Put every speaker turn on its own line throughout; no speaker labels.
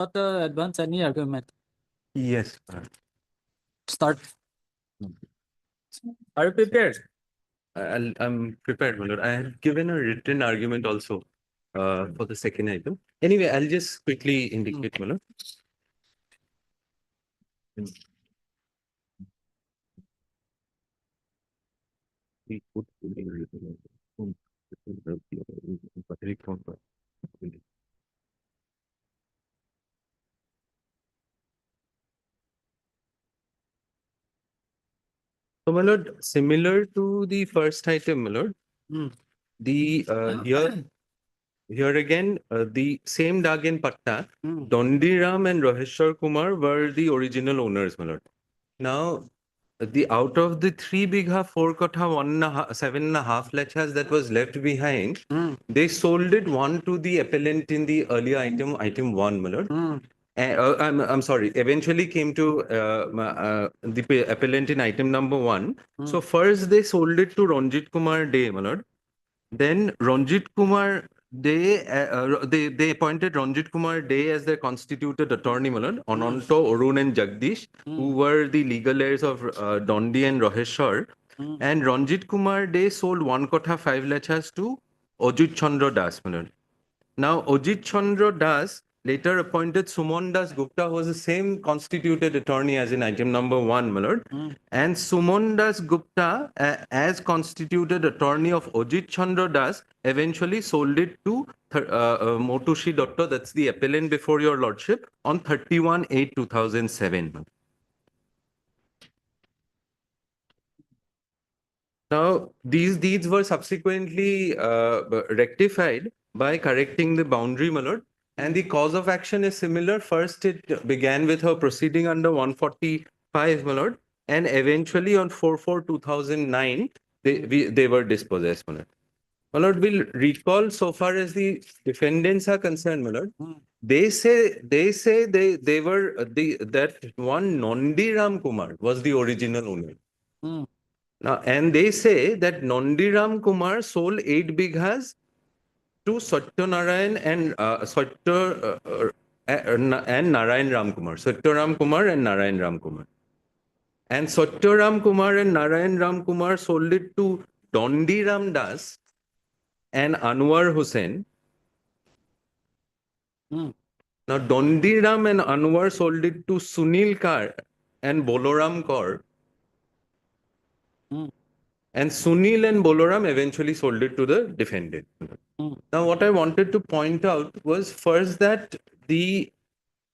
Not advance any argument.
Yes.
Start.
Are you prepared? I'm prepared, my lord. I have given a written argument also for the second item. Anyway, I'll just quickly indicate, my lord. So, my lord, similar to the first item, my lord, the here again, the same Dag and Patta, Dondiram and Roheshwar Kumar were the original owners, my lord. Now, the out of the 3 bigha 4 kotha 7.5 lakhs that was left behind, they sold it one to the appellant in the earlier item 1, my lord. I'm sorry, eventually came to the appellant in item number 1. So first they sold it to Ranjit Kumar De, my lord. Then Ranjit Kumar De, they appointed Ranjit Kumar De as their constituted attorney, my lord, Ananto, Arun and Jagdish, who were the legal heirs of Dondi and Roheshwar. And Ranjit Kumar De sold 1 kotha 5 lakhs to Ajit Chandra Das, my lord. Now, Ajit Chandra Das later appointed Suman Das Gupta, who was the same constituted attorney as in item number 1, my lord. And Suman Das Gupta, as constituted attorney of Ajit Chandra Das, eventually sold it to Motushi Dotto, that's the appellant before your lordship, on 31/8/2007. Now, these deeds were subsequently rectified by correcting the boundary, my lord. And the cause of action is similar. First, it began with her proceeding under 145, my lord. And eventually on 4/4/2009, they were dispossessed, my lord. My lord, will recall so far as the defendants are concerned, my lord. They say they were that one Nondi Ram Kumar was the original owner. Now, and they say that Nondiram Kumar sold 8 bighas to Satyanarayan and and Narayan Ram Kumar. Satyaram Kumar and Narayan Ram Kumar. And Satyaram Kumar and Narayan Ram Kumar sold it to Dondi Ram Das and Anwar Hussain. Now, Dondi Ram and Anwar sold it to Sunil Kar and Boloram Kaur. And Sunil and Boloram eventually sold it to the defendant. Now, what I wanted to point out was first that the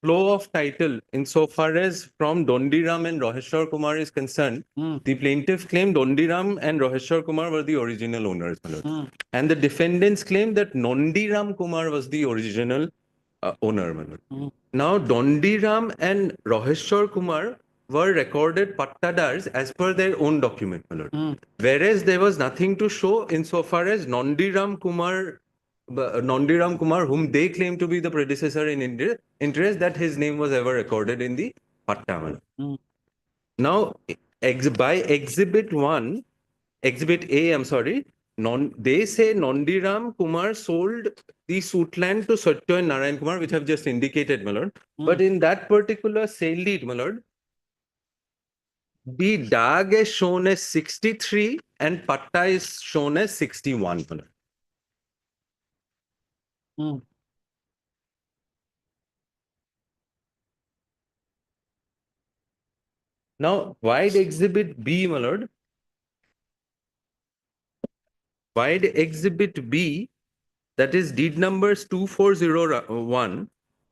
flow of title, insofar as from Dondiram and Roheshwar Kumar is concerned, the plaintiff claimed Dondiram and Roheshwar Kumar were the original owners. And the defendants claimed that Nondiram Kumar was the original owner. Now, Dondiram and Roheshwar Kumar were recorded pattadars as per their own document, whereas there was nothing to show insofar as Nondiram Kumar, whom they claim to be the predecessor in interest, that his name was ever recorded in the patta. Now, by Exhibit 1, Exhibit A, I'm sorry, they say Nondiram Kumar sold the Suitland to Satya and Narayan Kumar, which I've just indicated, my lord. But in that particular sale deed, my lord, the DAG is shown as 63 and Patta is shown as 61, my lord. Now, wide Exhibit B, my lord. Wide Exhibit B, that is deed numbers 2401,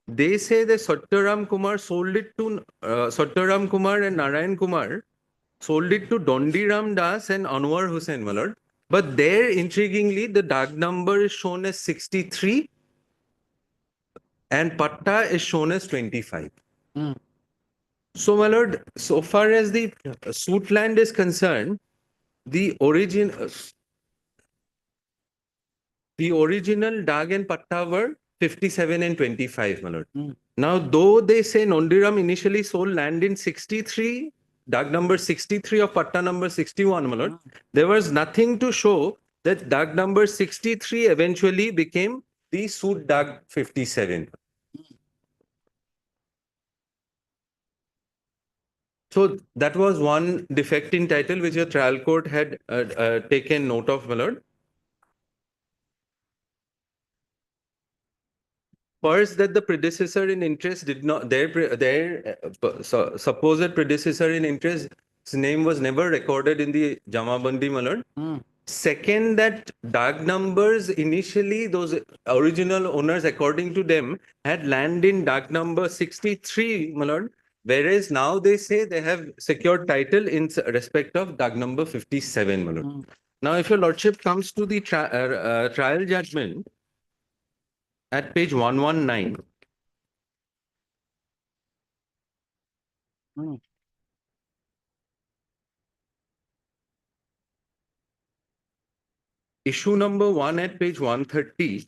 they say that Satyaram Kumar sold it to Satyaram Kumar and Narayan Kumar sold it to Dondi Ram Das and Anwar Hussain, my lord. But there, intriguingly, the DAG number is shown as 63 and Patta is shown as 25. So, my lord, so far as the suit land is concerned, the original DAG and Patta were 57 and 25, my lord. Now, though they say Nondiram initially sold land in 63, DAG number 63 or Patta number 61, my lord, there was nothing to show that DAG number 63 eventually became the suit DAG 57. So that was one defect in title which the trial court had taken note of, my lord. First, that the predecessor in interest did not, supposed predecessor in interest's name was never recorded in the Jamabandi, my lord. Second, that Dag numbers initially, those original owners, according to them, had land in Dag number 63, my lord, whereas now they say they have secured title in respect of Dag number 57, my lord. Now, if your lordship comes to the trial judgment at page 119, issue number 1 at page 130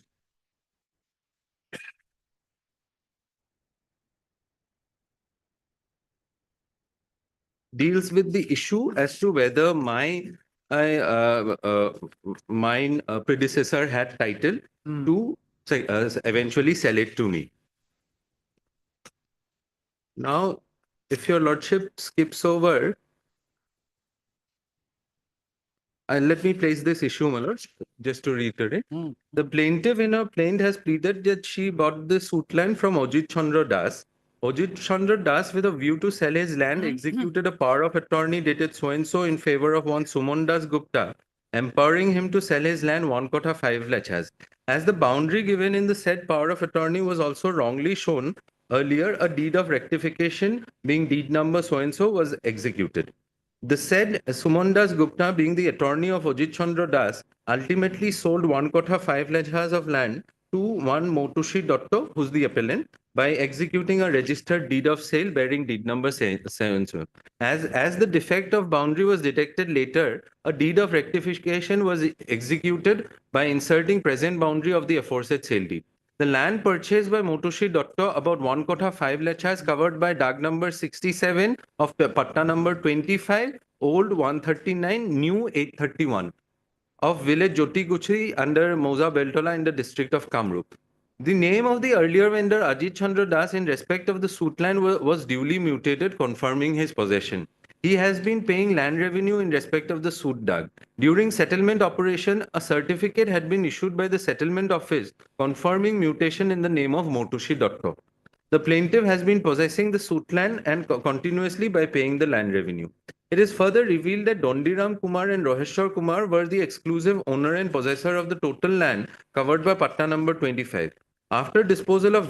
deals with the issue as to whether mine predecessor had title to eventually sell it to me. Now, if your lordship skips over, let me place this issue, my lord, just to reiterate. The plaintiff in her plaint has pleaded that she bought the suit land from Ajit Chandra Das. Ajit Chandra Das, with a view to sell his land, executed a power of attorney dated so-and-so in favor of one Suman Das Gupta, empowering him to sell his land 1 kotha 5 lachas. As the boundary given in the said power of attorney was also wrongly shown earlier, a deed of rectification, being deed number so-and-so, was executed. The said Sumandas Gupta, being the attorney of Ajit Chandra Das, ultimately sold 1 kotha 5 lachas of land to one Motushi Dotto, who's the appellant, by executing a registered deed of sale bearing deed number 7. As the defect of boundary was detected later, a deed of rectification was executed by inserting present boundary of the aforesaid sale deed. The land purchased by Motushi Dotto, about 1 kotha 5 lachas, covered by Dag number 67 of Patta number 25, old 139, new 831 of village Jyotiguchi under Moza Beltola in the district of Kamrup. The name of the earlier vendor Ajit Chandra Das in respect of the suit land was duly mutated, confirming his possession. He has been paying land revenue in respect of the suit dag. During settlement operation, a certificate had been issued by the settlement office confirming mutation in the name of Motushi Dotto. The plaintiff has been possessing the suit land and continuously by paying the land revenue. It is further revealed that Dondiram Kumar and Roheshwar Kumar were the exclusive owner and possessor of the total land covered by Patta number 25. After disposal of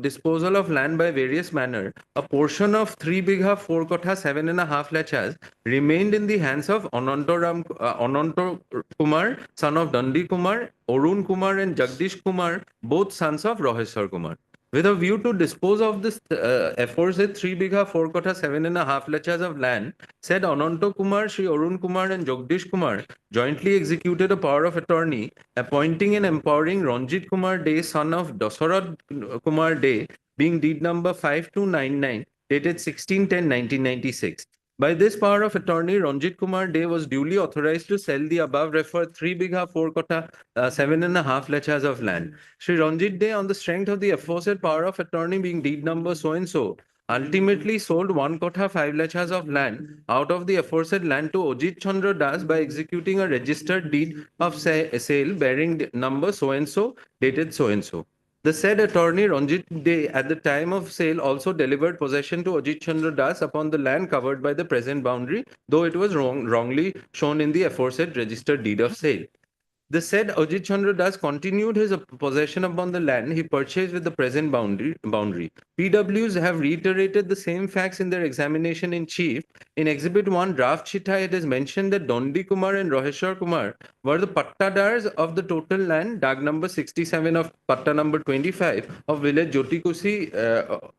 disposal of land by various manner, a portion of 3 bigha 4 kotha 7.5 lachas remained in the hands of Ananto Kumar, son of Dandi Kumar, Arun Kumar and Jagdish Kumar, both sons of Roheshwar Kumar. With a view to dispose of this aforesaid 3 bigha 4 kotha 7.5 lachas of land, said Ananto Kumar, Shri Arun Kumar and Jagdish Kumar jointly executed a power of attorney appointing and empowering Ranjit Kumar De, son of Dasarat Kumar De, being deed number 5299, dated 16/10/1996. By this power of attorney, Ranjit Kumar De was duly authorized to sell the above referred 3 bigha 4 kotha 7.5 lachas of land. Shri Ranjit De, on the strength of the aforesaid power of attorney being deed number so-and-so, ultimately sold 1 kotha 5 lachas of land out of the aforesaid land to Ajit Chandra Das by executing a registered deed of sale bearing number so-and-so, dated so-and-so. The said attorney Ranjit De at the time of sale also delivered possession to Ajit Chandra Das upon the land covered by the present boundary, though it was wrongly shown in the aforesaid registered deed of sale. The said Ajit Chandra Das continued his possession upon the land he purchased with the present boundary. PWs have reiterated the same facts in their examination in chief. In Exhibit 1 draft Chitta, it is mentioned that Dondi Kumar and Roheshwar Kumar were the pattadars of the total land, dag number 67 of patta number 25 of village Jyotikusi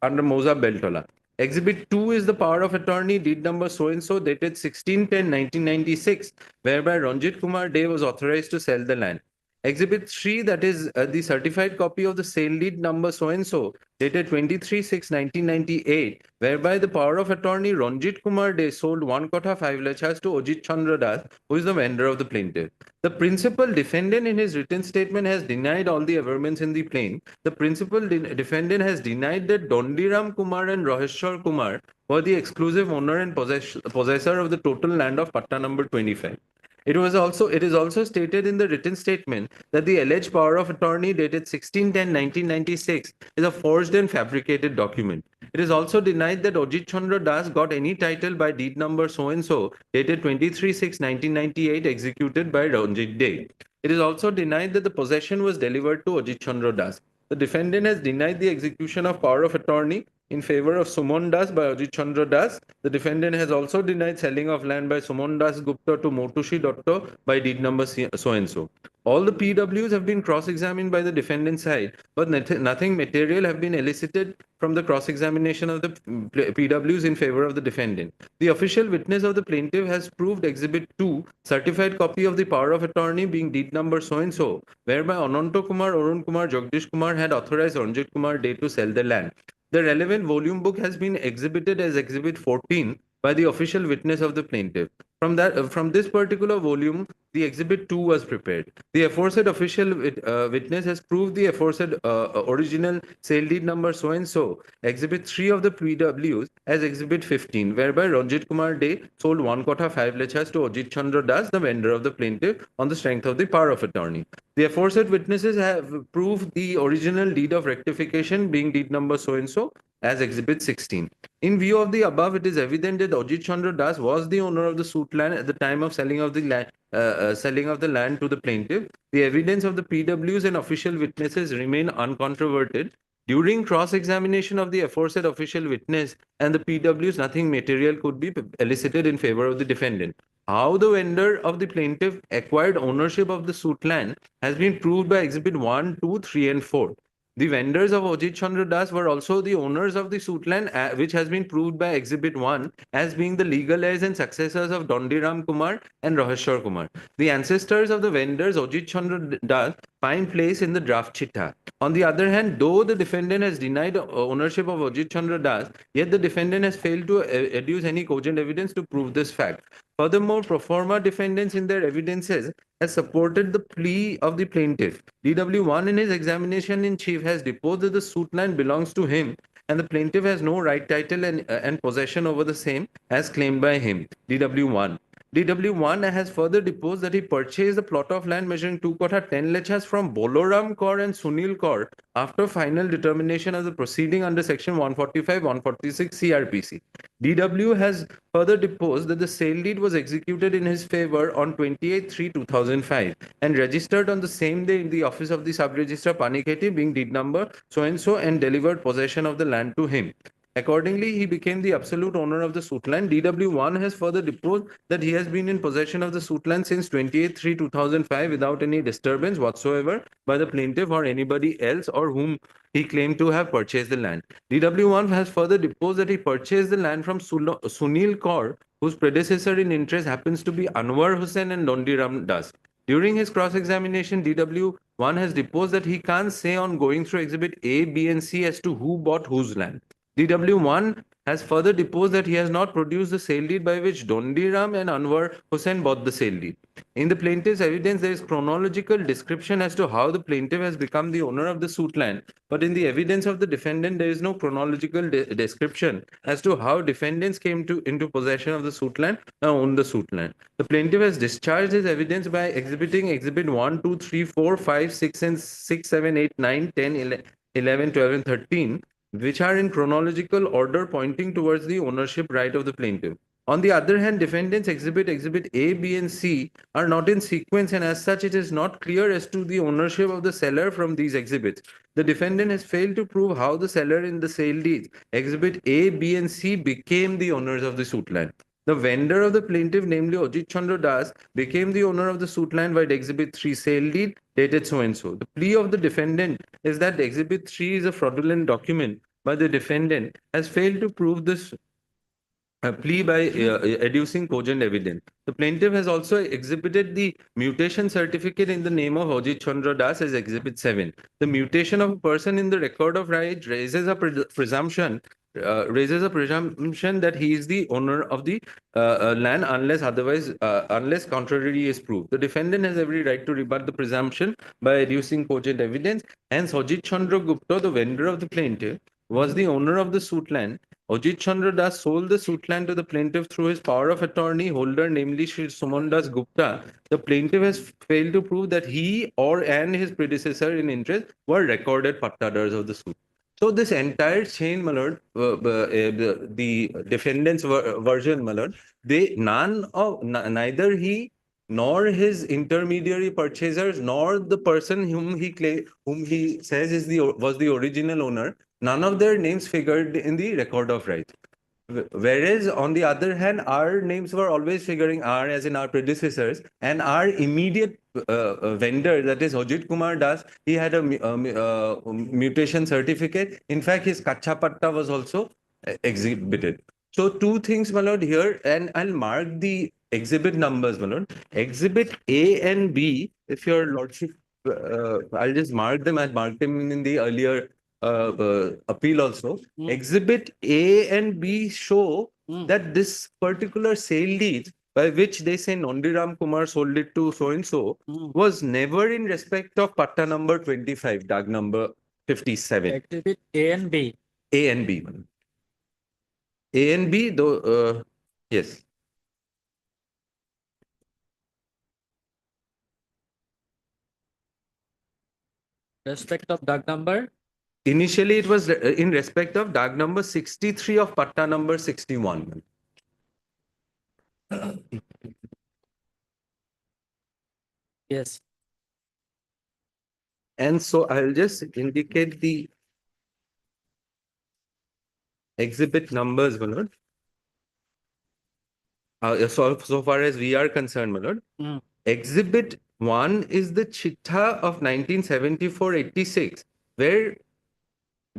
under Moza Beltola. Exhibit 2 is the power of attorney, deed number so-and-so, dated 16/10/1996, whereby Ranjit Kumar De was authorized to sell the land. Exhibit 3, that is the certified copy of the sale deed number so-and-so, dated 23/6/1998, whereby the power of attorney Ranjit Kumar De sold 1 kotha 5 lakhs to Ajit Chandra Das, who is the vendor of the plaintiff. The principal defendant in his written statement has denied all the averments in the plaint. The principal defendant has denied that Dondiram Kumar and Roheshwar Kumar were the exclusive owner and possessor of the total land of Patta number 25. It is also stated in the written statement that the alleged power of attorney dated 16/10/1996 is a forged and fabricated document. It is also denied that Ajit Chandra Das got any title by deed number so and so dated 23/6/1998 executed by Ranjit Dey. It is also denied that the possession was delivered to Ajit Chandra Das. The defendant has denied the execution of power of attorney in favor of Sumon Das by Ajit Chandra Das. The defendant has also denied selling of land by Sumon Das Gupta to Motushi Dotto by deed number so and so. All the PWs have been cross-examined by the defendant's side, but nothing material have been elicited from the cross-examination of the PWs in favor of the defendant. The official witness of the plaintiff has proved Exhibit 2, certified copy of the power of attorney being deed number so and so, whereby Ananto Kumar, Arun Kumar, Jagdish Kumar had authorized Ranjit Kumar Dey to sell the land. The relevant volume book has been exhibited as Exhibit 14 by the official witness of the plaintiff. From this particular volume, the Exhibit 2 was prepared. The aforesaid official witness has proved the aforesaid original sale deed number so and so, Exhibit 3 of the PWs, as Exhibit 15, whereby Ranjit Kumar Dey sold 1 kotha 5 lakhs to Ajit Chandra Das, the vendor of the plaintiff, on the strength of the power of attorney. The aforesaid witnesses have proved the original deed of rectification being deed number so and so as Exhibit 16. In view of the above, it is evident that Ajit Chandra Das was the owner of the suit land at the time of selling of the land to the plaintiff. The evidence of the PWs and official witnesses remain uncontroverted. During cross-examination of the aforesaid official witness and the PWs, nothing material could be elicited in favor of the defendant. How the vendor of the plaintiff acquired ownership of the suit land has been proved by Exhibit 1, 2, 3, and 4. The vendors of Ajit Chandra Das were also the owners of the suit land, which has been proved by Exhibit 1 as being the legal heirs and successors of Dondiram Kumar and Roheshwar Kumar. The ancestors of the vendors Ajit Chandra Das find place in the draft chitta. On the other hand, though the defendant has denied ownership of Ajit Chandra Das, yet the defendant has failed to adduce any cogent evidence to prove this fact. Furthermore, pro forma defendants in their evidences has supported the plea of the plaintiff. DW1 in his examination in chief has deposed that the suit land belongs to him and the plaintiff has no right title and possession over the same as claimed by him. DW1. DW1 has further deposed that he purchased a plot of land measuring 2 kotha 10 lakhs from Boloram Kaur and Sunil Kaur after final determination of the proceeding under section 145-146 CRPC. DW has further deposed that the sale deed was executed in his favor on 28/3/2005 and registered on the same day in the office of the sub-registrar Panikheti being deed number so-and-so and delivered possession of the land to him. Accordingly, he became the absolute owner of the suit land. DW1 has further deposed that he has been in possession of the suit land since 28/3/2005 without any disturbance whatsoever by the plaintiff or anybody else or whom he claimed to have purchased the land. DW1 has further deposed that he purchased the land from Sunil Kaur, whose predecessor in interest happens to be Anwar Hussain and Dondiram Das. During his cross-examination, DW1 has deposed that he can't say on going through Exhibit A, B, and C as to who bought whose land. DW1 has further deposed that he has not produced the sale deed by which Dondiram and Anwar Hussain bought the sale deed. In the plaintiff's evidence, there is chronological description as to how the plaintiff has become the owner of the suit land, but in the evidence of the defendant, there is no chronological description as to how defendants came into possession of the suit land and owned the suit land. The plaintiff has discharged his evidence by exhibiting Exhibit 1, 2, 3, 4, 5, 6, and 6, 7, 8, 9, 10, 11, 12, and 13, which are in chronological order pointing towards the ownership right of the plaintiff. On the other hand, defendants Exhibit A, B, and C are not in sequence, and as such, it is not clear as to the ownership of the seller from these exhibits. The defendant has failed to prove how the seller in the sale deeds, Exhibit A, B, and C, became the owners of the suit land. The vendor of the plaintiff, namely Ajit Chandra Das, became the owner of the suit land by Exhibit 3 sale deed dated so-and-so. The plea of the defendant is that Exhibit 3 is a fraudulent document, but the defendant has failed to prove this a plea by adducing cogent evidence. The plaintiff has also exhibited the mutation certificate in the name of Ajit Chandra Das as Exhibit 7. The mutation of a person in the record of right raises a presumption that he is the owner of the land unless contrary is proved. The defendant has every right to rebut the presumption by adducing cogent evidence. Hence, Ajit Chandra Gupta, the vendor of the plaintiff, was the owner of the suit land. Ajit Chandra Das sold the suit land to the plaintiff through his power of attorney holder, namely Shri Suman Das Gupta. The plaintiff has failed to prove that he and his predecessor in interest were recorded pattadars of the suit. So this entire chain, my lord, the defendant's version, my lord, neither he nor his intermediary purchasers nor the person whom he says was the original owner, none of their names figured in the record of right. Whereas on the other hand, our names were always figuring, our as in our predecessors, and our immediate vendor, that is Ajit Kumar Das, he had a mutation certificate. In fact, his Kacha Patta was also exhibited. So two things, my lord, here, and I'll mark the exhibit numbers, my lord. Exhibit A and B, if your lordship, I'll just mark them. I marked them in the earlier appeal also. Exhibit A and B show that this particular sale deed by which they say Nondiram Kumar sold it to so and so was never in respect of patta number 25, dag number 57.
Exhibit A and B.
A and B. A and B, though, yes.
Respect of Doug number.
Initially, it was in respect of dag number 63 of patta number 61.
Yes.
And so I'll just indicate the exhibit numbers, my lord. So far as we are concerned, my lord. Exhibit 1 is the chitta of 1974-86, where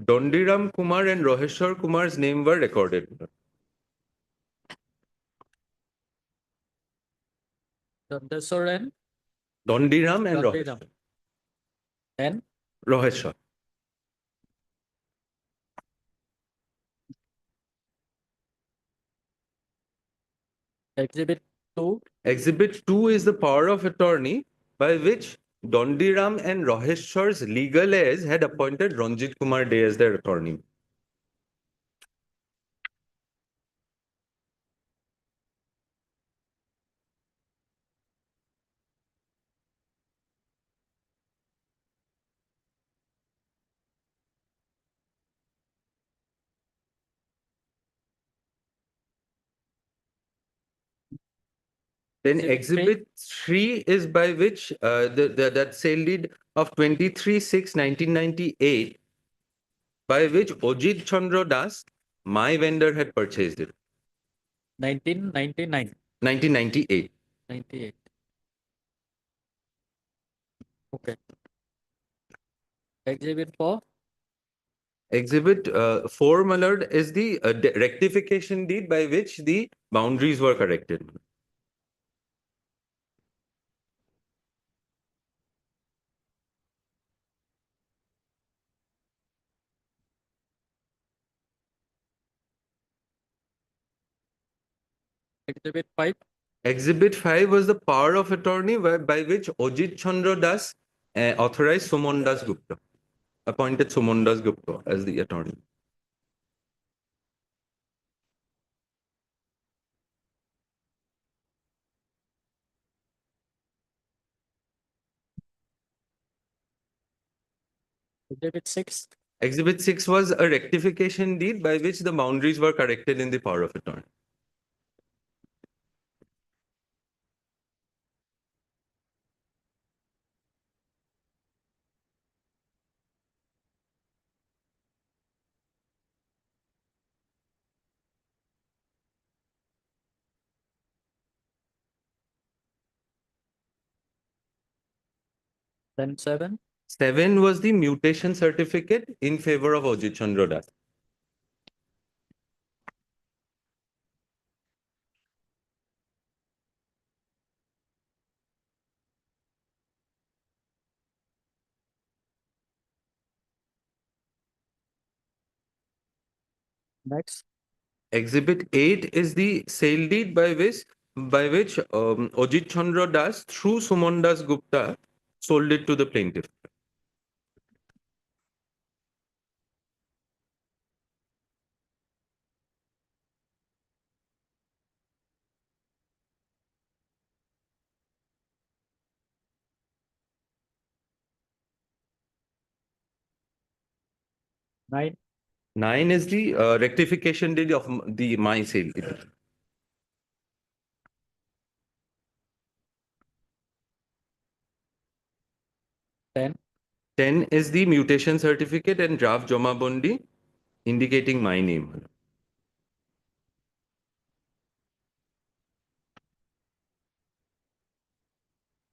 Dondiram Kumar and Roheshwar Kumar's name were recorded.
Dondiram
Dondiram and
Dondiram. And
Roheshwar.
Exhibit 2.
Exhibit 2 is the power of attorney by which Dondiram and Roheshwar's legal heirs had appointed Ranjit Kumar Dey as their attorney. Then exhibit 3 is by which that sale deed of 23/6/1998 by which Ajit Chandra Das, my vendor, had purchased it.
1999.
1998.
98. Okay. Exhibit 4.
Exhibit 4, my lord, is the rectification deed by which the boundaries were corrected.
Exhibit 5.
Exhibit 5 was the power of attorney by which Ajit Chandra Das authorized Suman Das Gupta, appointed Suman Das Gupta as the attorney.
Exhibit 6.
Exhibit 6 was a rectification deed by which the boundaries were corrected in the power of attorney.
Then 7.
7 was the mutation certificate in favor of Ajit Chandra Das.
Next.
Exhibit 8 is the sale deed by which Ajit Chandra Das through Suman Das Gupta sold it to the plaintiff.
Nine.
9 is the rectification deed of the my sale deed.
10.
10 is the mutation certificate and draft Joma Bondi indicating my name.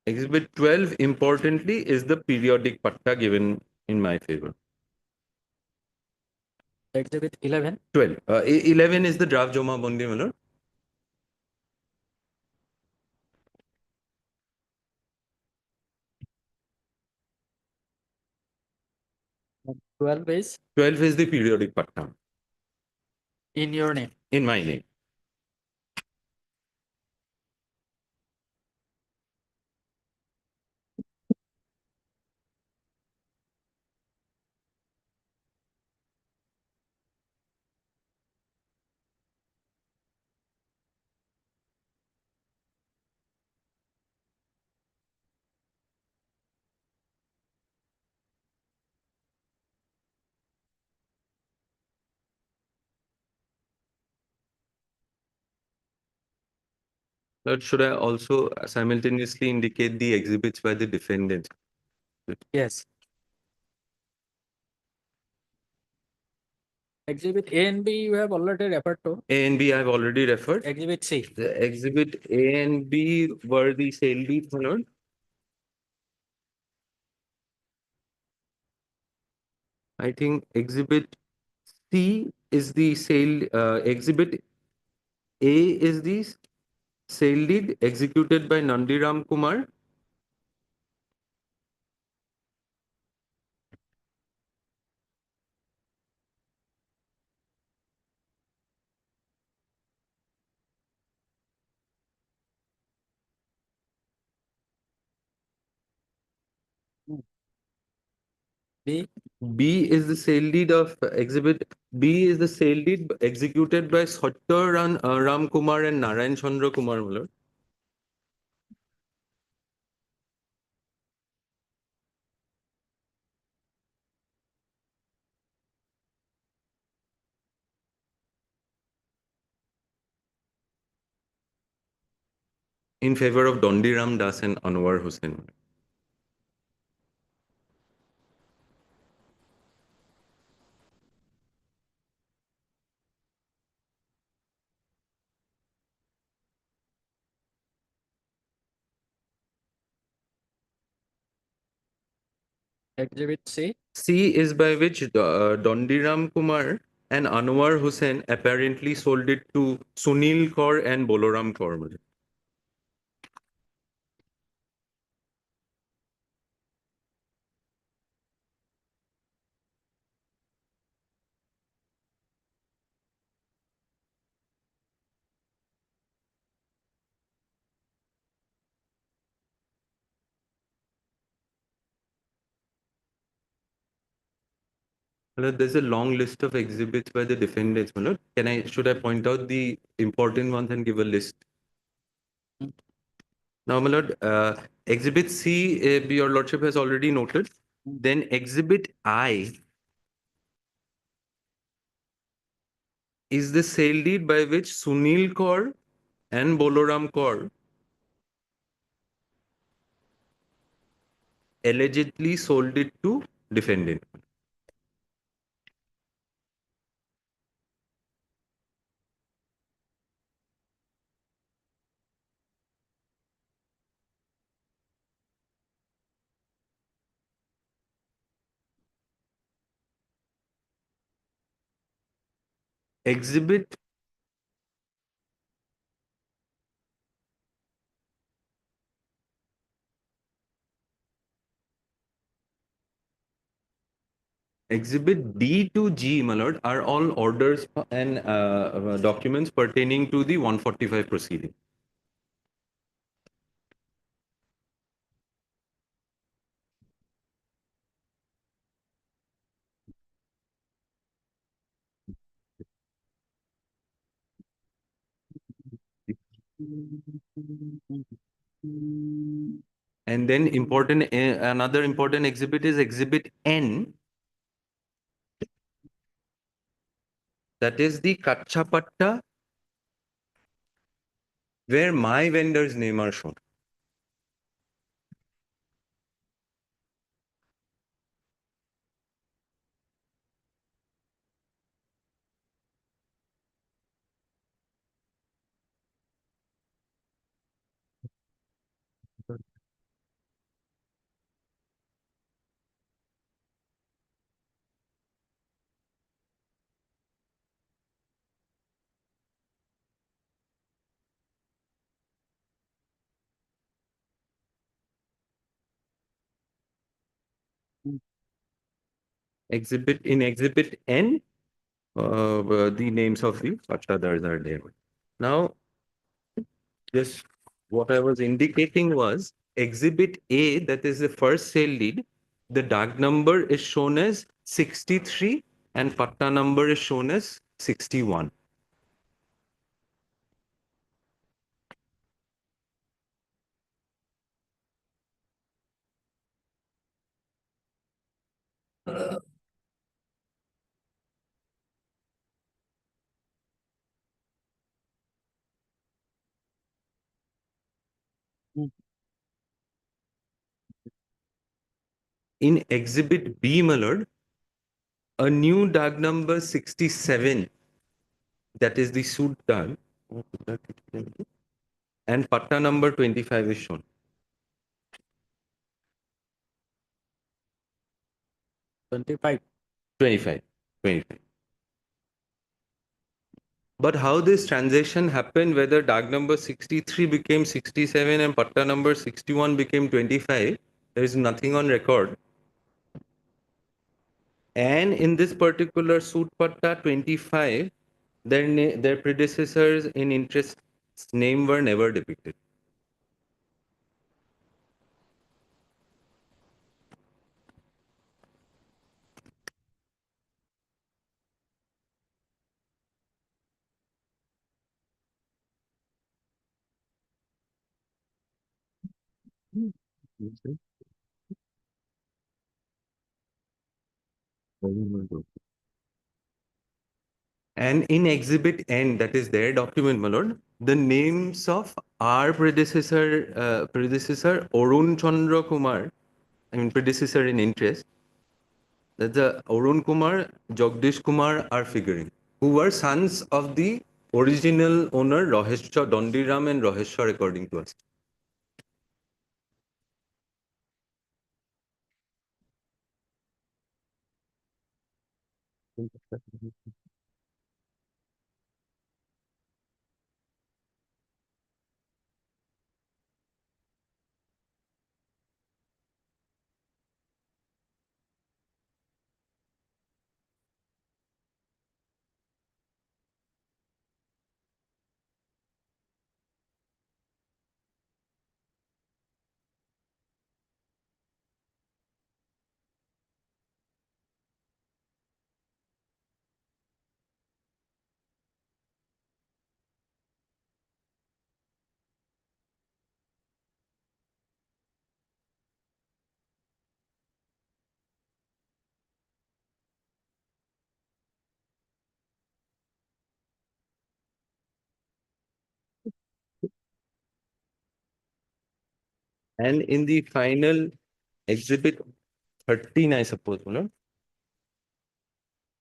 Exhibit 12, importantly, is the periodic patta given in my favor.
Exhibit 11.
12. 11 is the draft Joma Bondi, my lord.
And 12 is
12 is the periodic patta
in your name.
in my name. Lord, should I also simultaneously indicate the exhibits by the defendant?
Yes. Exhibit A and B you have already referred to.
A and B I have already referred.
Exhibit C.
The exhibit A and B were the sale deeds, my lord. I think exhibit C is the sale, exhibit A is the sale deed executed by Nandiram Kumar.
B.
B is the sale deed of exhibit B is the sale deed executed by Satya Ram Kumar and Narayan Chandra Kumar, my lord. In favor of Dondi Ram Das and Anwar Hussain.
Exhibit C.
C is by which Dondi Ram Kumar and Anwar Hussain apparently sold it to Sunil Kaur and Boloram Kaur, my lord. My lord, there's a long list of exhibits by the defendants, my lord. Should I point out the important ones and give a list? Now, my lord, exhibit C, your lordship has already noted. Then exhibit I is the sale deed by which Sunil Kaur and Boloram Kaur allegedly sold it to defendant. Exhibit Exhibit D to G, my lord, are all orders and documents pertaining to the 145 proceeding. And then another important exhibit is Exhibit N. That is the Kacha Patta, where my vendor's name are shown. In Exhibit N, the names of the Pattadars are there. Now, just what I was indicating was Exhibit A, that is the first sale lead. The dark number is shown as 63 and Patta number is shown as 61. In Exhibit B, my lord, a new dark number 67, that is the suit dark, and Patta number 25 is shown.
25.
25. 25. But how this transaction happened, whether dark number 63 became 67 and Patta number 61 became 25, there is nothing on record. And in this particular suit Patta 25, their predecessors in interest name were never depicted. And in Exhibit N, that is their document, my lord, the names of our predecessor Arun Chandra Kumar, predecessor in interest, that the Arun Kumar, Jagdish Kumar are figuring, who were sons of the original owner Roheshwar, Dondiram and Roheshwar, according to us. And in the final Exhibit 13, I suppose, my lord,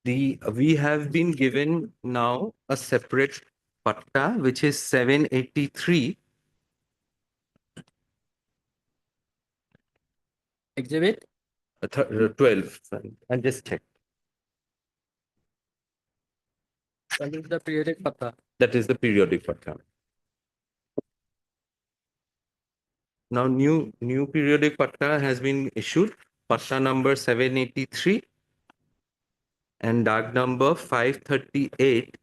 we have been given now a separate patta, which is 783.
Exhibit
12. I'll just check.
that is the periodic patta.
That is the periodic patta. Now, new periodic patta has been issued, patta number 783. and dag number 538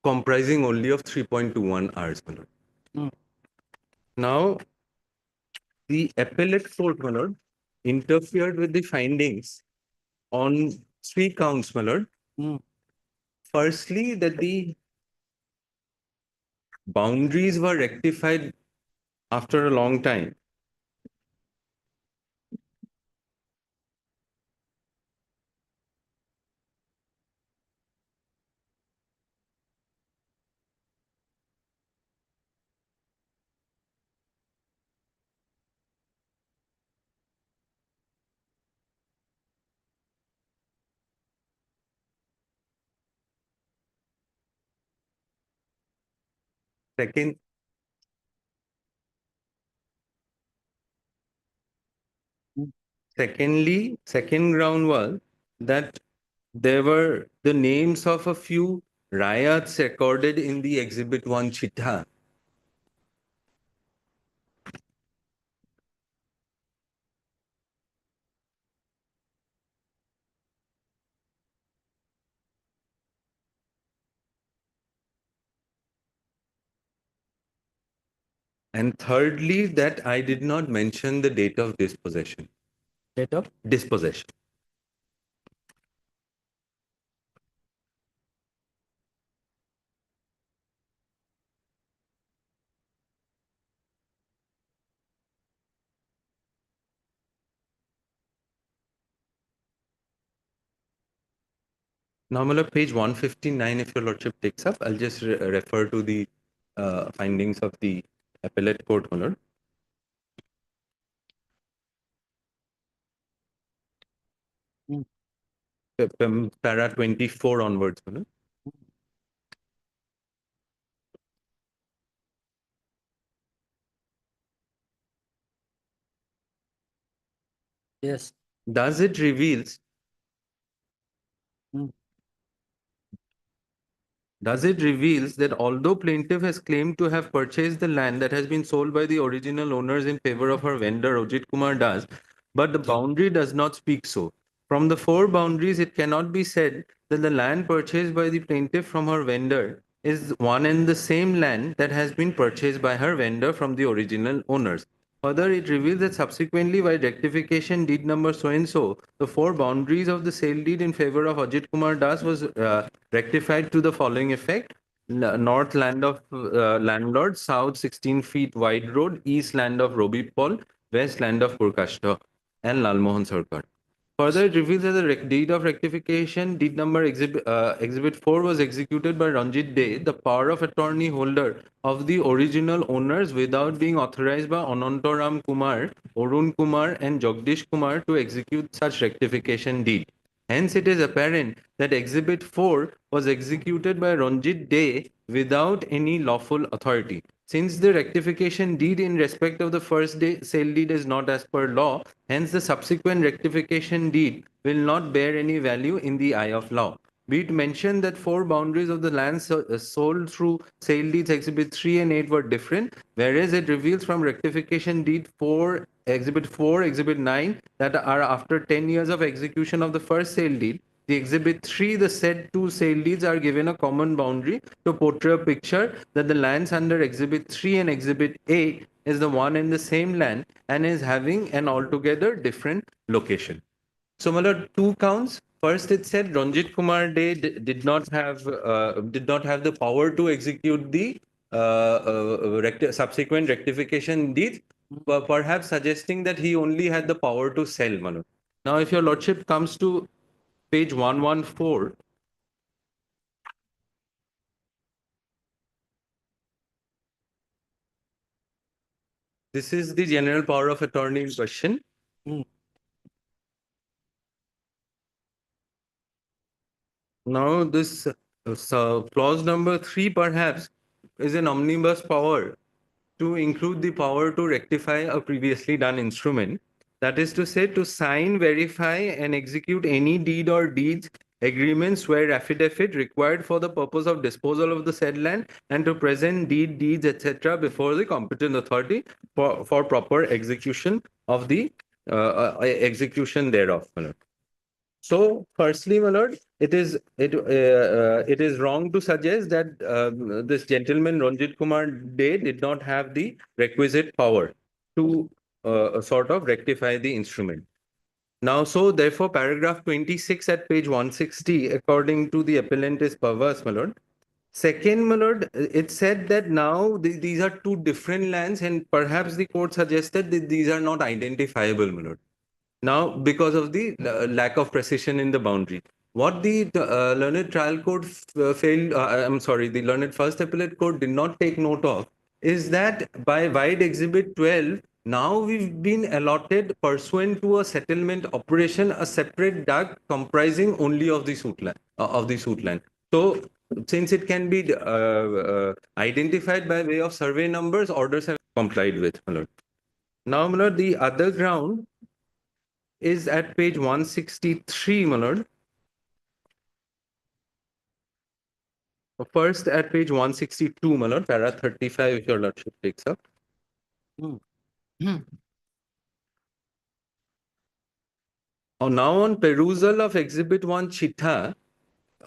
comprising only of 3.21 hours, my lord.
Mm.
Now, the appellate court, my lord, interfered with the findings on three counts, my lord.
Mm.
Firstly, that the boundaries were rectified after a long time. Second, secondly, second ground was that there were the names of a few riots recorded in the Exhibit 1 Chitta. And thirdly, that I did not mention the date of dispossession.
Date of?
Dispossession. Now, my lord, page 159, if your lordship takes up, I'll just refer to the findings of the appellate court, my lord. Para 24 onwards, my lord.
Yes.
Thus, it reveals
Mm.
Thus, it reveals that although plaintiff has claimed to have purchased the land that has been sold by the original owners in favor of her vendor, Ojit Kumar Das, but the boundary does not speak so. From the four boundaries, it cannot be said that the land purchased by the plaintiff from her vendor is one and the same land that has been purchased by her vendor from the original owners. Further, it reveals that subsequently, by rectification deed number so and so, the four boundaries of the sale deed in favor of Ajit Kumar Das was rectified to the following effect: north land of landlord, south 16 feet wide road, east land of Robi Paul, west land of Purkashta and Lalmohan Sarkar. Further, it reveals that the deed of rectification, deed number exhibit 4, was executed by Ranjit Dey, the power of attorney holder of the original owners, without being authorized by Anantaram Kumar, Arun Kumar, and Jagdish Kumar to execute such rectification deed. Hence, it is apparent that Exhibit 4 was executed by Ranjit Dey without any lawful authority. Since the rectification deed in respect of the first day sale deed is not as per law, hence the subsequent rectification deed will not bear any value in the eye of law. Be it mentioned that four boundaries of the land sold through sale deeds Exhibit 3 and 8 were different, whereas it reveals from rectification deed 4, Exhibit 9, that are after 10 years of execution of the first sale deed, the Exhibit 3, the said two sale deeds are given a common boundary to portray a picture that the lands under Exhibit 3 and Exhibit 8 is the one and the same land and is having an altogether different location. So, Mala, two counts. First, it said Ranjit Kumar Dey did not have the power to execute the subsequent rectification deeds, perhaps suggesting that he only had the power to sell, Manu. Now, if your lordship comes to page 114, this is the general power of attorney in question.
Mm.
Now, this clause number 3 perhaps is an omnibus power to include the power to rectify a previously done instrument. That is to say, to sign, verify, and execute any deed or deeds, agreements, where affidavit required for the purpose of disposal of the said land, and to present deeds, etc., before the competent authority for proper execution of the execution thereof. So, firstly, my lord, it is wrong to suggest that this gentleman Ranjit Kumar De did not have the requisite power to sort of rectify the instrument. Now, so therefore, paragraph 26 at page 160, according to the appellant, is perverse, my lord. Second, my lord, it said that now these are two different lands, and perhaps the court suggested that these are not identifiable, my lord. Now, because of the lack of precision in the boundary. What the learned trial court failed, I'm sorry, the learned first appellate court did not take note of is that by wide exhibit 12, now we've been allotted pursuant to a settlement operation a separate DAG comprising only of the suit land. So, since it can be identified by way of survey numbers, orders have complied with, my lord. Now, my lord, the other ground is at page 163, my lord. First at page 162, my lord, para 35, if your lordship takes up. Now on perusal of exhibit 1 Chitta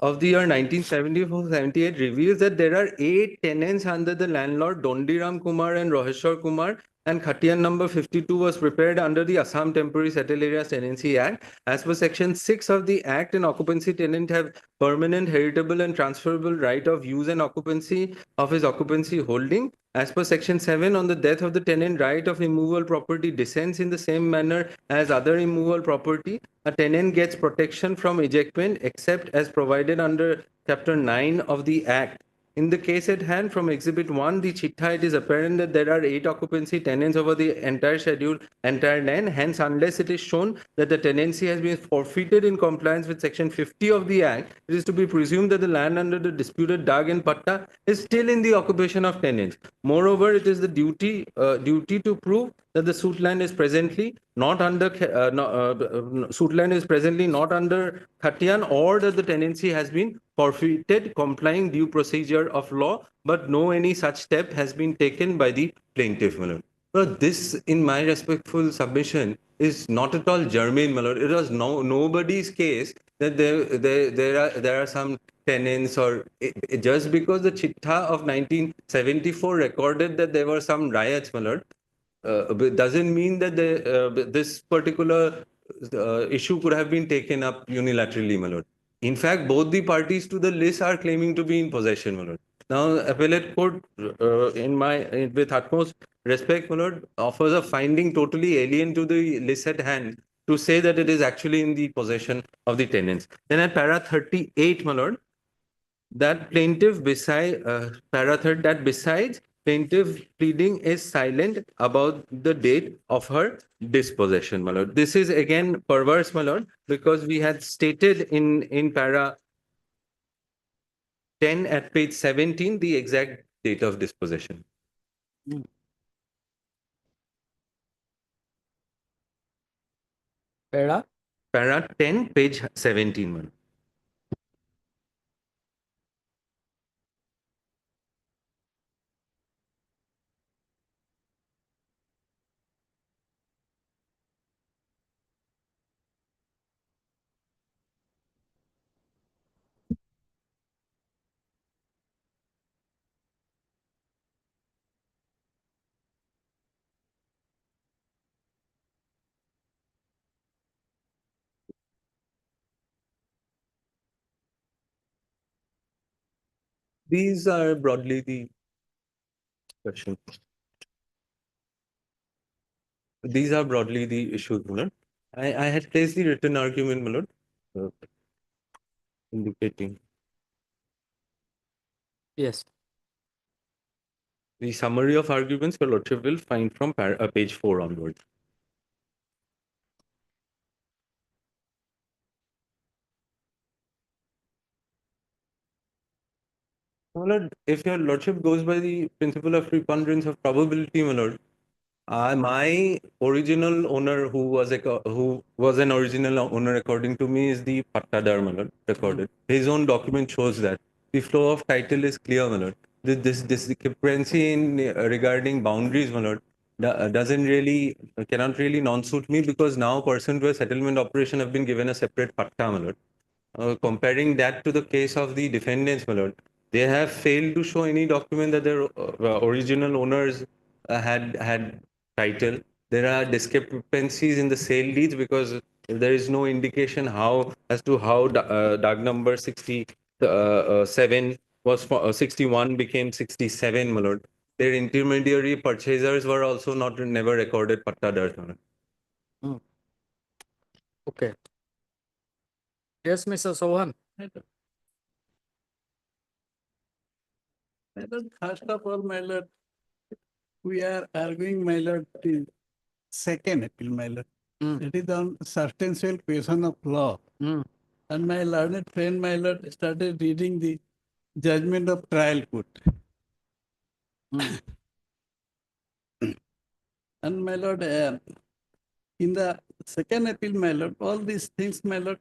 of the year 1974-78 reveals that there are 8 tenants under the landlord Dondiram Kumar and Roheshwar Kumar, and Khatian number 52 was prepared under the Assam Temporary Settled Areas Tenancy Act. As per section 6 of the act, an occupancy tenant have permanent, heritable and transferable right of use and occupancy of his occupancy holding. As per section 7, on the death of the tenant, right of immovable property descends in the same manner as other immovable property. A tenant gets protection from ejectment except as provided under chapter 9 of the act. In the case at hand, from exhibit 1, the chitta, it is apparent that there are 8 occupancy tenants over the entire schedule, entire land. Hence, unless it is shown that the tenancy has been forfeited in compliance with section 50 of the act, it is to be presumed that the land under the disputed DAG and Patta is still in the occupation of tenants. Moreover, it is the duty to prove that the suit land is presently not under Khatian, or that the tenancy has been forfeited complying due procedure of law, but no any such step has been taken by the plaintiff, my lord. But this, in my respectful submission, is not at all germane, my lord. It was nobody's case that there are some tenants, or just because the chitta of 1974 recorded that there were some riots, my lord, doesn't mean that this particular issue could have been taken up unilaterally, my lord. In fact, both the parties to the list are claiming to be in possession, my lord. Now, appellate court, with utmost respect, my lord, offers a finding totally alien to the list at hand to say that it is actually in the possession of the tenants. Then at para 38, my lord, that plaintiff besides plaintiff pleading is silent about the date of her dispossession, my lord. This is again perverse, my lord, because we had stated in para 10 at page 17 the exact date of dispossession.
Para?
Para 10, page 17, my lord. These are broadly the questions. These are broadly the issues, my lord. I had placed the written argument, my lord, indicating
Yes.
the summary of arguments your lordship will find from page 4 onwards. My lord, if your lordship goes by the principle of preponderance of probability, my lord, my original owner, who was an original owner according to me, is the Pattadar, my lord, recorded. His own document shows that the flow of title is clear, my lord. This discrepancy in regarding boundaries, my lord, doesn't really cannot really non-suit me because now person to a settlement operation have been given a separate patta, my lord. Comparing that to the case of the defendants, my lord, they have failed to show any document that their original owners had title. There are discrepancies in the sale deeds because there is no indication how as to how Dag number 67 was 61 became 67, my lord. Their intermediary purchasers were also not never recorded pattadars, my lord.
Okay. Yes, Mr. Sohan.
First of all, my lord, we are arguing, my lord, the second appeal, my lord.
Mm.
It is on substantial question of law.
Mm.
And my learned friend, my lord, started reading the judgment of trial court.
Mm.
And my lord, in the second appeal, my lord, all these things, my lord,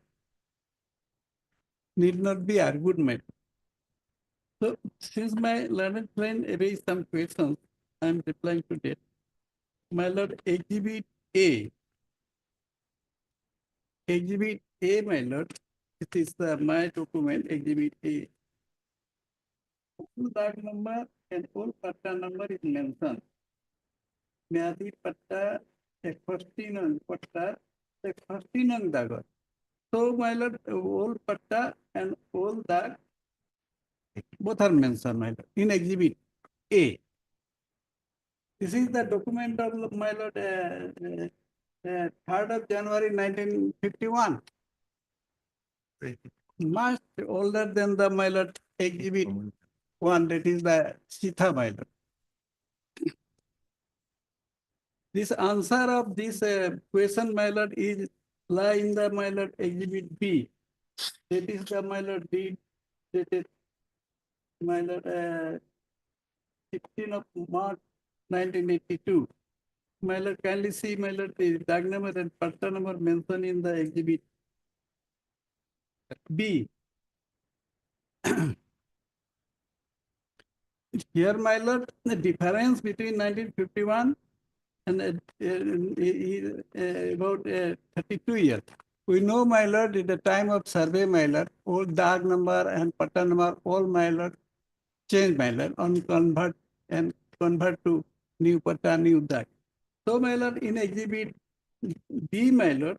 need not be argued, my lord. So, since my learned friend raised some questions, I am replying to that. My lord, Exhibit A, my lord, it is my document, Exhibit A. That number and all patta number is mentioned. Myadi patta, a 14 patta, a 14 dagar. So, my lord, all patta and all dag, both are mentioned, my lord, in Exhibit A. This is the document of my lord, 3rd of January 1951. Much older than the my lord Exhibit 1, that is the Sita, my lord. This answer of this question, my lord, is lie in the my lord Exhibit B. That is the my lord deed dated my lord 16 of March 1982. My lord, kindly see my lord the tag number and patta number mentioned in the Exhibit B. Here, my lord, the difference between 1951 and about 32 years. We know, my lord, at the time of survey, my lord, all dag number and patta number, all, my lord, change, my lord, on convert to new patta, new dag. So, my lord, in Exhibit B, my lord,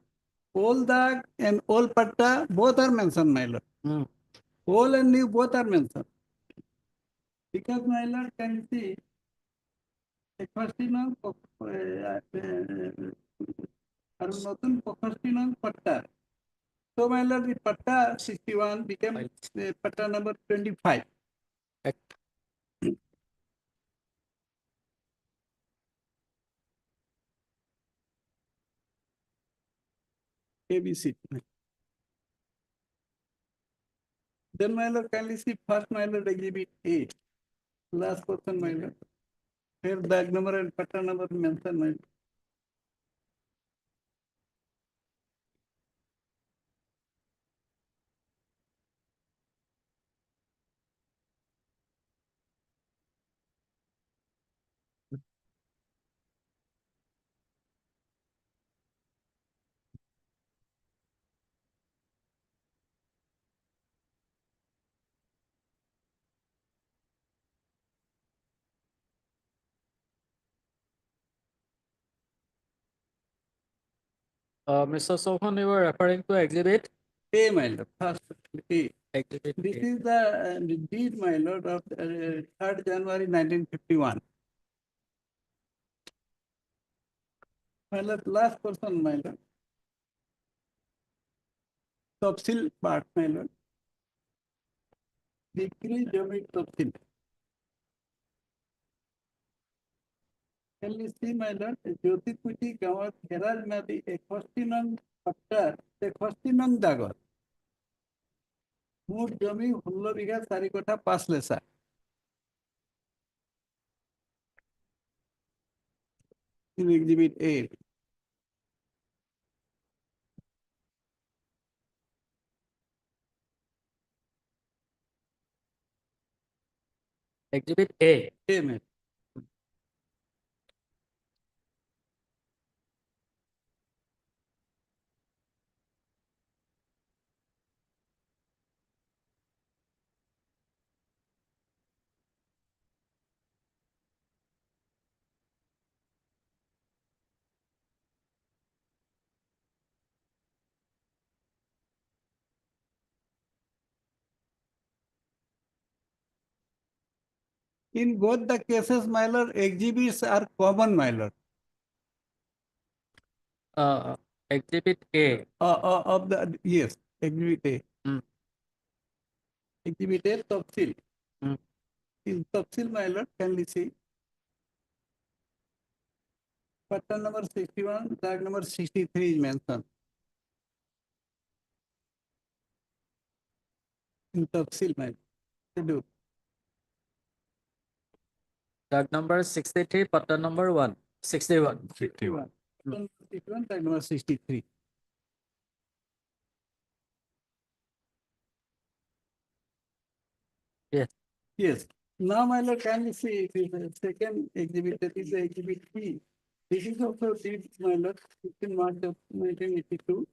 all dag and all patta both are mentioned, my lord.
Mm.
All and new both are mentioned. Because, my lord, can you see a question of নতুন 65 patta. So, my lord, the patta 61 became patta number 25.
Act.
ABC. Then, my lord, kindly see first, my lord, Exhibit A. Last question, my lord. Here, bag number and patta number mentioned, my lord.
Mr. Sohan, you were referring to Exhibit?
A, my lord, first A.
Exhibit
This
A.
is the deed, my lord, of 3rd January 1951. My lord, last person, my lord. Tafsil part, my lord. Decree Jamit Tafsil. Can you see, my lord, Jyotiputi Gawat Herald Nadi, a question patta, a question dagot. Mood Jami, Hullo Biga Sarikota Paslesa. In Exhibit A.
Exhibit A.
Amen. In both the cases, my lord, exhibits are common, my lord.
Exhibit A.
Of the, yes, exhibit A.
Hmm.
Exhibit A, tafsil.
Hmm.
In tafsil, my lord, kindly see. Pattern number 61, tag number 63 is mentioned. In tafsil, my schedule.
Tag number 63, pattern number 1. 61.
61. Pattern 61, tag number 63.
Yes.
Yes. Now, my lord, can you see the second exhibit, that is the exhibit B. This is also did, my lord, 15 March of 1982.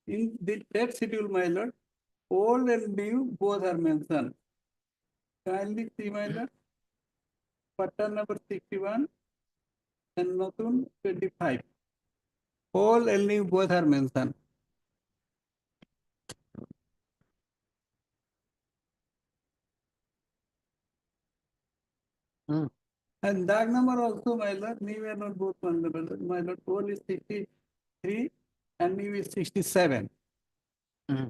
In that schedule, my lord, old and new both are mentioned. Kindly see, my lord, pattern number 61 and Notun 25. Old and new both are mentioned.
Hmm.
And that number also, my lord, new and old both mentioned. My lord, old is 63 and new is 67.
Hmm.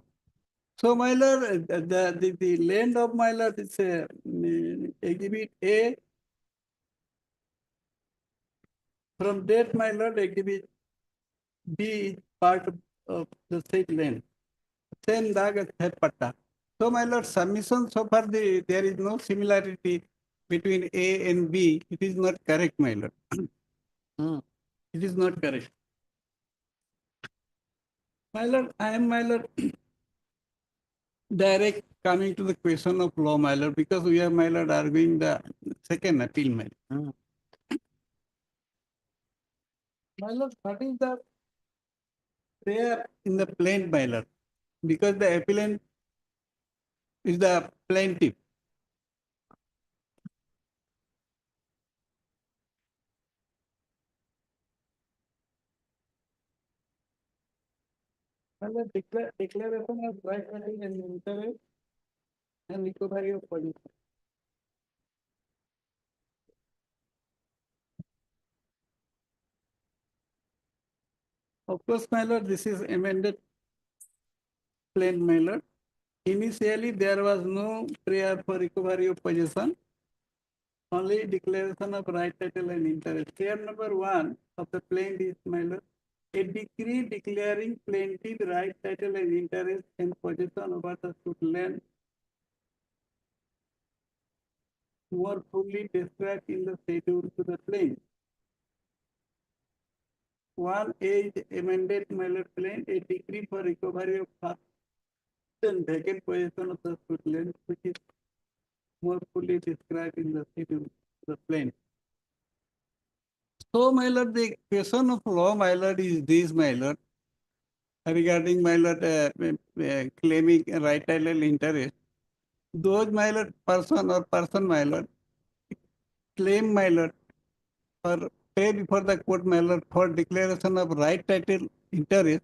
So, my lord, the land of my lord is exhibit A. From that, my lord, exhibit B is part of the said land. Same dag as third patta. So, my lord, submission so far there is no similarity between A and B. It is not correct, my lord.
Hmm.
It is not correct. My lord, I am, my lord, direct coming to the question of law, my lord, because we are, my lord, arguing the second appeal, my lord.
Hmm.
My lord, what is the prayer in the plaint, my lord? Because the appellant is the plaintiff. My lord, declaration of right and interest and recovery of position. Of course, my lord, this is amended plaint, my lord. Initially, there was no prayer for recovery of possession, only declaration of right, title, and interest. Prayer number 1 of the plaint is, my lord, a decree declaring plaintiff right, title, and interest and possession over the suit land more fully described in the schedule to the plaint. 1A is amended, my lord, plaint, a decree for recovery of past and vacant possession of the suit land, which is more fully described in the schedule to the plaint. So, my lord, the question of law, my lord, is this, my lord, regarding, my lord, claiming right title interest. Those, my lord, person, my lord, claim, my lord, or pay before the court, my lord, for declaration of right title interest.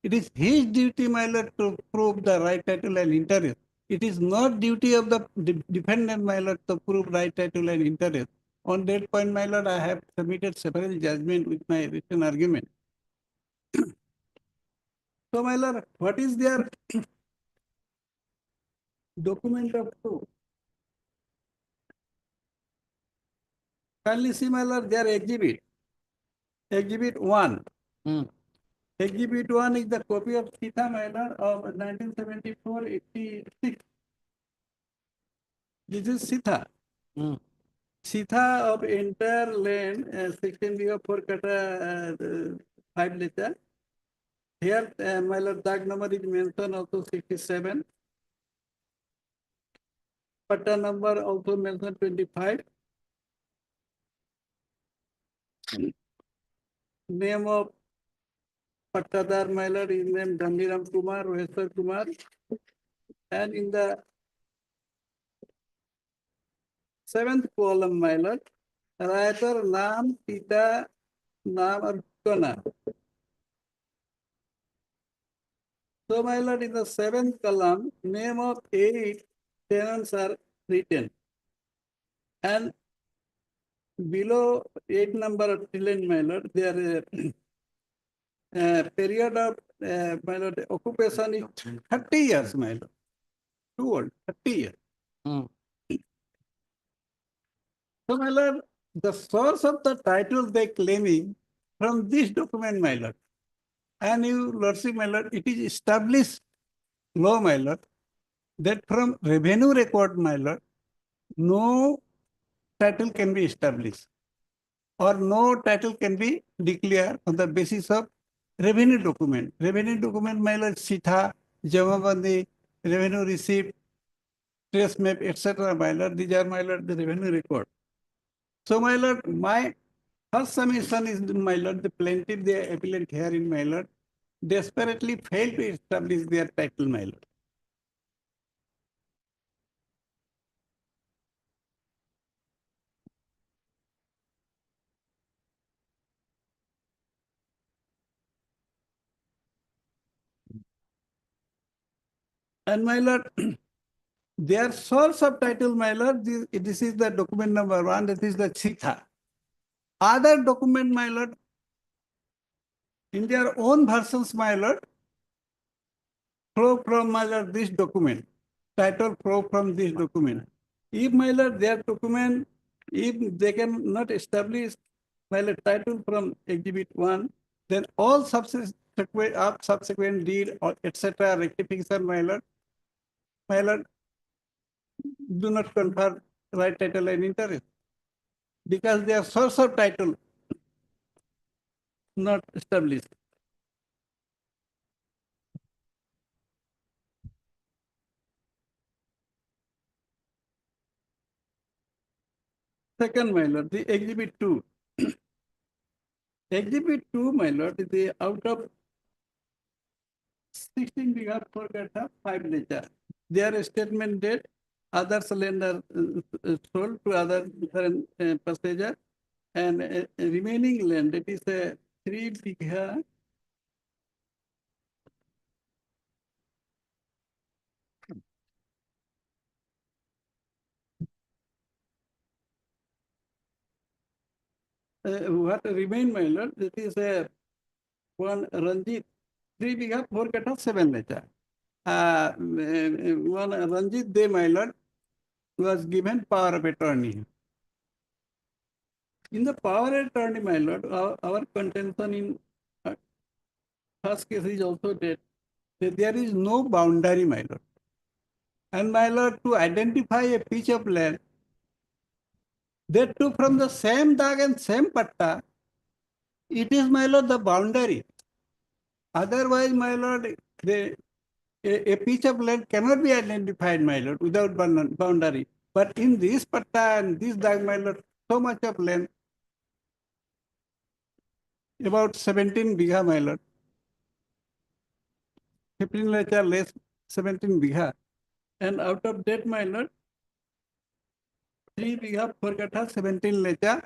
It is his duty, my lord, to prove the right title and interest. It is not duty of the defendant, my lord, to prove right title and interest. On that point, my lord, I have submitted several judgment with my written argument. So, my lord, what is their document of proof? Kindly see, my lord, their exhibit. Exhibit 1.
Hmm.
Exhibit 1 is the copy of Sita, my lord, of 1974-86. This is Sita.
Hmm.
Sita of entire land, section B of 4 kata 5 letter. Here, my lord, tag number is mentioned also 67. Patta number also mentioned 25. Name of Pattadar, my lord, is named Gandhiram Kumar, Roheshwar Kumar. And in the 7th column, my lord, writer Naam, Pita, Naam, or Kona. So, my lord, in the 7th column, name of 8 tenants are written. And below 8 number of children, my lord, there is a period of my lord, occupation is 30 years, my lord. Too old, 30 years.
Hmm.
So, my lord, the source of the title they claiming from this document, my lord. And you, lordship, my lord, it is established law, my lord, that from revenue record, my lord, no title can be established or no title can be declared on the basis of revenue document. Revenue document, my lord, Sitha, Jamabandi, revenue receipt, trace map, etc., my lord, these are, my lord, the revenue record. So, my lord, my first submission is, my lord, the plaintiff, the appellant herein, my lord, desperately failed to establish their title, my lord. And my lord, their source of title, my lord, this is the document number 1, that is the Sitha. Other document, my lord, in their own versions, my lord, flow from, my lord, this document. Title flow from this document. If, my lord, their document, if they cannot establish, my lord, title from Exhibit 1, then all subsequent deed or etc. rectification, my lord, do not confer right title and interest because their source of title not established. Second, my lord, the Exhibit 2. Exhibit 2, my lord, is the out of 16 bigha per kata 5 lecture. Their statement date, others lender sold to other different passenger, and remaining land, that is 3 bigha what remain, my lord, that is one Ranjit, 3 bigha 4 kata 7 lecture. One Ranjit De, my lord, was given power of attorney. In the power of attorney, my lord, our contention in first case is also that there is no boundary, my lord. And my lord, to identify a piece of land, that too from the same dag and same patta, it is, my lord, the boundary. Otherwise, my lord, a piece of land cannot be identified, my lord, without boundary. But in this patta and this dag, my lord, so much of land, about 17 bigha, my lord, 15 lecture less 17 bigha. And out of that, my lord, 3 bigha 4 kata 17 lecture,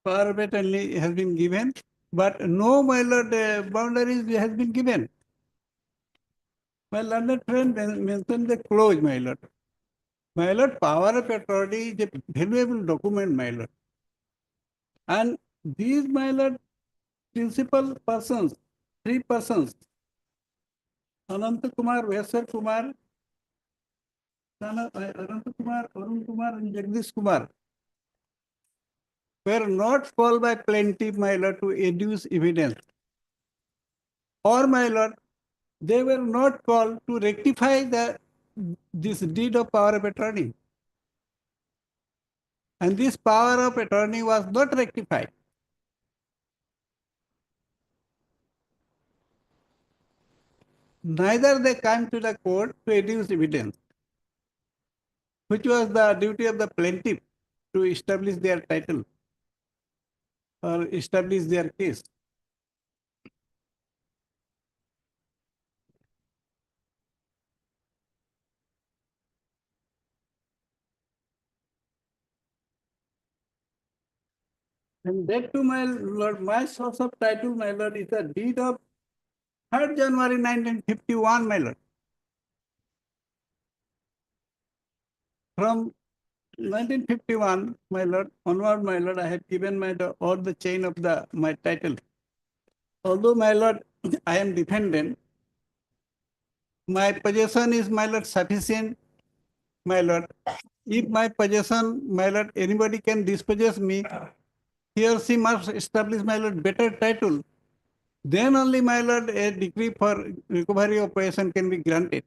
power of attorney has been given, but no, my lord, boundaries has been given. My learned friend mentioned the clause, my lord. My lord, power of attorney is a valuable document, my lord. And these, my lord, principal persons, 3 persons, Ananta Kumar, Vaisar Kumar, Ananta Kumar, Arun Kumar, and Jagdish Kumar, were not called by plaintiff, my lord, to adduce evidence. Or, my lord, they were not called to rectify this deed of power of attorney. And this power of attorney was not rectified. Neither they came to the court to adduce evidence, which was the duty of the plaintiff to establish their title or establish their case. And that too, my lord, my source of title, my lord, is a deed of 3rd January 1951, my lord. From 1951, my lord, onward, my lord, I have given all the chain of my title. Although, my lord, I am defendant, my possession is, my lord, sufficient, my lord. If my possession, my lord, anybody can dispossess me, he or she must establish, my lord, better title. Then only, my lord, a decree for recovery of possession can be granted.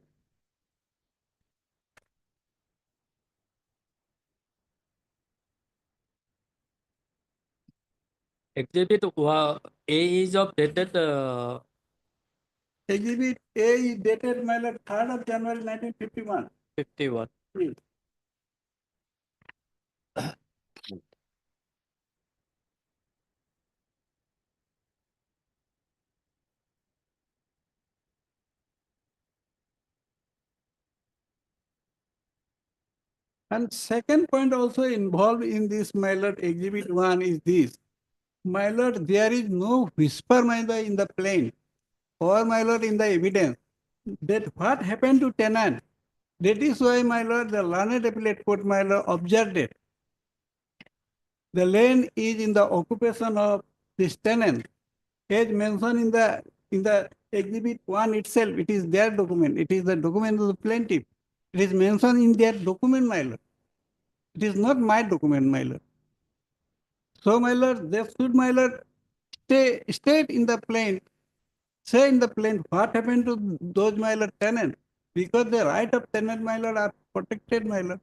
Exhibit A is of dated
Exhibit A is dated, my lord, 3rd of January 1951.
51.
Please. And second point also involved in this, my lord, exhibit 1 is this. My lord, there is no whisper, my lord, in the plain or, my lord, in the evidence that what happened to tenant. That is why, my lord, the learned appellate court, my lord, observed it. The land is in the occupation of this tenant. As mentioned in the exhibit 1 itself, it is their document. It is the document of the plaintiff. It is mentioned in their document, my lord. It is not my document, my lord. So, my lord, they should, my lord, state in the plain, say in the plain what happened to those, my lord, tenants, because the right of tenant, my lord, are protected, my lord,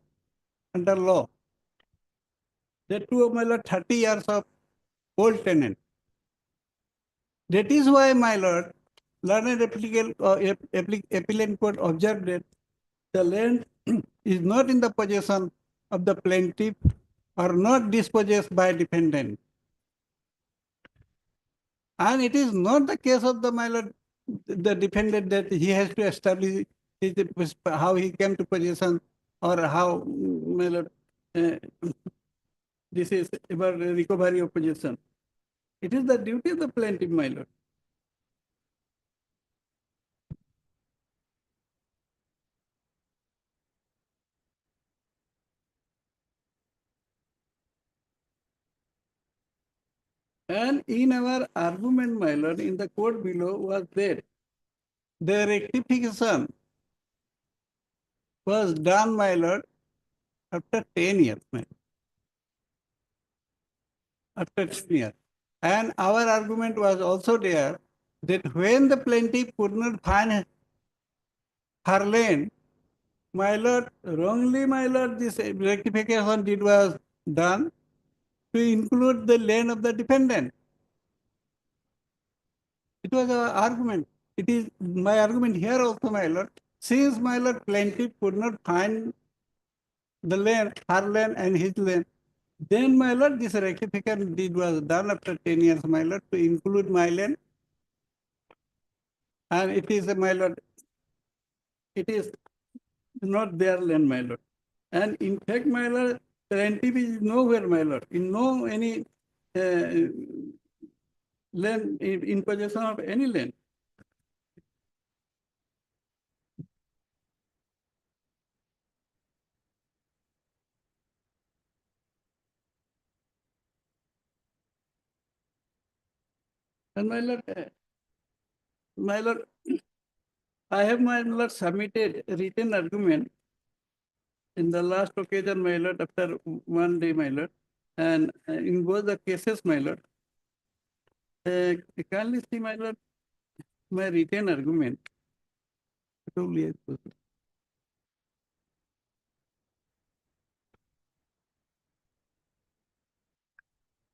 under law. That too, my lord, 30 years of old tenant. That is why, my lord, learned appellate court observed that the land is not in the possession of the plaintiff or not dispossessed by defendant. And it is not the case of the, my lord, the defendant that he has to establish how he came to possession or how, my lord, this is about recovery of possession. It is the duty of the plaintiff, my lord. And in our argument, my lord, in the court below was that the rectification was done, my lord, after 10 years, my lord. After 10 years. And our argument was also there that when the plaintiff could not find her land, my lord, wrongly, my lord, this rectification deed was done to include the land of the defendant. It was our argument. It is my argument here also, my lord. Since, my lord, plaintiff could not find the land, her land and his land, then, my lord, this rectification deed was done after 10 years, my lord, to include my land. And it is, my lord, it is not their land, my lord. And in fact, my lord, plaintiff is nowhere, my lord, in no any land, in possession of any land. And my lord, I have, my lord, submitted a written argument in the last occasion, my lord, after 1 day, my lord, and in both the cases, my lord. Kindly see, my lord, my written argument.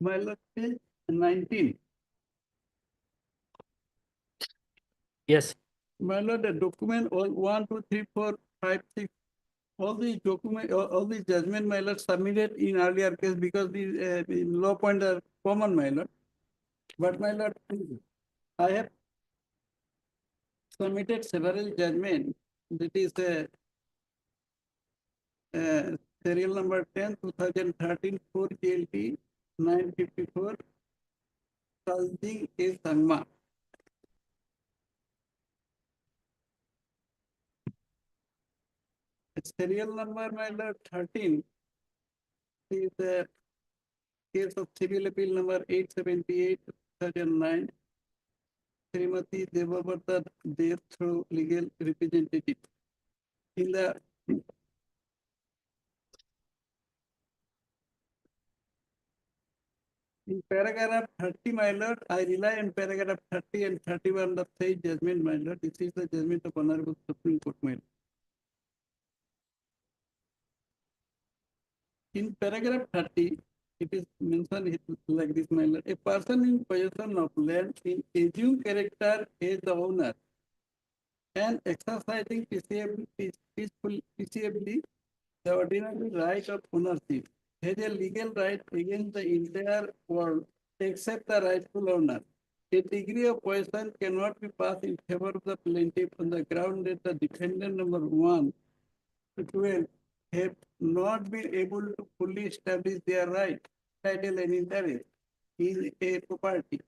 My lord, page 19.
Yes.
My lord, the document all 1, 2, 3, 4, 5, 6. All these document, all these judgment, my lord, submitted in earlier case because these law points are common, my lord. But, my lord, I have submitted several judgment. That is serial number 10, 2013, 4 KLT 954, Saljing A. Sangma. Serial number, my lord, 13, is the case of civil appeal number 878, 2009. Srimati Devabrata death through legal representative. In the in paragraph 30, my lord, I rely on paragraph 30 and 31 of the judgment, my lord. This is the judgment of Honorable Supreme Court, my lord. In paragraph 30, it is mentioned like this, my lord. A person in possession of land in assumed character as the owner and exercising peaceably the ordinary right of ownership has a legal right against the entire world except the rightful owner. A degree of possession cannot be passed in favor of the plaintiff on the ground that the defendant number 1 to 12 have not been able to fully establish their right, title, and interest in a property.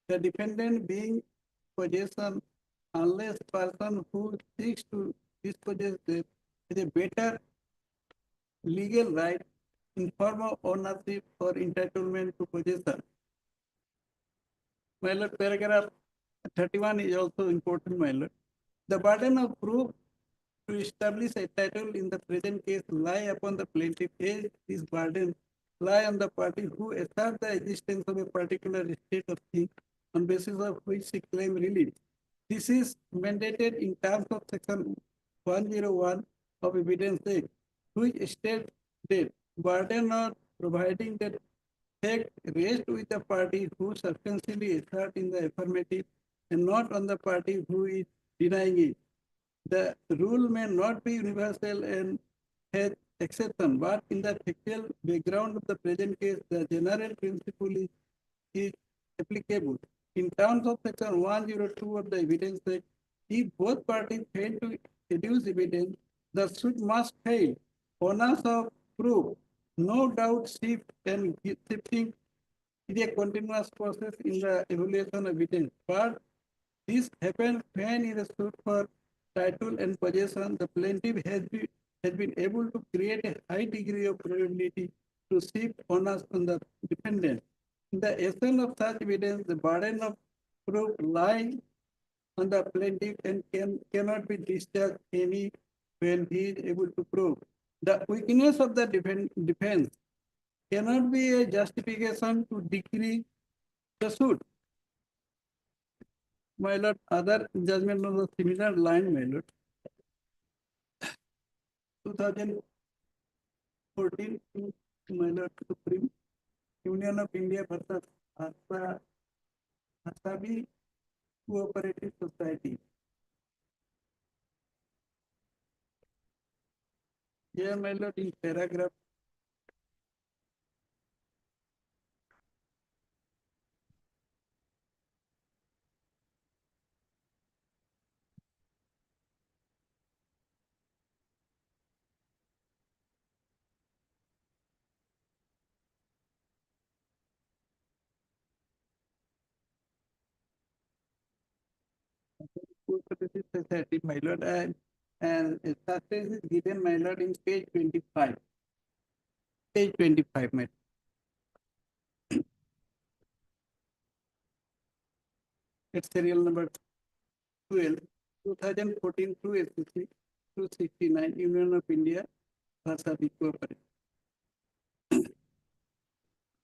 The defendant being possession unless person who seeks to dispossess them has a better legal right in form of ownership or entitlement to possession. My lord, paragraph 31 is also important, my lord. The burden of proof to establish a title in the present case lie upon the plaintiff, as this burden lie on the party who assert the existence of a particular state of things on basis of which she claim relief. This is mandated in terms of section 101 of Evidence Act, which states that burden of providing that fact rests with the party who substantially assert in the affirmative and not on the party who is denying it. The rule may not be universal and has exception, but in the factual background of the present case, the general principle is applicable. In terms of section 102 of the Evidence Act, if both parties fail to produce evidence, the suit must fail. Onus of proof, no doubt, shift and shifting is a continuous process in the evaluation of evidence. But this happens when in a suit for title and possession, the plaintiff has been able to create a high degree of probability to shift onus on the defendant. In the essence of such evidence, the burden of proof lies on the plaintiff and cannot be discharged any when he is able to prove. The weakness of the defense cannot be a justification to decrease the suit. My lord, other judgment on the similar line, my lord. 2014, my lord, Supreme Union of India versus Asabi Cooperative Society. Here, my lord, in paragraph Cooperative Society, my lord, and success is given, my lord, in page 25. Page 25, my lord. It's serial number 12, 2014 2 SCC 269, Union of India, Asabi Cooperative.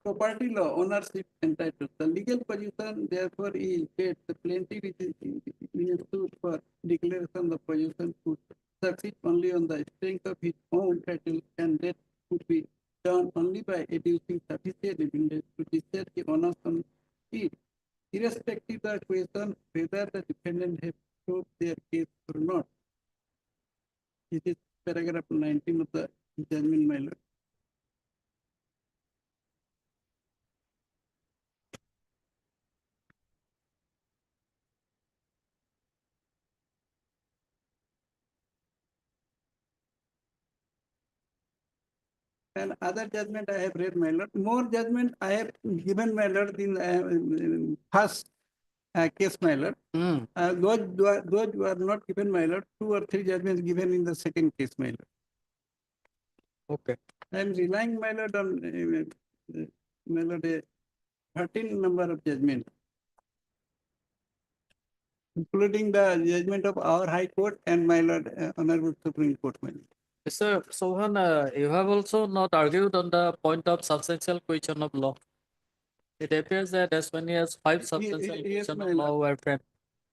Property law, ownership and title. The legal position, therefore, is that the plaintiff is in a suit for declaration of possession could succeed only on the strength of his own title, and that could be done only by adducing sufficient evidence to discharge the onus on it, irrespective of the question whether the defendant has proved their case or not. This is paragraph 19 of the judgment, my lord. And other judgment I have read, my lord. More judgment I have given, my lord, in first case, my lord. Those were not given, my lord. 2 or 3 judgments given in the second case, my lord.
Okay.
I am relying, my lord, on my lord, a 13 number of judgment, including the judgment of our High Court and my lord, Honorable Supreme Court. My lord.
Mr. Sohan, you have also not argued on the point of substantial question of law. It appears that as many as 5 substantial
yes,
question
my
of law were framed.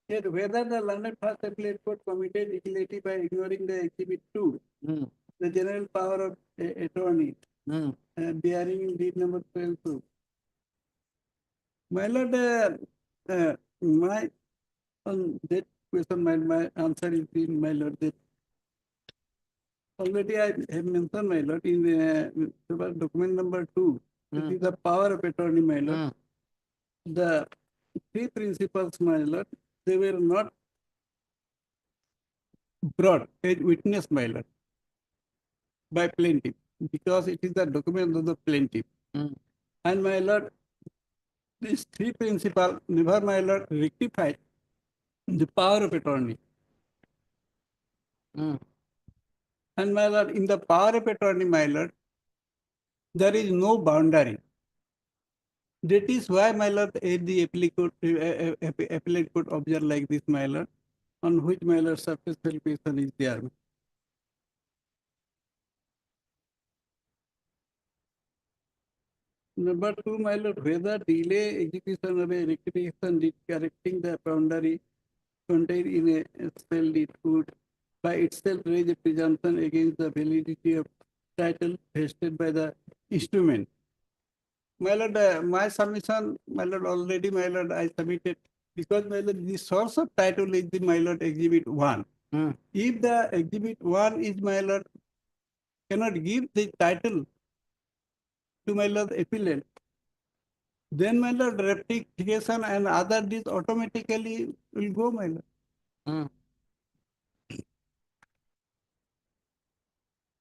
Yet whether the learned first appellate court committed illegality by ignoring the exhibit 2,
Hmm.
the general power of attorney,
Hmm.
bearing in deed number 12. My lord, my on that question, my answer is in my lord that already I have mentioned, my lord, in document number 2, that is the power of attorney, my lord.
Hmm.
The three principles, my lord, they were not brought as witness, my lord, by plaintiff, because it is the document of the plaintiff.
Hmm.
And my lord, these three principles never, my lord, rectified the power of attorney.
Hmm.
And my lord, in the power of attorney, my lord, there is no boundary. That is why, my lord, the appellate court observe like this, my lord, on which, my lord, successful question is there. Number 2, my lord, whether delay execution of a rectification deed correcting the boundary contained in a spell deed would by itself raise a presumption against the validity of title vested by the instrument. My lord, my submission, my lord, already, my lord, I submitted, because, my lord, the source of title is the, my lord, exhibit 1.
Hmm.
If the exhibit 1 is, my lord, cannot give the title to, my lord, appellant, then, my lord, rectification and other deeds automatically will go, my lord.
Hmm.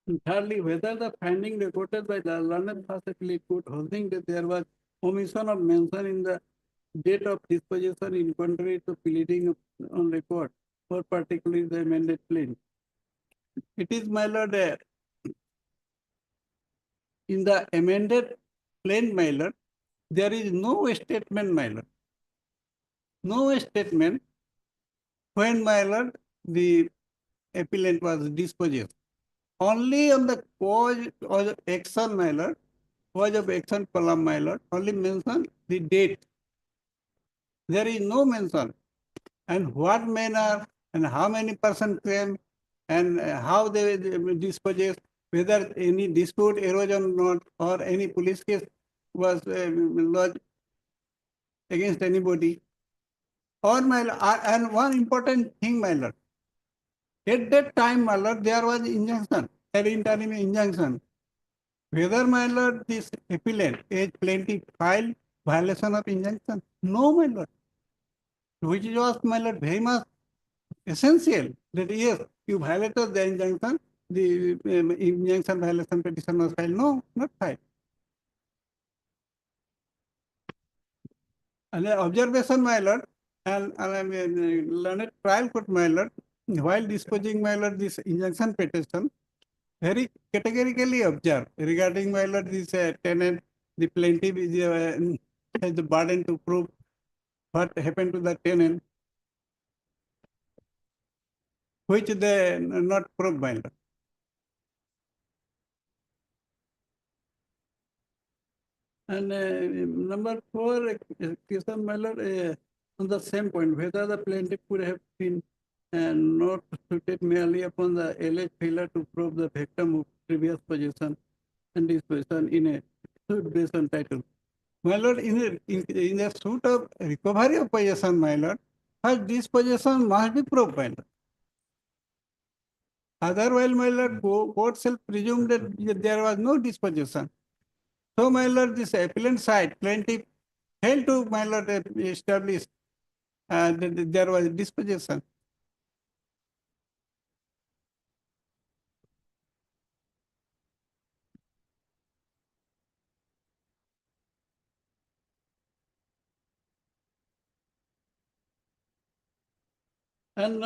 And thirdly, whether the finding reported by the learned first appellate court holding that there was omission of mention in the date of disposition in contrary to pleading on record, or particularly the amended plain. It is, my lord, in the amended plain, my lord, there is no statement, my lord. No statement when, my lord, the appellant was dispossessed. Only on the cause of action, my lord, cause of action column, my lord, only mention the date. There is no mention. And what manner and how many persons came and how they dispossessed, whether any dispute arose or not, or any police case was lodged against anybody. Or, my lord, and one important thing, my lord, at that time, my lord, there was injunction, an interim injunction. Whether, my lord, this appellant is plaintiff filed violation of injunction? No, my lord. Which was, my lord, very much essential that yes, you violated the injunction, the injunction violation petition was filed. No, not filed. And the observation, my lord, and I mean, learned trial court, my lord, while disposing, my lord, this injunction petition, very categorically observed regarding, my lord, this tenant, the plaintiff is, has the burden to prove what happened to the tenant, which they not proved, my lord. And number 4, question, my lord, on the same point, whether the plaintiff could have been not suited merely upon the alleged failure to prove the victim of previous possession and disposition in a suit based on title. My lord, in a suit of recovery of possession, my lord, first dispossession must be proved, my lord. Otherwise, my lord, court shall presume that there was no dispossession. So, my lord, this appellant side, plaintiff failed to, my lord, establish that there was dispossession. And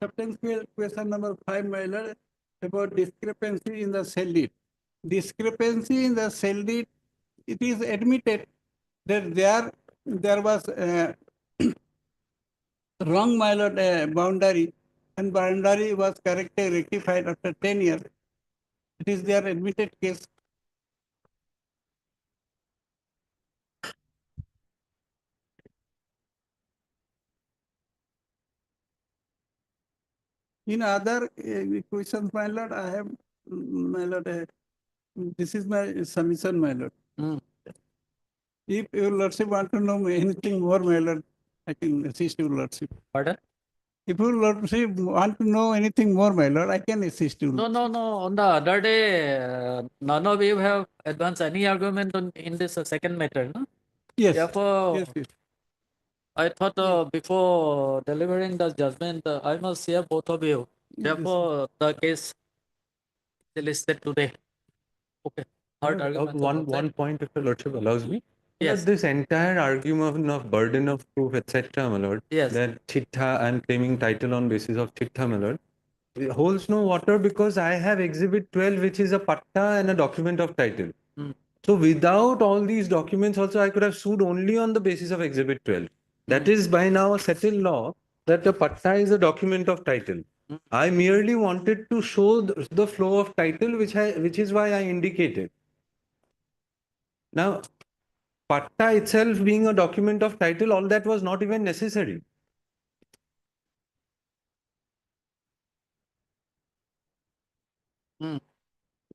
subsequent question number 5, my lord, about discrepancy in the sale deed. discrepancy in the cell deed, it is admitted that there was wrong my lord boundary, and boundary was correctly rectified after 10 years. It is their admitted case. In other questions, my lord, I have, my lord, this is my submission, my lord.
Hmm.
If your lordship want to know anything more, my lord, I can assist your lordship.
Pardon?
If your lordship want to know anything more, my lord, I can assist you.
No, no, no. On the other day, none of you have advanced any argument in this second matter, no?
Yes.
Therefore,
Yes, yes.
I thought before delivering the judgment, I must hear both of you. Therefore, the case is listed today. Okay. Third argument. on both
One
sides.
point, if the lordship allows me.
Yes.
But this entire argument of burden of proof, etc., my lord,
Yes.
that chitta and claiming title on basis of chitta, my lord, it holds no water because I have Exhibit 12, which is a patta and a document of title.
Hmm.
So without all these documents, also I could have sued only on the basis of Exhibit 12. That is by now a settled law that the patta is a document of title. I merely wanted to show the flow of title, which is why I indicated. Now, patta itself being a document of title, all that was not even necessary.
Hmm.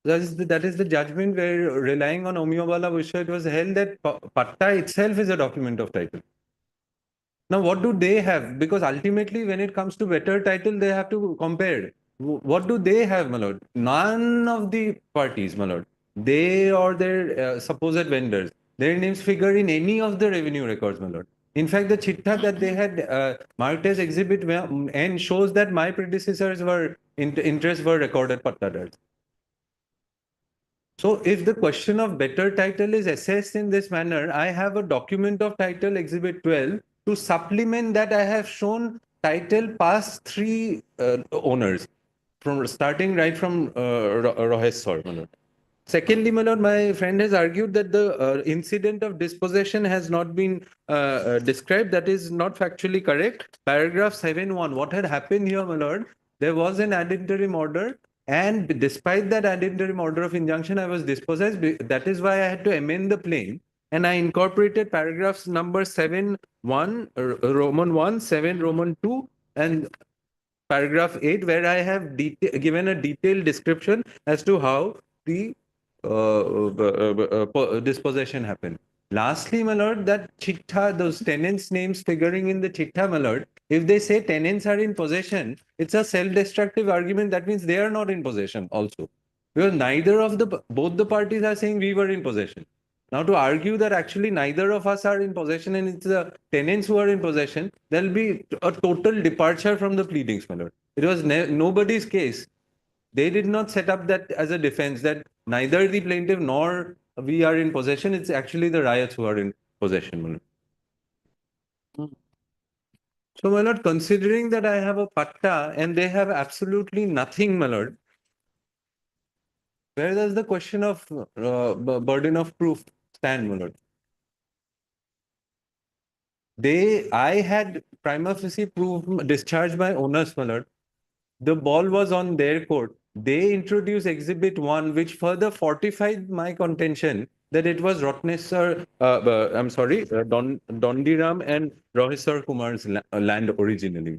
That is the judgment where, relying on Omiyobala Vishwa, it was held that patta itself is a document of title. Now, what do they have? Because ultimately, when it comes to better title, they have to compare. What do they have, my lord? None of the parties, my lord, they or their supposed vendors, their names figure in any of the revenue records, my lord. In fact, the chitta that they had marked as Exhibit N shows that my predecessors were interests were recorded pattadars. So, if the question of better title is assessed in this manner, I have a document of title Exhibit 12 to supplement that. I have shown title past three owners, from starting right from Rohesh Sir, my lord. Secondly, my lord, my friend has argued that the incident of dispossession has not been described. That is not factually correct. Paragraph 7.1. What had happened here, my lord? There was an ad interim order, and despite that ad interim order of injunction, I was dispossessed. That is why I had to amend the plain, and I incorporated paragraphs number 7.1, Roman 1, 7, Roman 2, and paragraph 8, where I have given a detailed description as to how the dispossession happened. Lastly, my lord, that chitta, those tenants' names figuring in the chitta, my lord, if they say tenants are in possession, it's a self-destructive argument. That means they are not in possession also. Because neither of both the parties are saying we were in possession. Now, to argue that actually neither of us are in possession and it's the tenants who are in possession, there'll be a total departure from the pleadings, my lord. It was nobody's case. They did not set up that as a defense that neither the plaintiff nor we are in possession. It's actually the riots who are in possession, my lord. So, my lord, considering that I have a patta and they have absolutely nothing, my lord, where does the question of burden of proof stand, my lord? I had prima facie proof discharged by owners, my lord. The ball was on their court. They introduced Exhibit 1, which further fortified my contention that it was Rotnesar, Dondiram and Rohisar Kumar's land originally.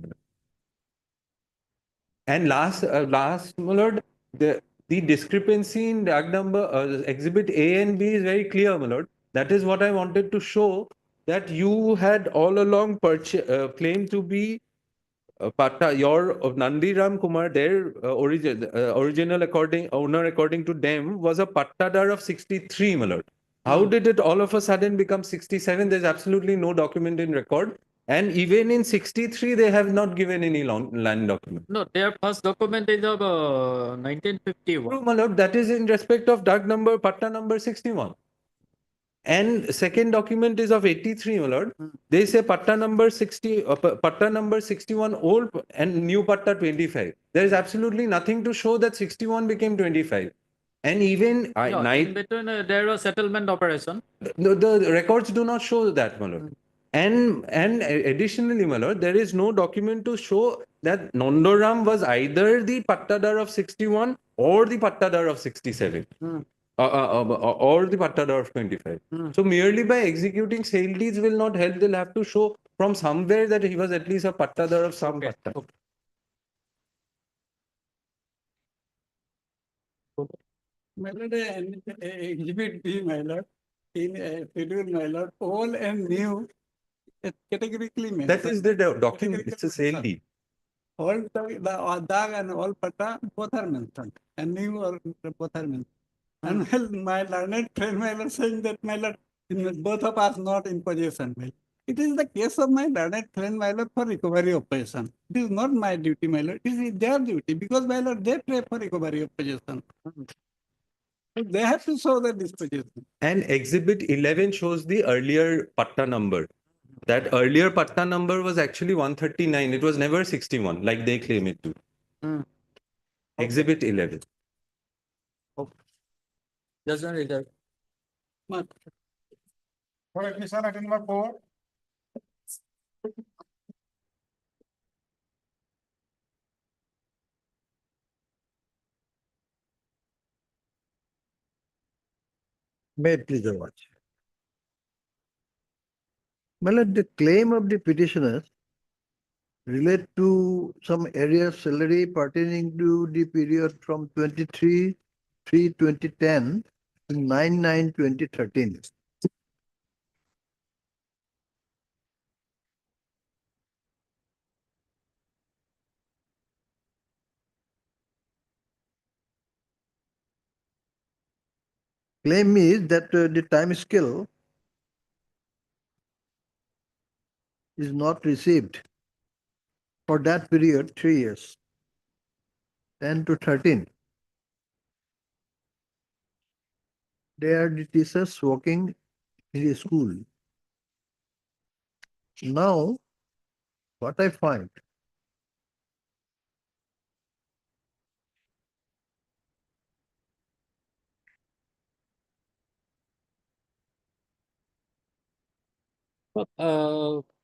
And last, my lord, the discrepancy in DAG number, Exhibit A and B is very clear, my lord. That is what I wanted to show, that you had all along claimed to be Patta, your Nandiram Kumar, their original owner according to them was a Pattadar of 63, my lord. How did it all of a sudden become 67? There's absolutely no document in record. And even in 63, they have not given any land document.
No, their first document is of 1951.
True, my lord, that is in respect of DAG number, Patta number 61. And second document is of 83, my lord. They say Patta number 60, Patta number 61 old and new Patta 25. There is absolutely nothing to show that 61 became 25. And even
No, in
night,
between there was settlement operation.
the records do not show that, my lord. And additionally, my lord, there is no document to show that Nondoram was either the Pattadar of 61 or the Pattadar of 67. Or the Pattadar of 25. So merely by executing sale deeds will not help. They'll have to show from somewhere that he was at least a Pattadar of some
Okay.
Patta.
My lord, exhibit B, my lord, in schedule, my lord, all and new categorically mentioned.
That is the document. It's a sale deed.
All the dag and all patta both are mentioned, and new or both are mentioned. And well, my learned friend, my lord, saying that, my lord, both of us not in possession. My lord. It is the case of my learned friend, my lord, for recovery of possession. It is not my duty, my lord. It is their duty, because, my lord, they pray for recovery of possession. So they have to show the dispossession.
And Exhibit 11 shows the earlier Patta number. That earlier Patta number was actually 139. It was never 61, like they claim it to. Exhibit 11.
Judgment reserved.
For admission item number 4.
May it please the watch. Well, the claim of the petitioners relate to some areas salary pertaining to the period from 23/3/2010 to 9/9/2013. Claim is that the time scale is not received for that period, 3 years, 10 to 13. They are the teachers working in the school. Now, what I find,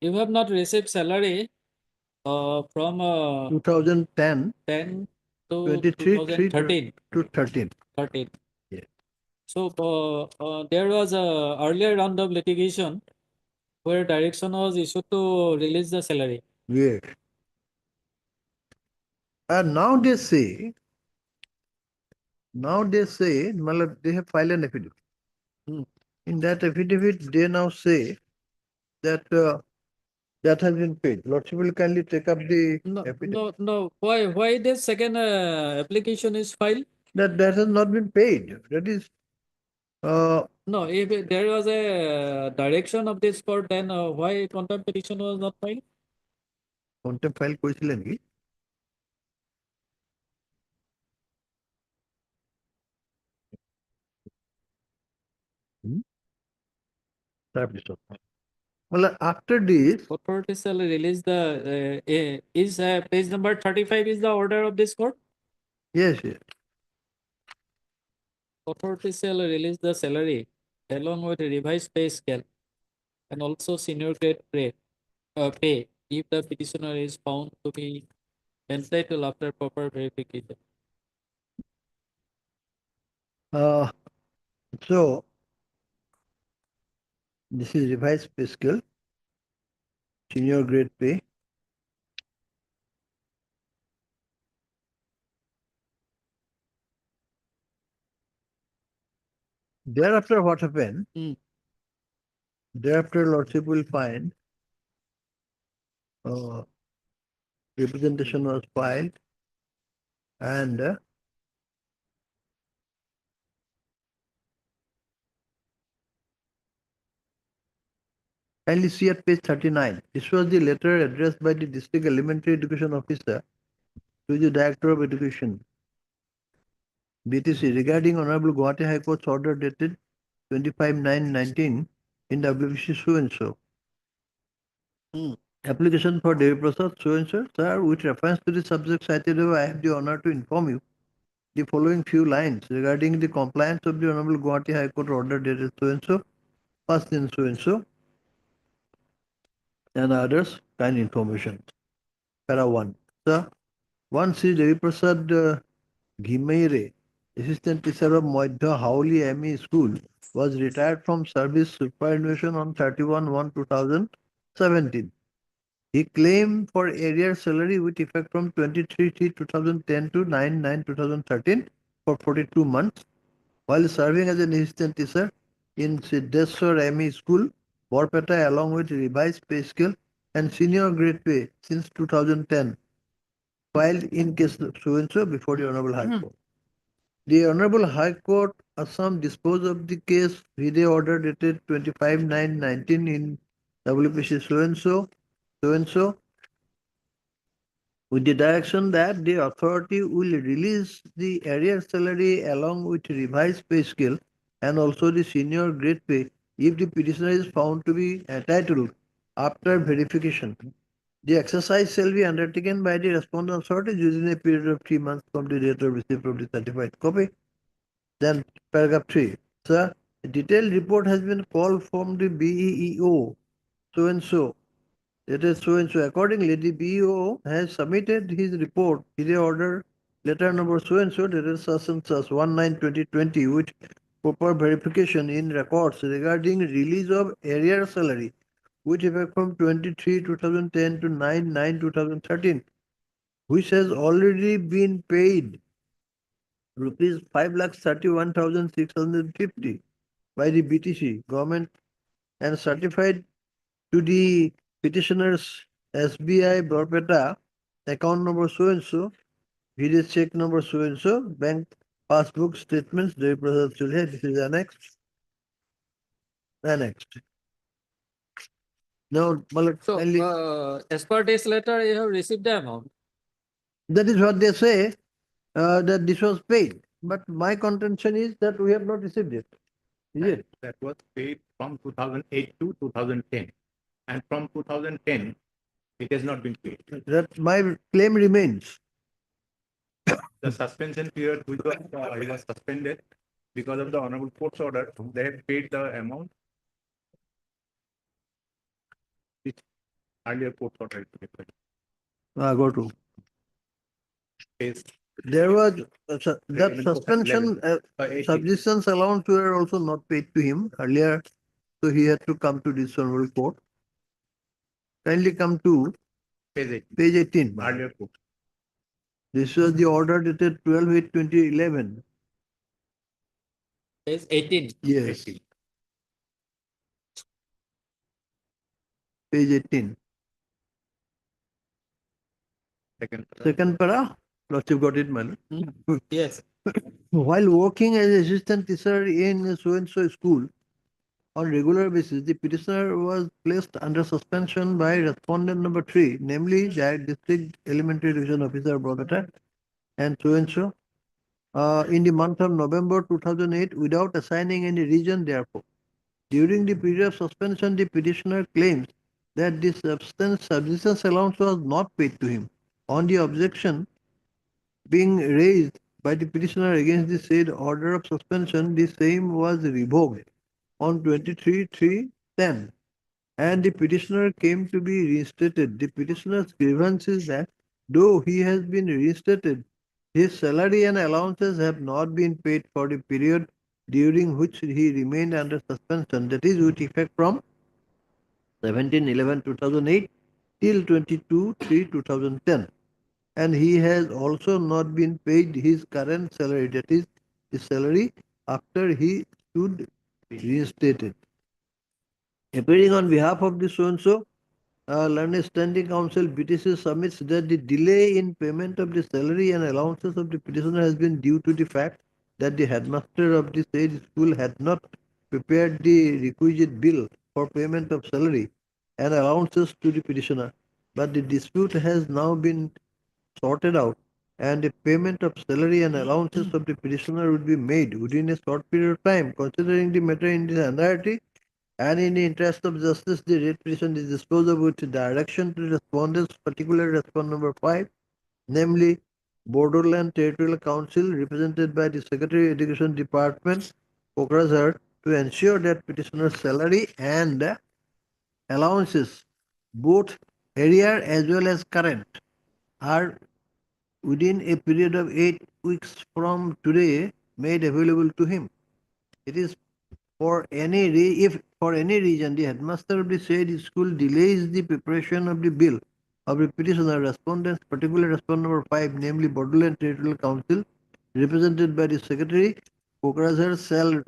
You have not received salary from
2010
10 to
23
2013.
to 13.
13.
Yeah.
So there was a earlier round of litigation where direction was issued to release the salary.
Yes. And now they say, Malad, they have filed an affidavit. In that affidavit, they now say that that has been paid. Lordship will kindly take up the
No,
affidavit.
no. Why this second application is filed?
That has not been paid. That is,
No, if there was a direction of this court, then why contempt petition was not filed?
contempt file করেছিলেন কি? তাৰপিছত well, after this,
Authority shall release the is page number 35 is the order of this court.
yes, yes.
Authority shall release the salary along with revised pay scale and also senior grade pay if the petitioner is found to be entitled after proper verification.
So, this is revised pay scale, senior grade pay. Thereafter, what happened? Thereafter, Lordship will find representation was filed and kindly see at page 39. This was the letter addressed by the District Elementary Education Officer to the Director of Education, BTC, regarding Honorable Guwahati High Court's order dated 25/9/19 in WBC so and so. Application for Devi Prasad so and so, sir, with reference to the subject cited above, I have the honor to inform you the following few lines regarding the compliance of the Honorable Guwahati High Court order dated so and so, passed in so and so, and others kind information. Para 1. Sir, one Sri Devi Prasad Ghimeire, assistant teacher of Madhya Hauli ME School, was retired from service superannuation on 31/1/2017. He claimed for arrear salary with effect from 23/3/2010 to 9/9/2013 for 42 months while serving as an assistant teacher in Siddheswar ME School, Borpeta, along with revised pay scale and senior grade pay since 2010, filed in case so and so before the Honorable High Court. The Honorable High Court Assam disposed of the case video order dated 25/9/19 in WPC so and so, with the direction that the authority will release the arrear salary along with revised pay scale and also the senior grade pay if the petitioner is found to be entitled after verification. The exercise shall be undertaken by the respondent authority using a period of 3 months from the date of receipt of the certified copy. Then paragraph 3. Sir, a detailed report has been called from the BEEO so and so. It is so and so. Accordingly, the BEO has submitted his report, video order, letter number so and so, dated such and such 19/2020, with proper verification in records regarding release of arrear salary, with effect from 23/2010 to 9/9/2013, which has already been paid rupees 5,31,650 by the BTC government and certified to the petitioner's SBI Borpeta account number so and so, video check number so and so, bank passbook statements, Devi Prasad Chulhe, this is annexed. Annexed. Now, Malak,
So,
kindly-
as per this letter, you have received the amount.
that is what they say, that this was paid. But my contention is that we have not received it. Is it?
That was paid from 2008 to 2010. And from 2010, it has not been paid.
That my claim remains.
The suspension period, which was, he was suspended because of the honorable court's order, they have paid the amount. Which earlier court order
Go to.
pays.
There was that
11,
suspension
80.
subsistence allowance were also not paid to him earlier, so he had to come to this honorable court. Kindly come to
Pays it.
page 18.
Earlier court.
This was the order dated 12/8/2011.
Page 18.
Yes,
80.
page 18. Second para. Lordship got it, man.
Yes.
While working as assistant teacher in so and so school on regular basis, the petitioner was placed under suspension by respondent number 3, namely District Elementary Division Officer Borpeta and so, in the month of November 2008 without assigning any reason therefore. During the period of suspension, the petitioner claims that the subsistence allowance was not paid to him. On the objection being raised by the petitioner against the said order of suspension, the same was revoked on 23/3/10 and the petitioner came to be reinstated. The petitioner's grievance is that though he has been reinstated, his salary and allowances have not been paid for the period during which he remained under suspension, that is with effect from 17/11/2008 till 22/3/2010. And he has also not been paid his current salary, that is his salary after he stood reinstated. Appearing on behalf of the so-and-so, Learned Standing Council BTC submits that the delay in payment of the salary and allowances of the petitioner has been due to the fact that the headmaster of the said school had not prepared the requisite bill for payment of salary and allowances to the petitioner. But the dispute has now been sorted out and the payment of salary and allowances of the petitioner would be made within a short period of time. Considering the matter in its entirety and in the interest of justice, the writ petition is disposed of with direction to the respondents, particular respondent number 5, namely Borderland Territorial Council, represented by the Secretary Education Department, Kokrajhar, to ensure that petitioner's salary and allowances, both arrear as well as current, are within a period of 8 weeks from today made available to him. It is if for any reason the headmaster of the said school delays the preparation of the bill of the petitioner, respondents, particular respondent number 5, namely Borderland Territorial Council, represented by the Secretary, Kokrajhar, shall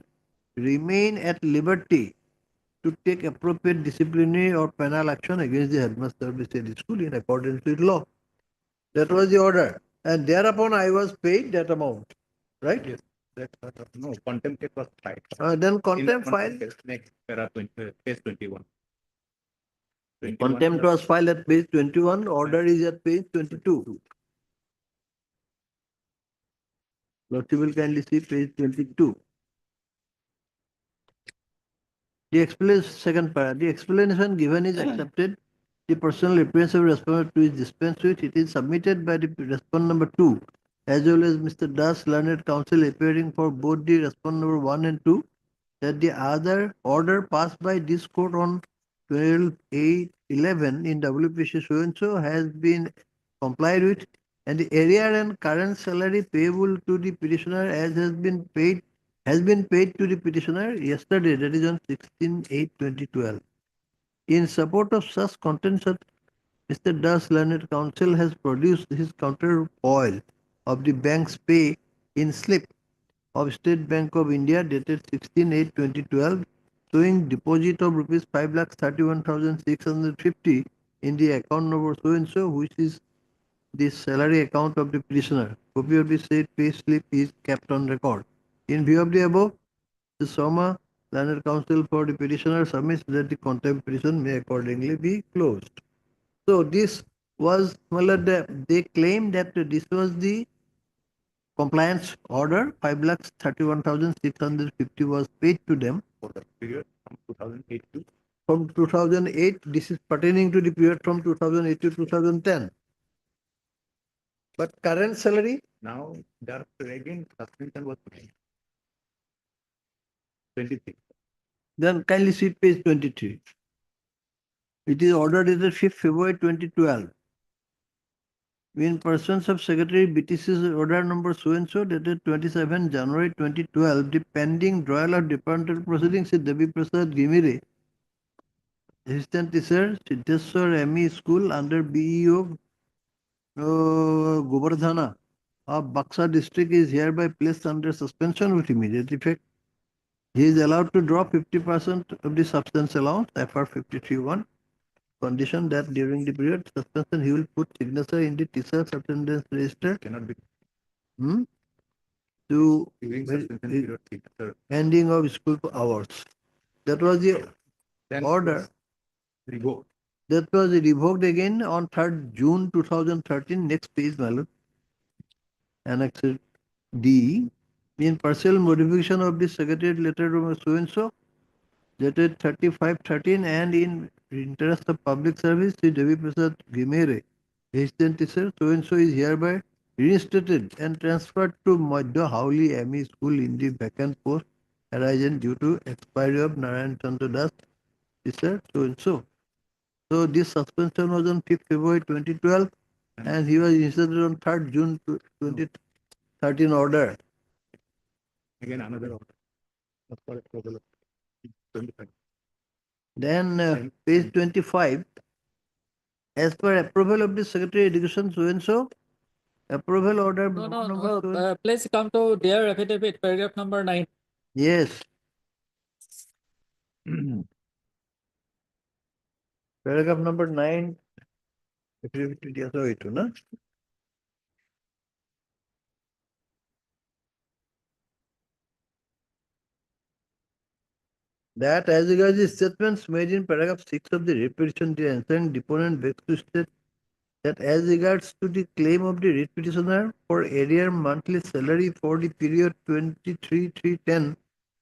remain at liberty to take appropriate disciplinary or penal action against the headmaster of the said school in accordance with law. That was the order. And thereupon I was paid that amount. Right?
Yes. That, no, contempt case was filed.
Then
In
contempt
the
file.
case, next, page 21.
Contempt was filed at page 21, order is at page 22. Lordship will kindly see page 22. The explanation given is accepted. The personal appearance of respondent 2 is dispensed with. It is submitted by the respondent number 2 as well as Mr. Das Learned Counsel appearing for both the respondent number 1 and 2 that the other order passed by this court on 12/8/11 in WPC so and so has been complied with, and the arrear and current salary payable to the petitioner has been paid to the petitioner yesterday, that is on 16/8/2012. In support of such contention, Mr. Das Learned Counsel has produced his counterfoil of the bank's pay in slip of State Bank of India dated 16/8/2012, showing deposit of rupees 5,31,650 in the account number so and so, which is the salary account of the petitioner. Copy of the said pay slip is kept on record. In view of the above, the Soma Learned Counsel for the petitioner submits that the contempt petition may accordingly be closed. So this was, they claim that this was the compliance order. 5,31,650 was paid to them.
For the period from 2008 to
From 2008, this is pertaining to the period from 2008 to 2010. But current salary,
now, there again suspension was put in. 23.
then kindly see page 23. It is ordered dated 5th February 2012. In persons of Secretary BTC's order number so and so dated 27 January 2012, the pending trial of departmental proceedings in Devi Prasad Gimire, Assistant Teacher, Siddheswar ME School under BEO Govardhana of Baksa district is hereby placed under suspension with immediate effect. He is allowed to draw 50% of the substance allowance, FR 53(1), condition that during the period suspension he will put signature in the teacher's attendance register
Cannot be
to
during suspension period. Sir.
ending of school hours. That was the
Then
order.
revoked.
That was revoked again on 3rd June 2013. Next page, my lord. Annex D. In partial modification of the Secretariat letter number so and so, dated 35/13, and in interest of public service, Sri Devi Prasad Gimere, Assistant Teacher, so and so is hereby reinstated and transferred to Madhya Hauli ME School in the vacant post arising due to expiry of Narayan Chandra Das, Teacher, so and so. So this suspension was on 5th February 2012, and he was inserted on 3rd June 2013 order.
Again, another order. That's for approval of 25.
Then page 25, as per approval of the Secretary Education so and so, approval order.
No. Please come to their affidavit, paragraph number 9.
Yes. Paragraph number 9. Affidavit yes, oh, ito, na? That as regards the statements made in paragraph 6 of the writ petition, the answering deponent begs to state that as regards to the claim of the writ petitioner for arrear monthly salary for the period 23/3/10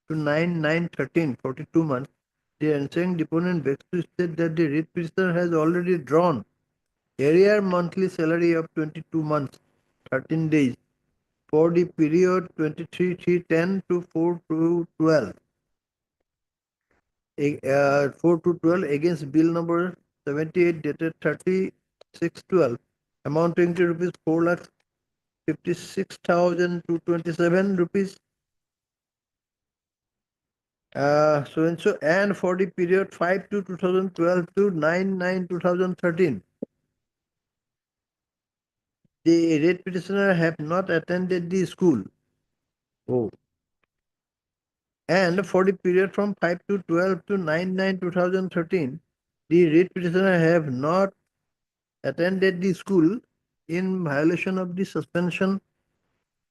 to 9/9/13, 42 months, the answering deponent begs to state that the writ petitioner has already drawn arrear monthly salary of 22 months 13 days for the period 23/3/10 to 4/2/12. 4/2/12 against bill number 78 dated 30/6/12 amounting to rupees 4,56,227 rupees. So and so, and for the period 5/2/2012 to 9/9/2013. The rate petitioner have not attended the school. Oh. And for the period from 5/2/12 to 9/9/2013, the rate petitioner have not attended the school in violation of the suspension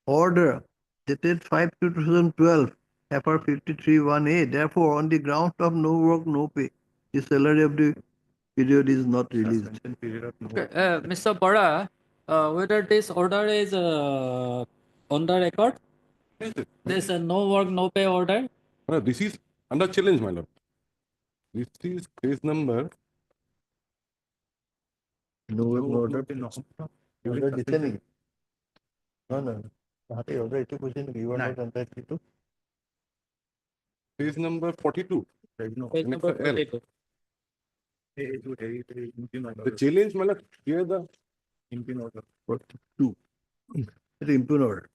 order dated 5/2/2012, FR 53(1)A. Therefore, on the ground of no work, no pay, the salary of the period is not released.
Suspension period of no.
Okay, Mr. Bora, whether this order is on the record?
Yes, sir.
There's a no work, no pay order.
This is under challenge, my lord. This is case number.
No work, no order.
No.
Order দিছে নেকি? No, no. তাহাঁতে order এইটো কৈছে নেকি? You are
নাই।
not entitled to.
Case number 42.
No.
Page number
L.
42.
The challenge, my lord, here the
Impin order.
42. It's impugn order.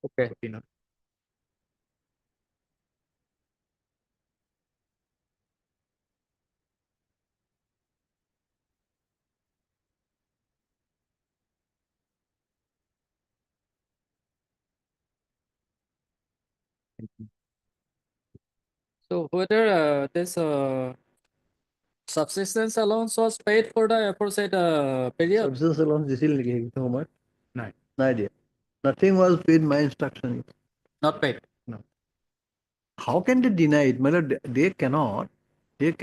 Okay. So whether this subsistence allowance was paid for the aforesaid period?
Subsistence allowance দিছিল নেকি সেইটো সময়ত?
নাই।
নাই দিয়া. Nothing was paid, my instruction is.
Not paid.
How can they deny it? Well, they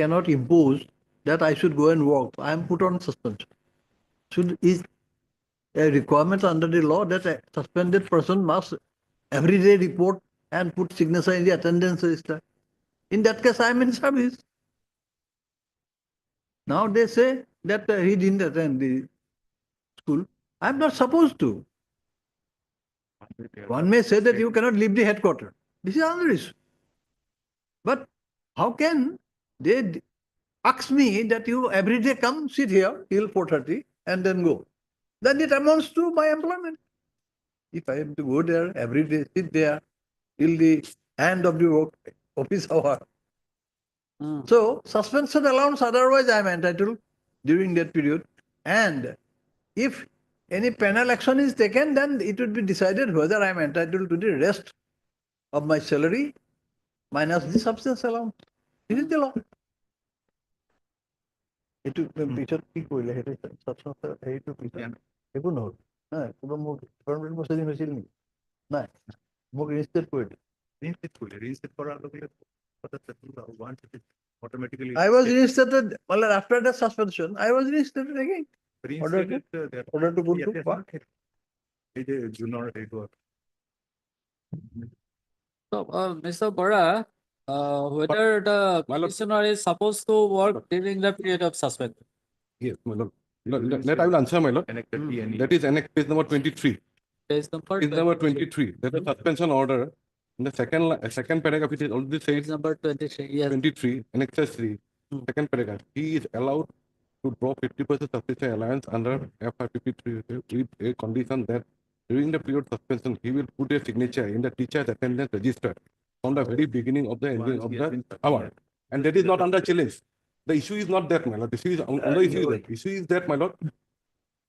cannot impose that I should go and work. I am put on suspension. Is a requirement under the law that a suspended person must every day report and put signature in the attendance register. In that case, I am in service. Now they say that he didn't attend the school. I am not supposed to. One may say that you cannot leave the headquarters. This is another issue. But how can they ask me that you every day come sit here till 4:30 and then go? Then it amounts to my employment. If I have to go there every day, sit there till the end of the work office hour. So suspension allowance otherwise I am entitled during that period. And if any penal action is taken, then it would be decided whether I am entitled to the rest of my salary minus the substance allowance. This is the law. এইটো পিছত কি কৰিলে সেইটো substance হেৰিটো পিছত একো নহ'ল নাই কিবা মোক ডিপাৰ্টমেণ্ট প্ৰচিডিং হৈছিল নেকি নাই মোক ৰেজিষ্টাৰ কৰি দিলে
Reinstate কৰাৰ লগে লগে once it is automatically.
I was reinstated well after the suspension I was reinstated again
Reinstated,
order to go to
yes, এই যে জুনৰ এইটো
So, Mr. Bora, whether the
my lord-
petitioner is supposed to work during the period of suspension?
Yes, my lord. Let I will answer, my lord.
enacted TNE.
That is annex page number 23.
Page number
Page number
23.
23. That is suspension order. In the second paragraph, it is already
Page
said
number 23. Yes.
23, annexes 3, second paragraph. He is allowed to draw 50% subsistence allowance under FR 53 with a condition that during the period suspension, he will put a signature in the teacher's attendance register from the very beginning of the ending of the hour. And that is not under challenge. The issue is not that, my lord. The issue is issue is that, my lord,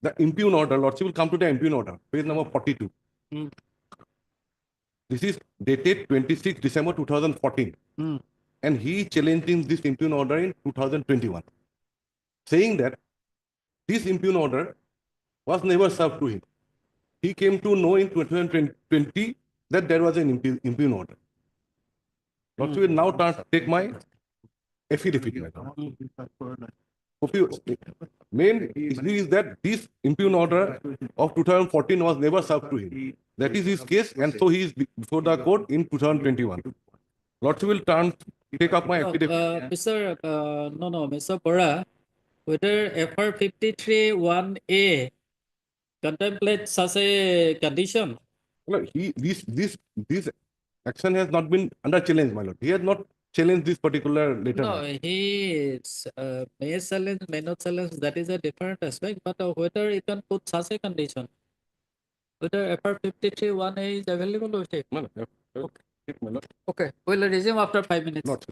the impugn order, lordship will come to the impugn order, page number 42. This is dated 26 December 2014. And he challenging this impugn order in 2021, saying that this impugn order was never served to him. He came to know in 2020 that there was an impugn order. Lordship will now take my affidavit. My lord. Main issue is that this impugned order of 2014 was never served to him. That is his case, and so he is before the court in 2021. Lordship will take up my affidavit.
Mr. Bora, whether FR 53 1A contemplates such a condition?
No, this action has not been under challenge, my lord. He has not challenged this particular letter.
No, he may challenge, may not challenge, that is a different aspect, but whether you can put such a condition, whether FR 53 1A is available with it.
No, no, take, my lord.
Okay, we'll resume after 5 minutes.
Not.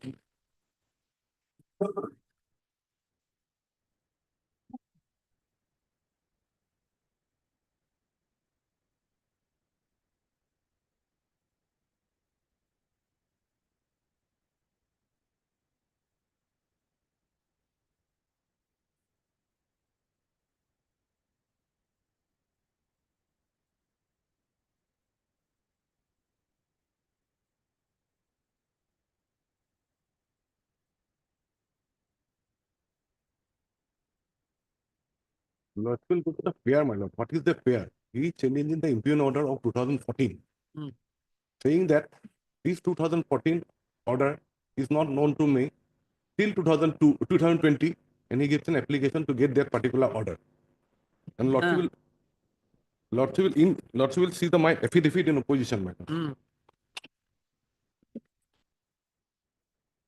Lord will go to the fair, my lord. What is the fair? He is challenging the impugned order of 2014, saying that this 2014 order is not known to me till 2020, and he gives an application to get that particular order. And Lordship will see my affidavit in opposition, my lord.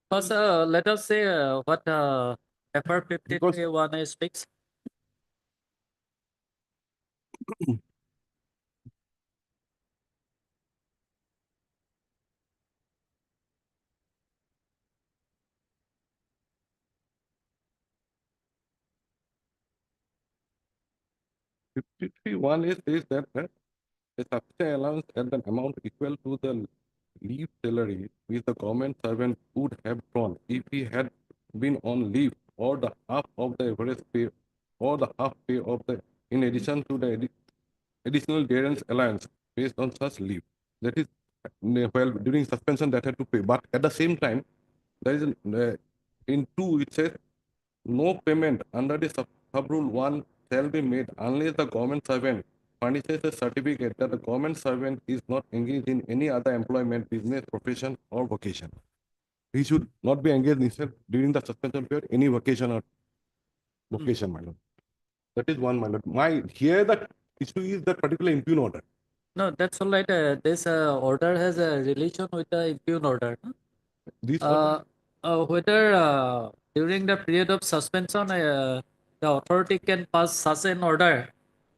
First, let us say what FR 53 1A speaks.
One is that the subsidy allowance at an amount equal to the leave salary which the government servant would have drawn if he had been on leave, or the half of the average pay, or the half pay of the, in addition to the additional dearance allowance based on such leave. That is, well, during suspension that had to pay. But at the same time, there is in 2 it says no payment under the sub rule 1 shall be made unless the government servant furnishes a certificate that the government servant is not engaged in any other employment, business, profession, or vocation. He should not be engaged in during the suspension period, any vocation or vocation, my lord. That is one, my lord. Here the issue is that particular impugned order.
No, that's all right. This order has a relation with the impugned order.
This
Whether during the period of suspension, the authority can pass such an order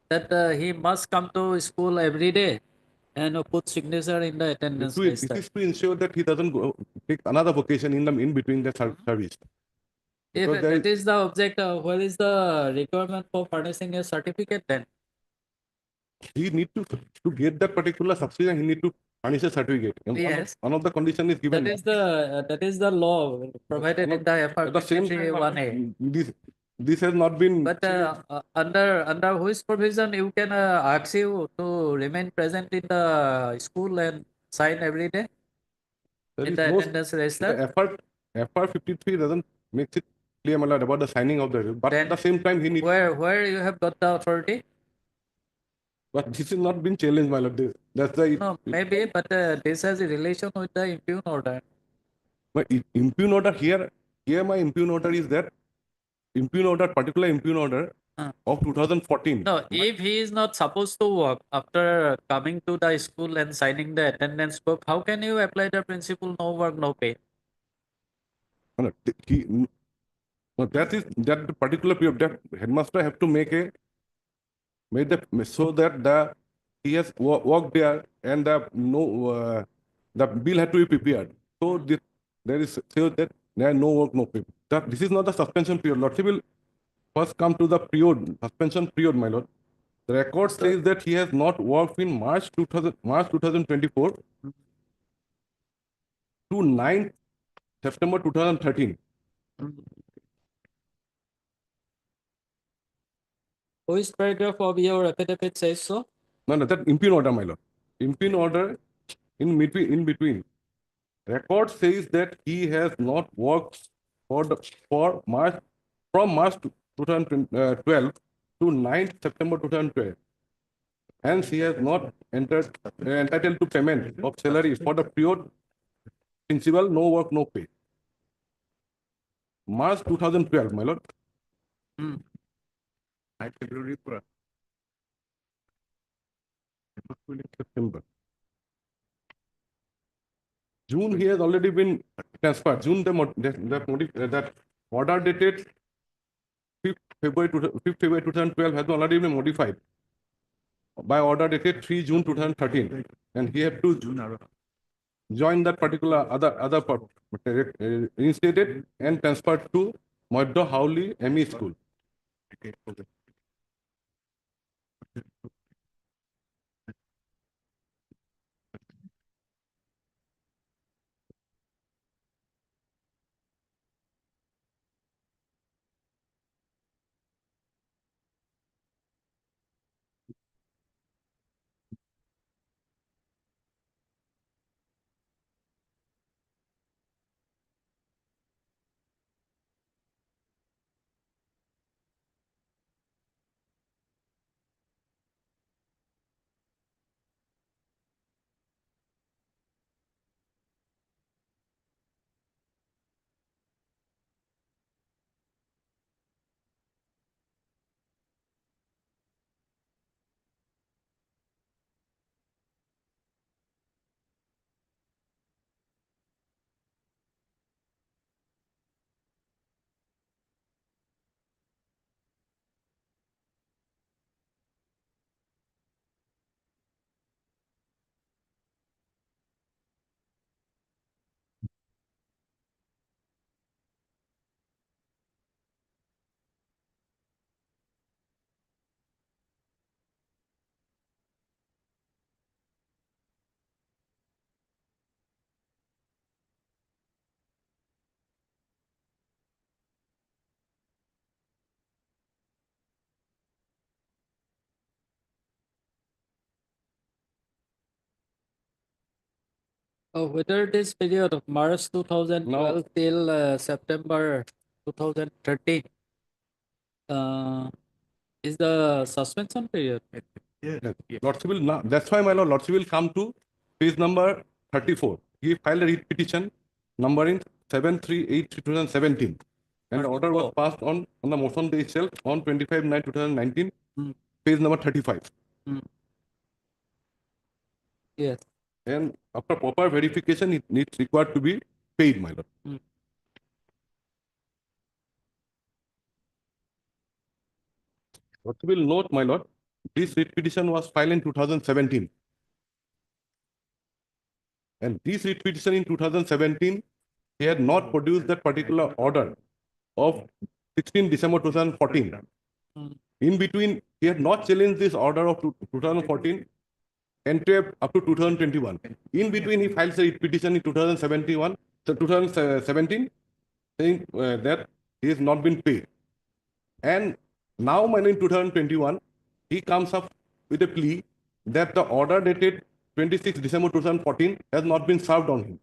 that he must come to school every day and put signature in the attendance
this
register.
is to ensure that he doesn't go take another vocation in between the service.
If
Because there
that is the object, what is the requirement for furnishing a certificate then?
He need to get that particular subsidy, he need to furnish a certificate. And
Yes.
one of the condition is given.
That is the law provided in the FR
At the same
53
time,
1A.
this has not been.
But under which provision you can ask you to remain present in the school and sign every day
there
in
is
the
no-
attendance register?
the FR 53 doesn't make it clear, my lord, about the signing of the. But
Then
at the same time, he needs.
Where you have got the authority?
But this has not been challenged, my lord. That's the.
No, maybe, but this has a relation with the impugned order.
My impugned order here. Here, my impugned order is that particular impugned order of 2014.
No, if he is not supposed to work after coming to the school and signing the attendance book, how can you apply the principle no work, no pay?
No, that particular period that headmaster have to make so that he has worked there and the bill had to be prepared. So there is so that there are no work, no pay. This is not the suspension period. Lordship will first come to the suspension period, my lord. The record says that he has not worked in March 2024 to 9th September 2013.
Which paragraph of your affidavit says so?
No, that impugned order, my lord. Impugned order in between. Record says that he has not worked for March from March 2012 to 9th September 2012. And she has not entitled to payment of salary for the period principal, no work, no pay. March 2012, my lord.
February.
September. June, he has already been transferred. June, that order dated 5th February 2012 has already been modified by order dated 3 June 2013. And he had to join that particular reinstated and transferred to Madhya Howley ME School.
Whether this period of March 2012 till September 2013 is the suspension period.
Lordship will now, that's why, my lord, Lordship will come to page number 34. He filed a writ petition numbering 7383/2017. And the order was passed on the motion day itself on 25/9/2019, page number 35.
Yes.
And after proper verification, it needs required to be paid, my lord. Lordship will note, my lord, this writ petition was filed in 2017. And this writ petition in 2017, he had not produced that particular order of 16 December 2014. In between, he had not challenged this order of 2014 and up to 2021. In between, he files a writ petition in 2017, saying that he has not been paid. And now, in 2021, he comes up with a plea that the order dated 26 December 2014 has not been served on him.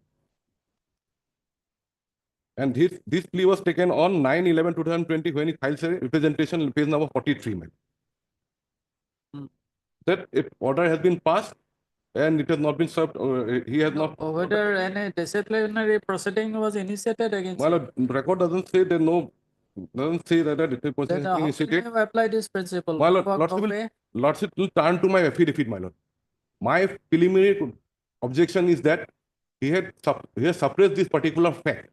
And this plea was taken on 9/11/2020 when he files a representation in page number 43. That if order has been passed and it has not been served, he has not.
Whether any disciplinary proceeding was initiated against
Well,
him.
the record doesn't say that no, doesn't say that the disciplinary
Then
proceeding
how
is
can
initiated.
you apply this principle?
My lord,
Work
Lordship
of
will,
pay?
Lordship will turn to my affidavit, my lord. My preliminary objection is that he has suppressed this particular fact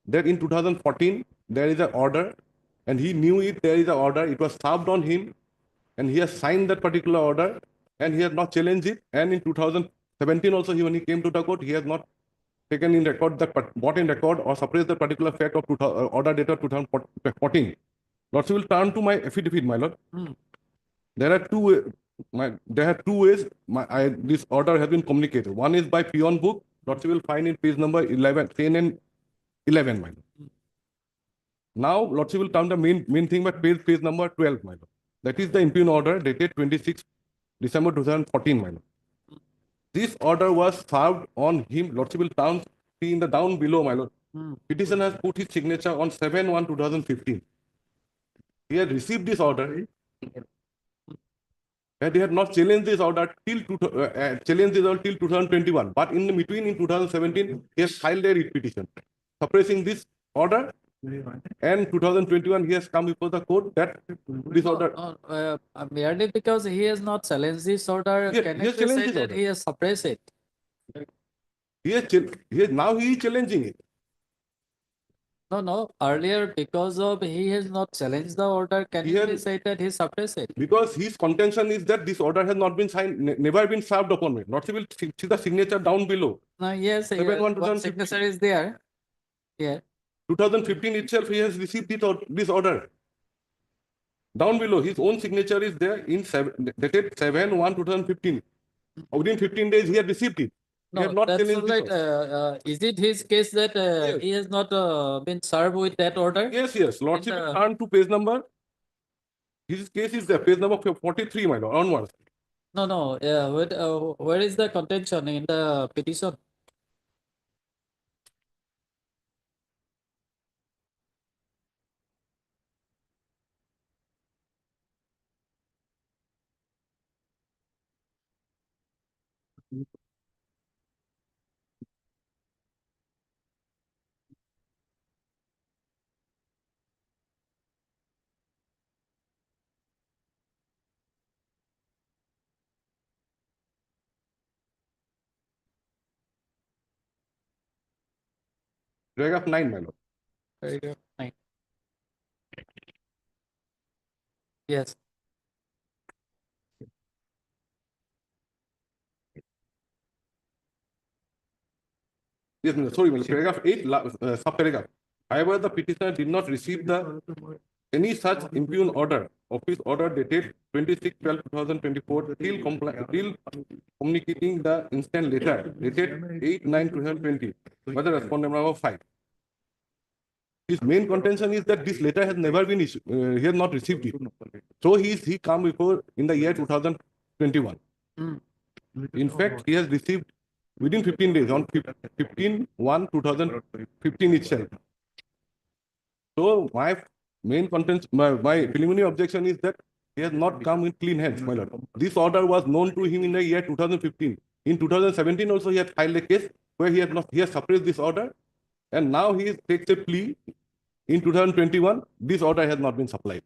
that in 2014 there is an order and he knew it, there is an order, it was served on him and he has signed that particular order and he has not challenged it. And in 2017 also, when he came to the court, he has not taken in record brought in record or suppressed the particular fact of order dated 2014. Lordship will turn to my affidavit, my lord. There are two ways this order has been communicated. One is by peon book. Lordship will find in page number 11, 10 and 11, my lord. Now, Lordship will turn the main thing by page number 12, my lord. That is the impugn order dated 26 December 2014, my lord. This order was served on him. Lordship will see in the down below, my lord. Petitioner has put his signature on 7/1/2015. he had received this order, and he had not challenged this order challenged this order till 2021. But in between, in 2017, he has filed a writ petition suppressing this order. And 2021, he has come before the court that this order.
Merely because he has not challenged this order,
He
can
has
it be
challenged
said
this
that
order.
he has suppressed it?
Now he is challenging it.
No. Earlier, because of he has not challenged the order, can
He
it be
has-
said that he suppressed it?
Because his contention is that this order has not been signed, never been served upon me. Not will see the signature down below.
No, yes,
7/1,
one
2015.
signature is there. Yeah.
2015 itself, he has received this order. Down below, his own signature is there in dated 7/1/2015. Within 15 days, he had received it. He
No,
had not
that's all
challenged
right.
this order.
Is it his case that
Yes.
he has not been served with that order?
Yes. Lordship,
And,
turn to page number. His case is there, page number 43, my lord, onwards.
No. Where is the contention in the petition?
Paragraph 9, my lord.
Paragraph 9. Yes.
Yes, my lord. Sorry, my lord. Paragraph 8, subparagraph. However, the petitioner did not receive any such impugn order, office order dated 26/12/2024 till communicating the instant letter dated 8/9/2020 by the respondent number 5. His main contention is that this letter has never been issued, he has not received it. So he come before in the year 2021. In fact, he has received within 15 days on 15/1/2015 itself. So my main content, my preliminary objection is that he has not come with clean hands, my lord. This order was known to him in the year 2015. In 2017 also he had filed a case where he has suppressed this order, and now he takes a plea in 2021. This order has not been supplied,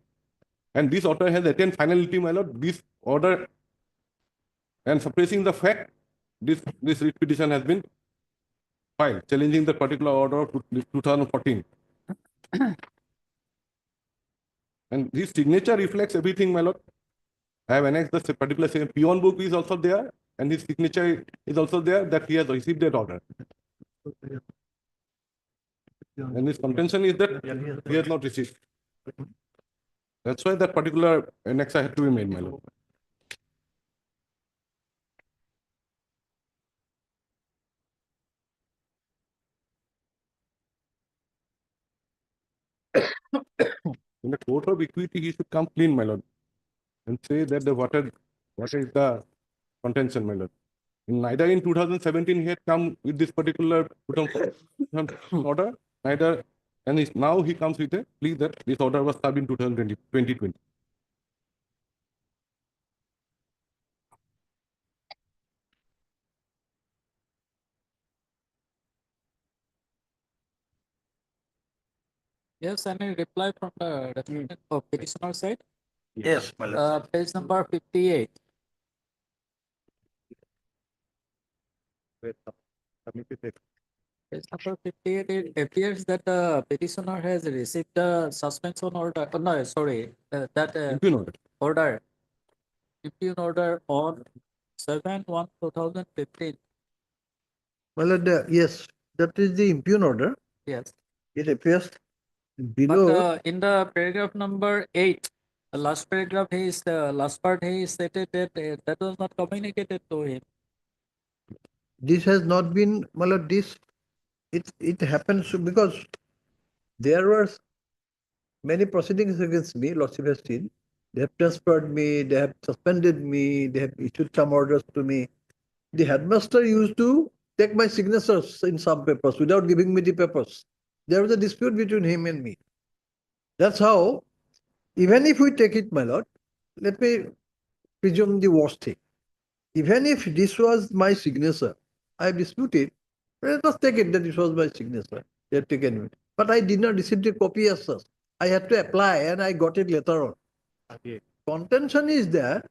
and this order has attained finality, my lord. This order and suppressing the fact, this writ petition has been filed, challenging the particular order of 2014. And his signature reflects everything, my lord. I have annexed the particular peon book is also there, and his signature is also there that he has received that order. And his contention is that he has not received. That's why that particular annex had to be made, my lord. In the court of equity, he should come clean, my lord, and say that what is the contention, my lord. Neither in 2017 he had come with this particular order, neither, and now he comes with a plea that this order was served in 2020.
Yes, any reply from the defendant or petitioner side?
Yes, my lord.
Page number 58. Page number 58, it appears that the petitioner has received a suspension order. Oh, no, sorry, that
Impugn order.
order, impugn order on 7/1/2015.
Well, yes, that is the impugn order.
Yes.
It appears
But
below.
in the paragraph number 8, the last paragraph, the last part, he stated that that was not communicated to him.
This has not been, well, it happens because there were many proceedings against me, Lordship has seen. They have transferred me, they have suspended me, they have issued some orders to me. The headmaster used to take my signatures in some papers without giving me the papers. There was a dispute between him and me. That's how Even if we take it, my lord, let me presume the worst thing. Even if this was my signature, I dispute it. Let us take it that this was my signature. They have taken it. But I did not receive the copy as such. I had to apply and I got it later on. Contention is that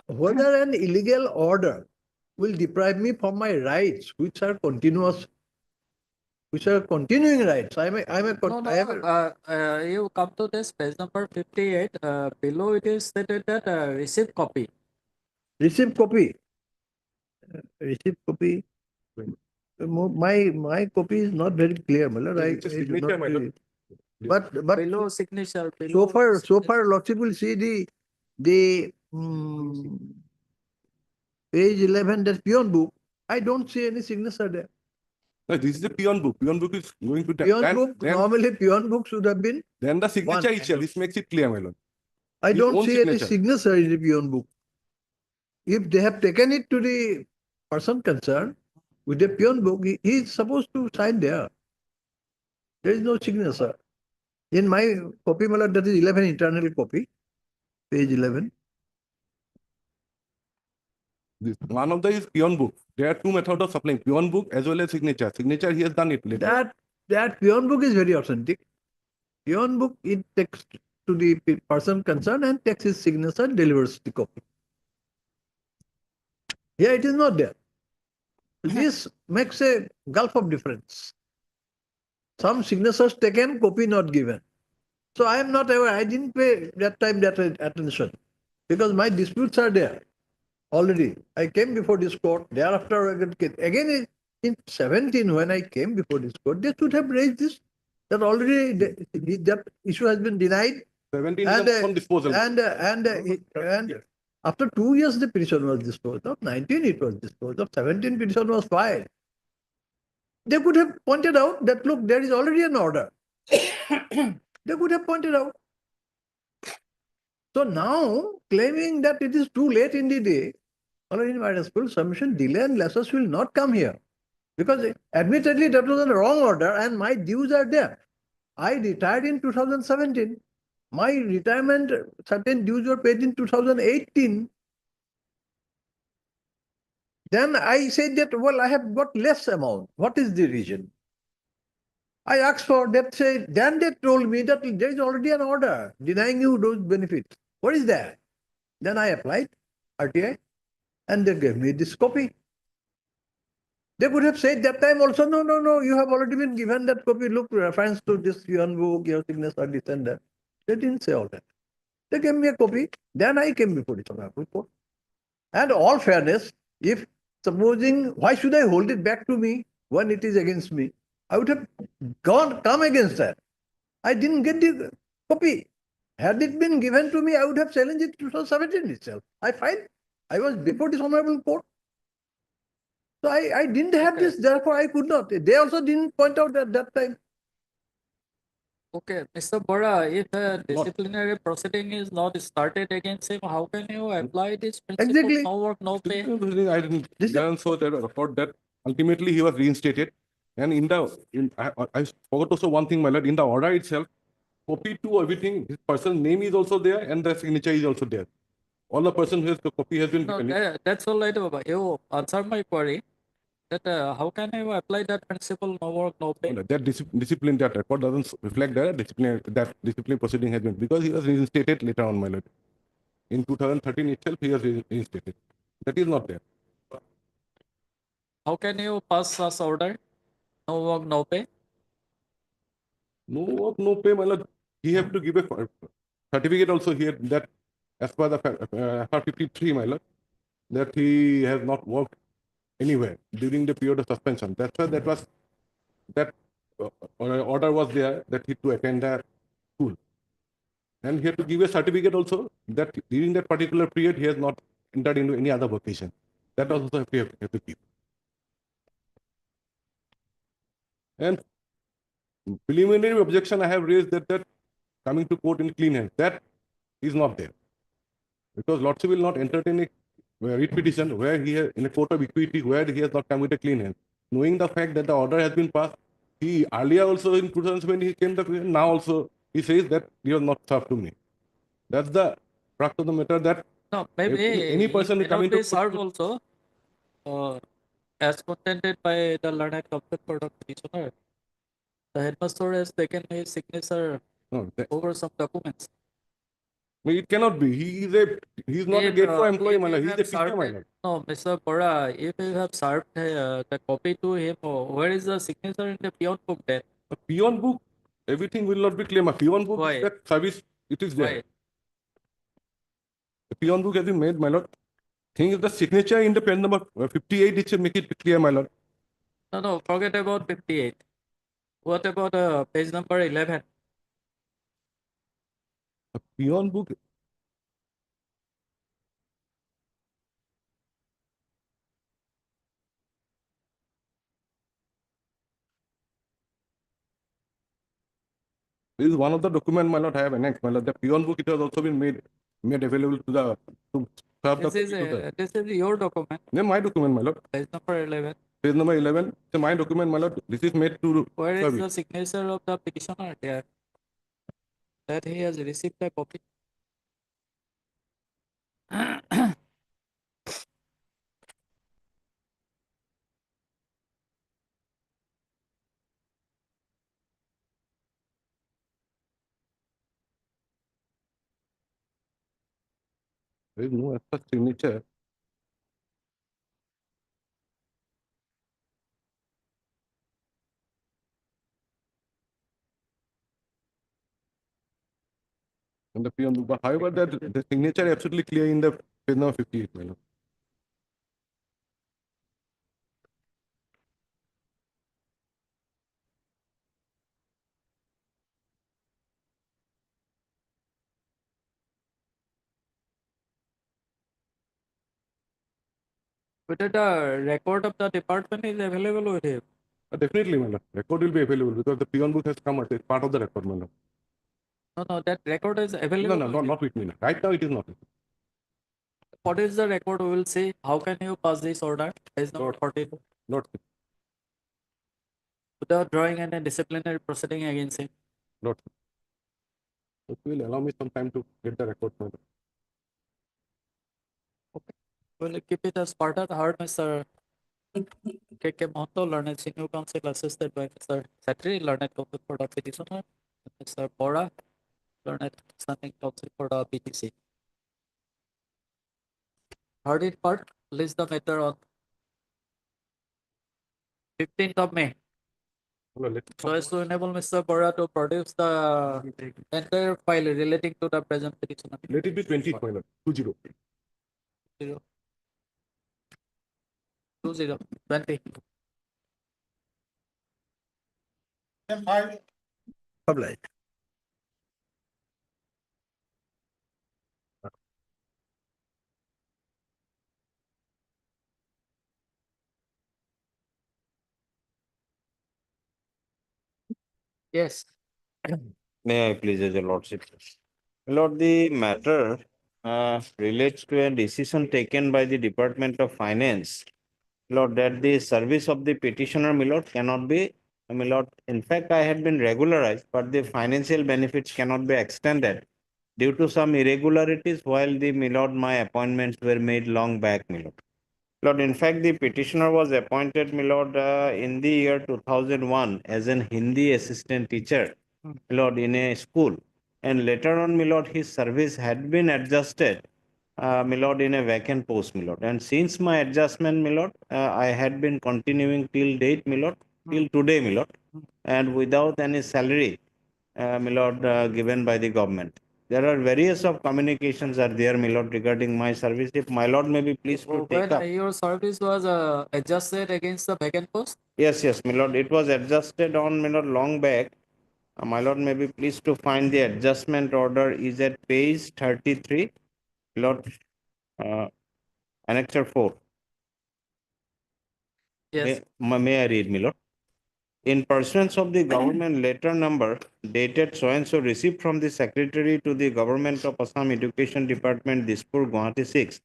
whether an illegal order will deprive me from my rights, which are continuous, which are continuing rights. I have a,
You come to this page number 58. Below it is stated that receipt copy.
received copy. Received copy. My copy is not very clear, my lord.
It's a
I do
signature,
not
my lord.
really- But
Below signature.
so
Below
far,
signature.
Lordship will see the page 11, that peon book. I don't see any signature there.
No, this is a peon book. Peon book is going to
Peon book, normally peon book should have been.
then the signature
One.
itself, this makes it clear, my lord.
I
His
don't
own
see any
signature.
signature in the peon book. If they have taken it to the person concerned with the peon book, he is supposed to sign there. There is no signature. In my copy, my lord, that is 11 internal copy, page 11.
One of the is peon book. There are two methods of supplying peon book as well as signature. Signature, he has done it later.
That peon book is very authentic. Peon book, it takes to the person concerned and takes his signature and delivers the copy. Here it is not there. This makes a gulf of difference. Some signatures taken, copy not given. So I am not aware. I didn't pay that time that attention because my disputes are there already. I came before this court. Thereafter, again in 17, when I came before this court, they should have raised this. That already that issue has been denied.
17
And,
is on disposal.
And after 2 years, the petition was disposed of. 19, it was disposed of. 17, petition was filed. They could have pointed out that, look, there is already an order. They could have pointed out. So now, claiming that it is too late in the day, in my respectful submission, delay and losses will not come here. Because admittedly, that was a wrong order and my dues are there. I retired in 2017. My retirement, certain dues were paid in 2018. Then I said that, well, I have got less amount. What is the reason? I asked for that. Then they told me that there is already an order denying you those benefits. What is that? Then I applied RTI and they gave me this copy. They could have said that time also, no, you have already been given that copy. Look, reference to this yuan book, your signature, this and that. They didn't say all that. They gave me a copy. Then I came before the Honorable Court. And all fairness, if supposing, why should I hold it back to me when it is against me? I would have come against that. I didn't get the copy. Had it been given to me, I would have challenged it 2017 itself. I filed. I was before this Honorable Court. So I didn't have this, therefore I could not. They also didn't point out at that time.
Okay, Mr. Bora, if a disciplinary proceeding is not started against him, how can you apply this principle?
Exactly.
No work, no pay.
I didn't
This-
so that report that ultimately he was reinstated. And I forgot also one thing, my lord, in the order itself, copy to everything, his person's name is also there and the signature is also there. All the person who has the copy has been
No,
given.
that's all right. You answered my query. That how can you apply that principle? No work, no pay.
That discipline, that record doesn't reflect that discipline proceeding has been, because he was reinstated later on, my lord. In 2013 itself, he was reinstated. That is not there.
How can you pass such order? No work, no pay.
No work, no pay, my lord. He have to give a certificate also here that as per the FR53, my lord, that he has not worked anywhere during the period of suspension. That's why that order was there that he to attend the school. And he had to give a certificate also that during that particular period he has not entered into any other vocation. That also have to keep. And preliminary objection I have raised that coming to court in clean hands, that is not there. Because Lordship will not entertain a writ petition where he has, in a court of equity, where he has not come with a clean hand. Knowing the fact that the order has been passed, he earlier also in 2007 he came the now also He says that he was not served to me. That's the crux of the matter, that
No, maybe
any person
he may
coming
not be
to
served also, as contended by the learned complaint for the petitioner. The headmaster has taken his signature
no,
over some documents.
it cannot be. He's not a
If,
grade 4 employee,
if
my
you
lord. He's
have
a teacher,
served
my
it-
lord.
No, Mr. Bora, if you have served the copy to him, where is the signature in the peon book then?
A peon book, everything will not be claimed. A peon book
Why?
is that service, it is there.
Why?
The peon book has been made, my lord. Thing is the signature in the pen number 58, it should make it clear, my lord.
No, forget about 58. What about page number 11?
A peon book, this is one of the document, my lord, I have annexed, my lord. The peon book, it has also been made available to serve the petitioner.
This is your document,
Then my document, my lord.
page number 11.
Page number 11, so my document, my lord. This is made to
Where is
serve
the
it.
signature of the petitioner there? That he has received the copy.
There is no such signature. In the peon book. But however, that the signature is absolutely clear in the page number 58, my lord.
Whether the record of the department is available with him.
Definitely, my lord. Record will be available because the peon book has come as a part of the record, my lord.
No, that record is available.
No,
with him.
not with me. Right now, it is not.
What is the record? We will see. How can you pass this order? Page number
Not-
42.
Not,
Without drawing any disciplinary proceeding against him.
not. It will allow me some time to get the record, my lord.
We'll keep it as part of the heart, Mr. K.K. Mohanto, learned senior counsel assisted by Mr. Satri, learned counsel for the petitioner, Mr. Bora, learned standing counsel for the BTC. Heard it part, list the matter on 15th of May.
Hello, let
So as to enable Mr. Bora to produce the entire file relating to the present petitioner.
let it be 20, my lord. 20.
20.
Obliged.
Yes.
May I please, as a lordship? Lord, the matter relates to a decision taken by the Department of Finance. Lord, that the service of the petitioner, my lord, cannot be, my lord, in fact, I had been regularized, but the financial benefits cannot be extended due to some irregularities while the, my lord, my appointments were made long back, my lord. Lord, in fact, the petitioner was appointed, my lord, in the year 2001 as an Hindi assistant teacher, my lord, in a school. And later on, my lord, his service had been adjusted, my lord, in a vacant post, my lord. And since my adjustment, my lord, I had been continuing till date, my lord, till today, my lord, and without any salary, my lord, given by the government. There are various of communications are there, my lord, regarding my service. If my lord may be pleased to take
When
up.
your service was adjusted against the vacant post?
Yes, my lord, it was adjusted on, my lord, long back. My lord may be pleased to find the adjustment order is at page 33, lord, annexure 4.
Yes.
May I read, my lord? In pursuance of the government letter number dated so and so received from the Secretary to the Government of Assam Education Department, Dispur, Guwahati 6,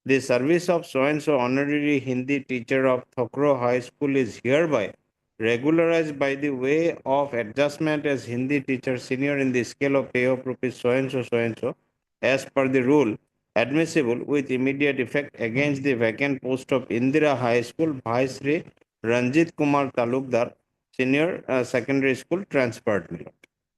the service of so and so honorary Hindi teacher of Thokro High School is hereby regularized by the way of adjustment as Hindi teacher senior in the scale of pay of rupees so and so, as per the rule, admissible with immediate effect against the vacant post of Indira High School, Bhai Sri Ranjit Kumar Talukdar, senior secondary school, transferred, my lord.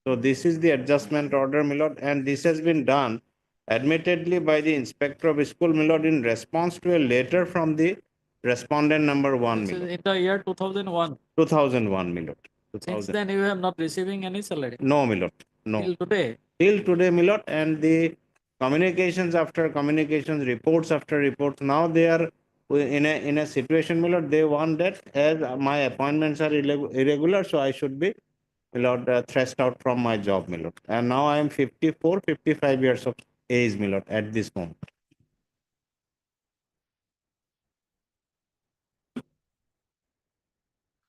So this is the adjustment order, my lord, and this has been done admittedly by the inspector of school, my lord, in response to a letter from the respondent number one,
This
my
is
lord.
in the year 2001.
2001, my lord.
Since
2000.
then, you have not receiving any salary
No, my lord. No.
till today.
Till today, my lord, and the communications after communications, reports after reports, now they are in a situation, my lord, they want that as my appointments are irregular, so I should be, my lord, thrust out from my job, my lord. And now I am 54, 55 years of age, my lord, at this moment.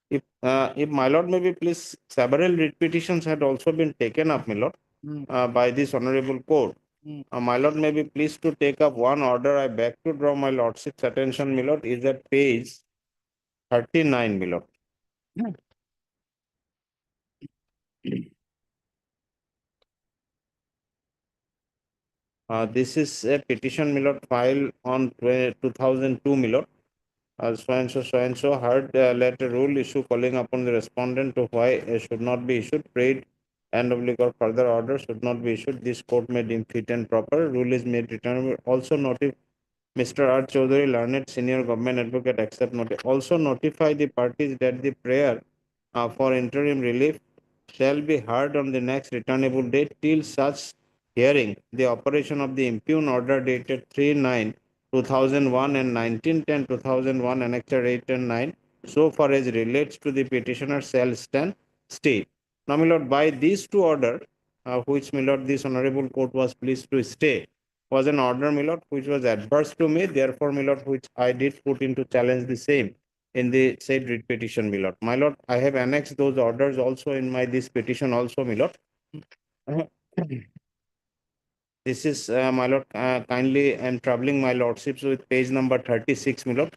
If my lord, maybe please, several writ petitions had also been taken up, my lord, by this honorable court. My lord, may be pleased to take up one order. I beg to draw my lordship's attention, my lord, is at page 39, my lord. This is a petition, my lord, filed on 2002, my lord. So and so heard letter rule issue calling upon the respondent to why it should not be issued, prayed and oblique or further order should not be issued. This court may deem fit and proper. Rule is made return. Also notify Mr. R. Chaudhary, learned senior government advocate, accept notice. Also notify the parties that the prayer for interim relief shall be heard on the next returnable date till such hearing the operation of the impugned order dated 3/9/2001 and 19/10/2001 annexure 8 and 9 so far as relates to the petitioner shall stand stay. Now, my lord, by these two orders, which, my lord, this honorable court was pleased to stay, was an order, my lord, which was adverse to me, therefore, my lord, which I did put into challenge the same in the said writ petition, my lord. My lord, I have annexed those orders also in my this petition also, my lord. This is, my lord, kindly I am troubling my lordships with page number 36, my lord.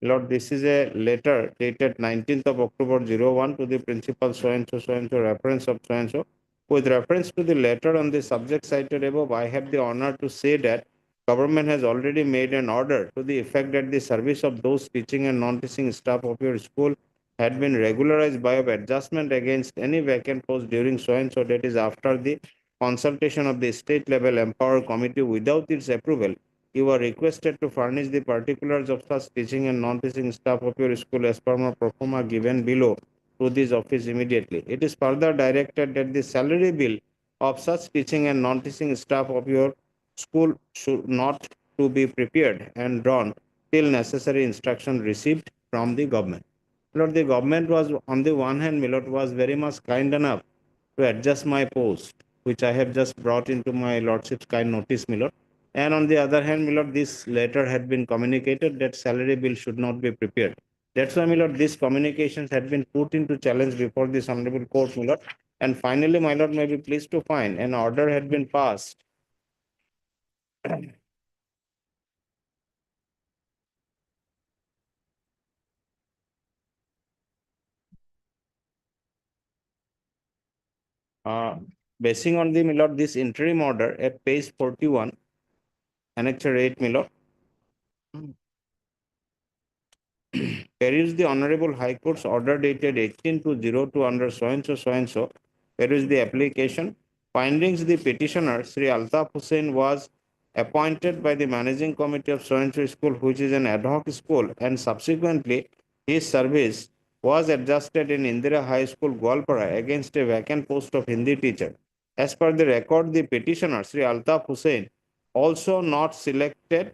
Lord, this is a letter dated 19th of October 01 to the principal so and so, reference of so and so. With reference to the letter on the subject cited above, I have the honor to say that government has already made an order to the effect that the service of those teaching and non-teaching staff of your school had been regularized by adjustment against any vacant post during so and so, that is after the consultation of the state level empowered committee without its approval. You are requested to furnish the particulars of such teaching and non-teaching staff of your school as per pro forma given below to this office immediately. It is further directed that the salary bill of such teaching and non-teaching staff of your school should not to be prepared and drawn till necessary instruction received from the government. Lord, the government was on the one hand, Milord, was very much kind enough to adjust my post, which I have just brought into my lordship's kind notice, Milord. And on the other hand, Milord, this letter had been communicated that salary bill should not be prepared. That's why, Milord, these communications had been put into challenge before this honorable court, Milord. And finally, my lord, may be pleased to find an order had been passed. Basing on the, my lord, this interim order at page 41, annexure 8, my lord. Peruse the Honorable High Court's order dated 18/02 under so and so. Peruse the application. Findings: the petitioner, Sri Altaf Hussain, was appointed by the managing committee of so and so school, which is an ad hoc school, and subsequently his service was adjusted in Indira High School, Gwalpara, against a vacant post of Hindi teacher. As per the record, the petitioner, Sri Altaf Hussain, also not selected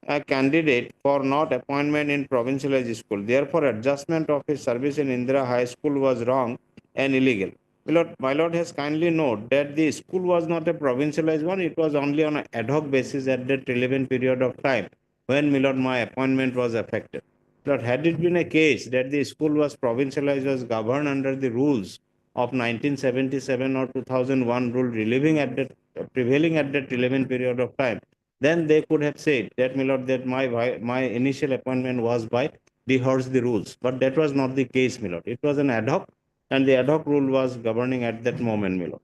a candidate for not appointment in provincialized school. Therefore, adjustment of his service in Indira High School was wrong and illegal. My lord has kindly noted that the school was not a provincialized one. It was only on an ad hoc basis at that relevant period of time when, my lord, my appointment was affected. Lord, had it been a case that the school was provincialized, was governed under the rules of 1977 or 2001 rule prevailing at that relevant period of time, then they could have said that, my lord, that my initial appointment was by rehearse the rules. But that was not the case, my lord. It was an ad hoc, and the ad hoc rule was governing at that moment, my lord.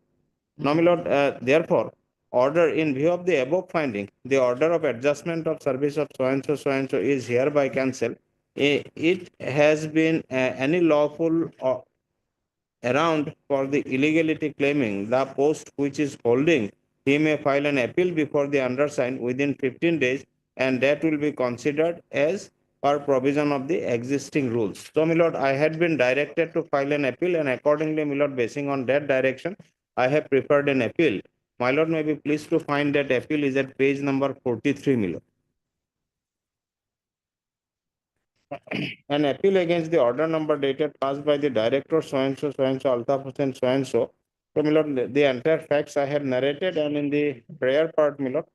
Now, my lord, therefore, order in view of the above finding, the order of adjustment of service of so and so is hereby cancelled. It has been any lawful around for the illegality claiming the post which is holding, he may file an appeal before the undersigned within 15 days, and that will be considered as per provision of the existing rules. So, my lord, I had been directed to file an appeal, and accordingly, my lord, basing on that direction, I have preferred an appeal. My lord may be pleased to find that appeal is at page number 43, my lord. An appeal against the order number dated passed by the director so and so, Altaf Hussain so and so. So, my lord, the entire facts I have narrated, and in the prayer part, my lord,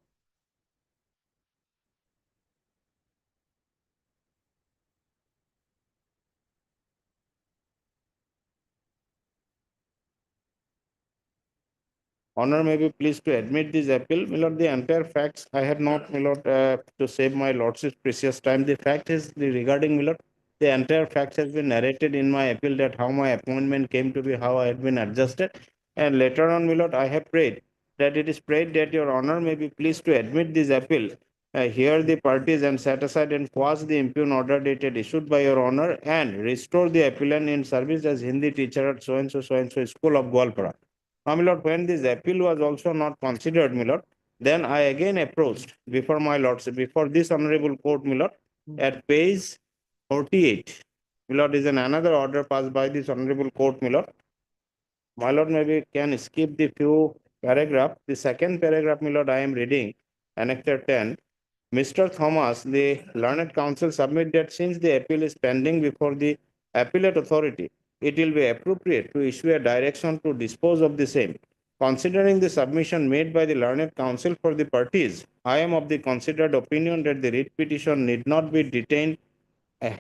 honor may be pleased to admit this appeal. My lord, the entire facts I have not, my lord, to save my lordship's precious time. The fact is regarding, my lord, the entire facts has been narrated in my appeal, that how my appointment came to be, how I had been adjusted. And later on, my lord, I have prayed that it is prayed that your honor may be pleased to admit this appeal, hear the parties and set aside and quash the impugn order dated issued by your honor, and restore the appellant in service as Hindi teacher at so and so school of Gwalpara. Now, my lord, when this appeal was also not considered, my lord, then I again approached before my lords, before this honorable court, my lord, at page 48. My lord, is another order passed by this honorable court, my lord. My lord, maybe can skip the few paragraph. The second paragraph, my lord, I am reading, Annexure 10. Mr. Thomas, the learned counsel, submit that since the appeal is pending before the appellate authority, it will be appropriate to issue a direction to dispose of the same. Considering the submission made by the learned counsel for the parties, I am of the considered opinion that the writ petition need not be detained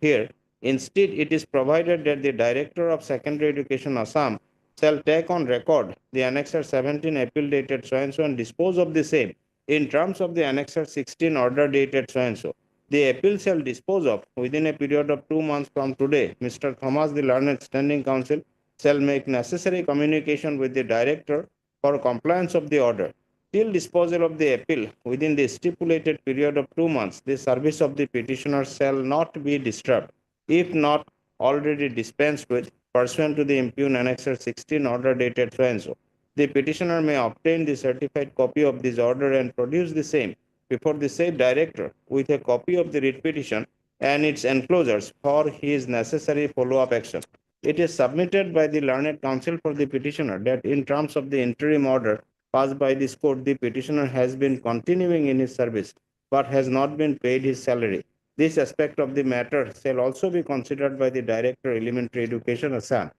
here. Instead, it is provided that the Director of Secondary Education Assam shall take on record the Annexure 17 appeal dated so and dispose of the same in terms of the Annexure 16 order dated so and so. The appeal shall dispose of within a period of 2 months from today. Mr. Thomas, the learned standing counsel, shall make necessary communication with the Director for compliance of the order. Till disposal of the appeal within the stipulated period of 2 months, the service of the petitioner shall not be disturbed, if not already dispensed with, pursuant to the impugn Annexure 16 order dated so and so. The petitioner may obtain the certified copy of this order and produce the same before the said director with a copy of the writ petition and its enclosures for his necessary follow-up action. It is submitted by the learned counsel for the petitioner that in terms of the interim order passed by this court, the petitioner has been continuing in his service but has not been paid his salary. This aspect of the matter shall also be considered by the Director Elementary Education Assam.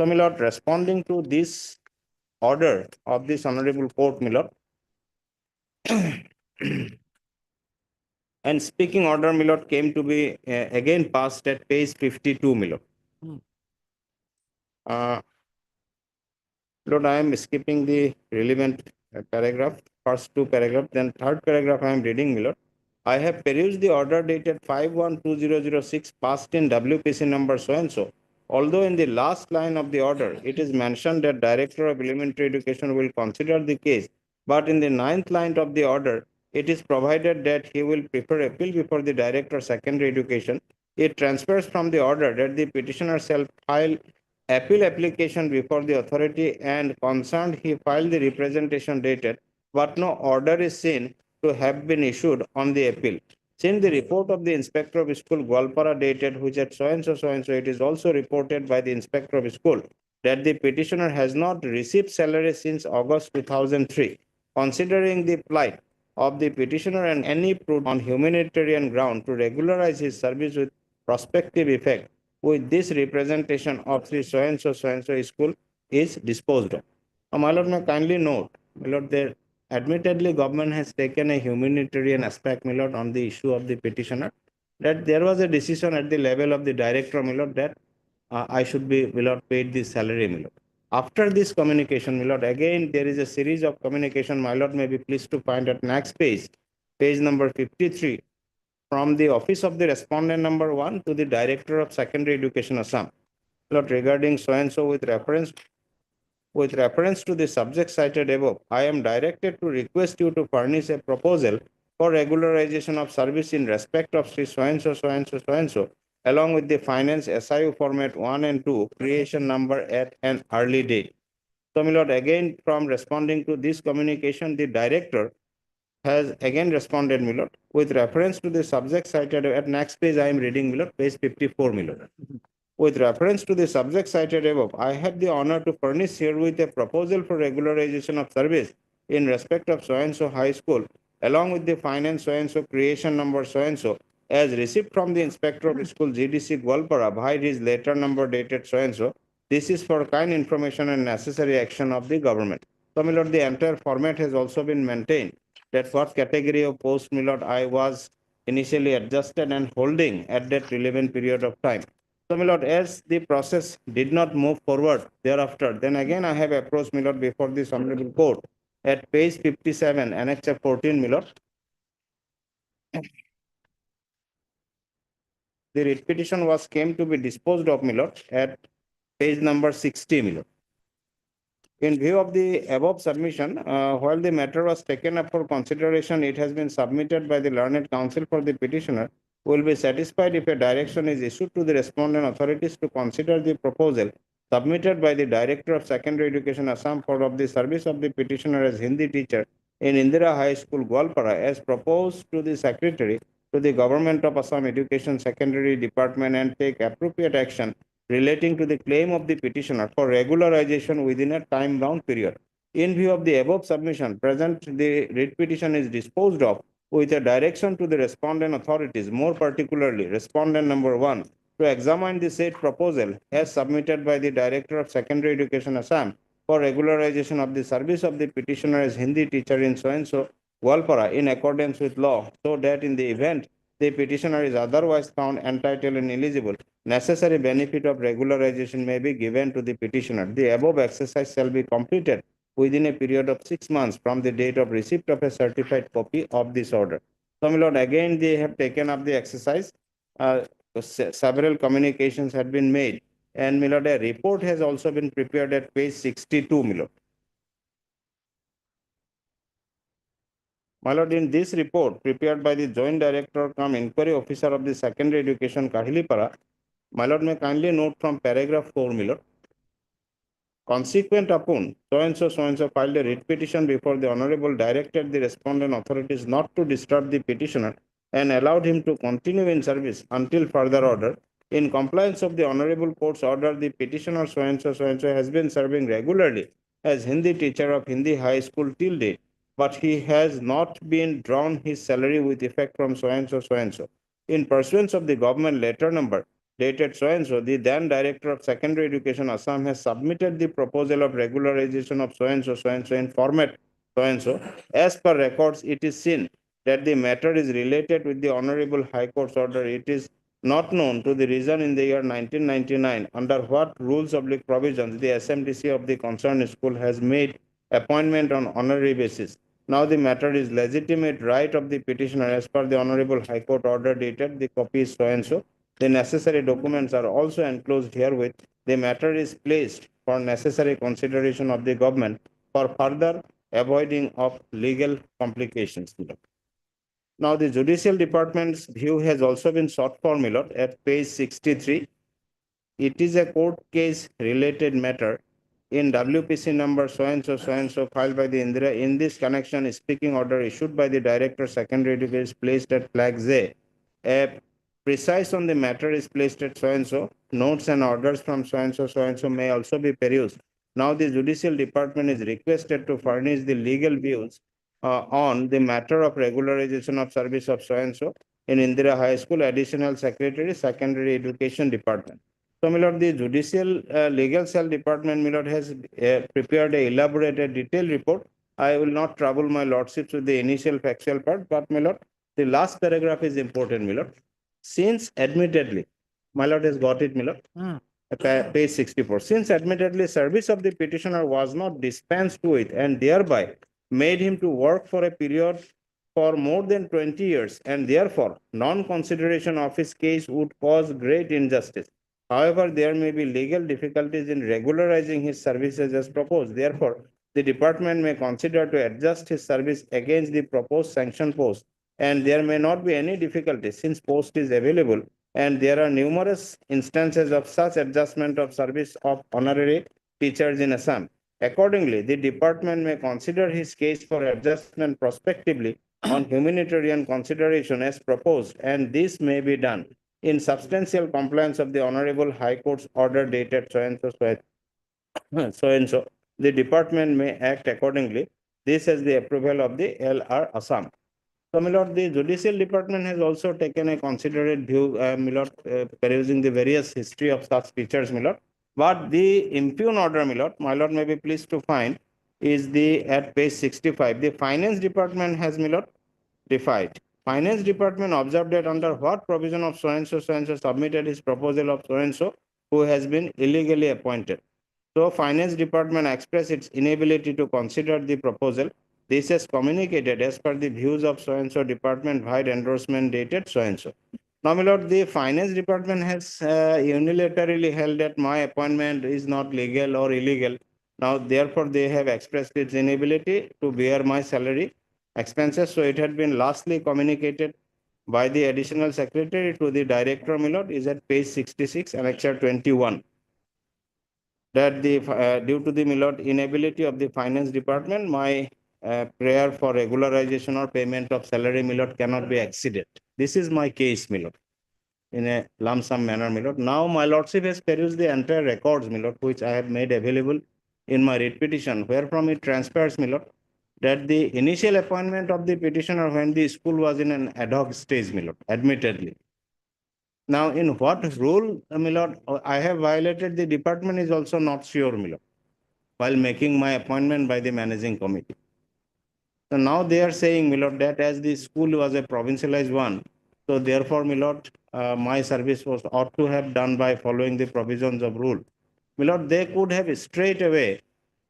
So, my lord, responding to this order of this honorable court, my lord, and speaking order, my lord, came to be again passed at page 52, my lord. Lord, I am skipping the relevant paragraph, first two paragraph, then third paragraph I am reading, my lord. I have perused the order dated 5/1/2006 passed in WPC number so and so. Although in the last line of the order, it is mentioned that Director of Elementary Education will consider the case, but in the ninth line of the order, it is provided that he will prefer appeal before the Director of Secondary Education. It transfers from the order that the petitioner shall file appeal application before the authority and concerned he filed the representation dated, but no order is seen to have been issued on the appeal. Since the report of the inspector of school Gwalpara dated, which at so and so, it is also reported by the inspector of school that the petitioner has not received salary since August 2003. Considering the plight of the petitioner and any proof on humanitarian ground to regularize his service with prospective effect, with this representation of the so and so school is disposed of. Now, my lord, may kindly note, my lord, that admittedly government has taken a humanitarian aspect, my lord, on the issue of the petitioner, that there was a decision at the level of the director, my lord, that I should be, my lord, paid this salary, my lord. After this communication, my lord, again there is a series of communication, my lord may be pleased to find at next page, page number 53, from the office of the respondent number 1 to the Director of Secondary Education, Assam. My lord, regarding so and so with reference to the subject cited above, I am directed to request you to furnish a proposal for regularization of service in respect of Sri so and so, so and so, so and so, along with the finance SIU format 1 and 2, creation number at an early date. So, my lord, again, from responding to this communication, the director has again responded, my lord, with reference to the subject cited at next page. I am reading, my lord, page 54, my lord. With reference to the subject cited above, I have the honor to furnish herewith a proposal for regularization of service in respect of so and so high school, along with the finance so and so, creation number so and so, as received from the inspector of school GDC Gwalpara by his letter number dated so and so. This is for kind information and necessary action of the government. So, my lord, the entire format has also been maintained. That what category of post, my lord, I was initially adjusted and holding at that relevant period of time. So, my lord, as the process did not move forward thereafter, then again I have approached, my lord, before this honorable court at page 57, Annex 14, my lord. The writ petition was came to be disposed of, my lord, at page number 60, my lord. In view of the above submission, while the matter was taken up for consideration, it has been submitted by the learned counsel for the petitioner, will be satisfied if a direction is issued to the respondent authorities to consider the proposal submitted by the Director of Secondary Education, Assam, for of the service of the petitioner as Hindi teacher in Indira High School, Gwalpara, as proposed to the Secretary to the Government of Assam Education Secondary Department, and take appropriate action relating to the claim of the petitioner for regularization within a time-bound period. In view of the above submission, present the writ petition is disposed of with a direction to the respondent authorities, more particularly respondent number 1, to examine the said proposal as submitted by the Director of Secondary Education, Assam, for regularization of the service of the petitioner as Hindi teacher in so and so Gwalpara in accordance with law, so that in the event the petitioner is otherwise found entitled and eligible, necessary benefit of regularization may be given to the petitioner. The above exercise shall be completed within a period of 6 months from the date of receipt of a certified copy of this order. So, my lord, again they have taken up the exercise. Several communications had been made, and, my lord, a report has also been prepared at page 62, my lord. My lord, in this report prepared by the Joint Director cum Inquiry Officer of the Secondary Education, Kahilipara, my lord, may kindly note from paragraph 4, my lord. Consequent upon so and so filed a writ petition before the Honorable, directed the respondent authorities not to disturb the petitioner and allowed him to continue in service until further order. In compliance of the Honorable Court's order, the petitioner so and so has been serving regularly as Hindi teacher of Hindi High School till date, but he has not been drawn his salary with effect from so and so. In pursuance of the government letter number dated so and so, the then Director of Secondary Education, Assam, has submitted the proposal of regularization of so and so in format so and so. As per records, it is seen that the matter is related with the Honorable High Court's order. It is not known to the reason in the year 1999 under what rules of provisions the SMDC of the concerned school has made appointment on honorary basis. Now the matter is legitimate right of the petitioner as per the Honorable High Court order dated. The copy is so and so. The necessary documents are also enclosed herewith. The matter is placed for necessary consideration of the government for further avoiding of legal complications. Now, the Judicial Department's view has also been sought for, my lord, at page 63. It is a court case related matter in WPC number so and so filed by the Indira. In this connection, a speaking order issued by the Director Secondary Education is placed at flag Z. A precise on the matter is placed at so and so. Notes and orders from so and so may also be perused. Now the Judicial Department is requested to furnish the legal views on the matter of regularization of service of so and so in Indira High School, Additional Secretary, Secondary Education Department. So, my lord, the Judicial Legal Cell Department, my lord, has prepared a elaborated detailed report. I will not trouble my lordships with the initial factual part, but, my lord, the last paragraph is important, my lord. Since admittedly, my lord has got it, my lord, page 64. Since admittedly service of the petitioner was not dispensed with and thereby made him to work for a period for more than 20 years, and therefore non-consideration of his case would cause great injustice. However, there may be legal difficulties in regularizing his services as proposed. Therefore, the department may consider to adjust his service against the proposed sanction post, and there may not be any difficulty since post is available, and there are numerous instances of such adjustment of service of honorary teachers in Assam. Accordingly, the department may consider his case for adjustment prospectively on humanitarian consideration as proposed, and this may be done in substantial compliance of the Honorable High Court's order dated so and so. The department may act accordingly. This is the approval of the LR Assam. So, my lord, the judicial department has also taken a considerate view, my lord, perusing the various history of such features, my lord. But the impugn order, my lord may be pleased to find, is the at page 65. The finance department has, my lord, defied. Finance department observed that under what provision of so and so submitted his proposal of so and so who has been illegally appointed. So finance department expressed its inability to consider the proposal. This is communicated as per the views of so and so department via endorsement dated so and so. Now, my lord, the finance department has unilaterally held that my appointment is not legal or illegal. Now, therefore, they have expressed its inability to bear my salary expenses. So it had been lastly communicated by the additional secretary to the director, my lord, is at page 66, annexure 21. That the due to the, my lord, inability of the finance department, my prayer for regularization or payment of salary, my lord, cannot be exceeded. This is my case, my lord, in a lump sum manner, my lord. Now, my lordship has perused the entire records, my lord, which I have made available in my writ petition, wherefrom it transpires, my lord, that the initial appointment of the petitioner when the school was in an ad hoc stage, my lord, admittedly. Now, in what rule, my lord, I have violated, the department is also not sure, my lord, while making my appointment by the managing committee. So now they are saying, my lord, that as the school was a provincialized one, so therefore, my lord, my service was ought to have done by following the provisions of rule. My lord, they could have straight away,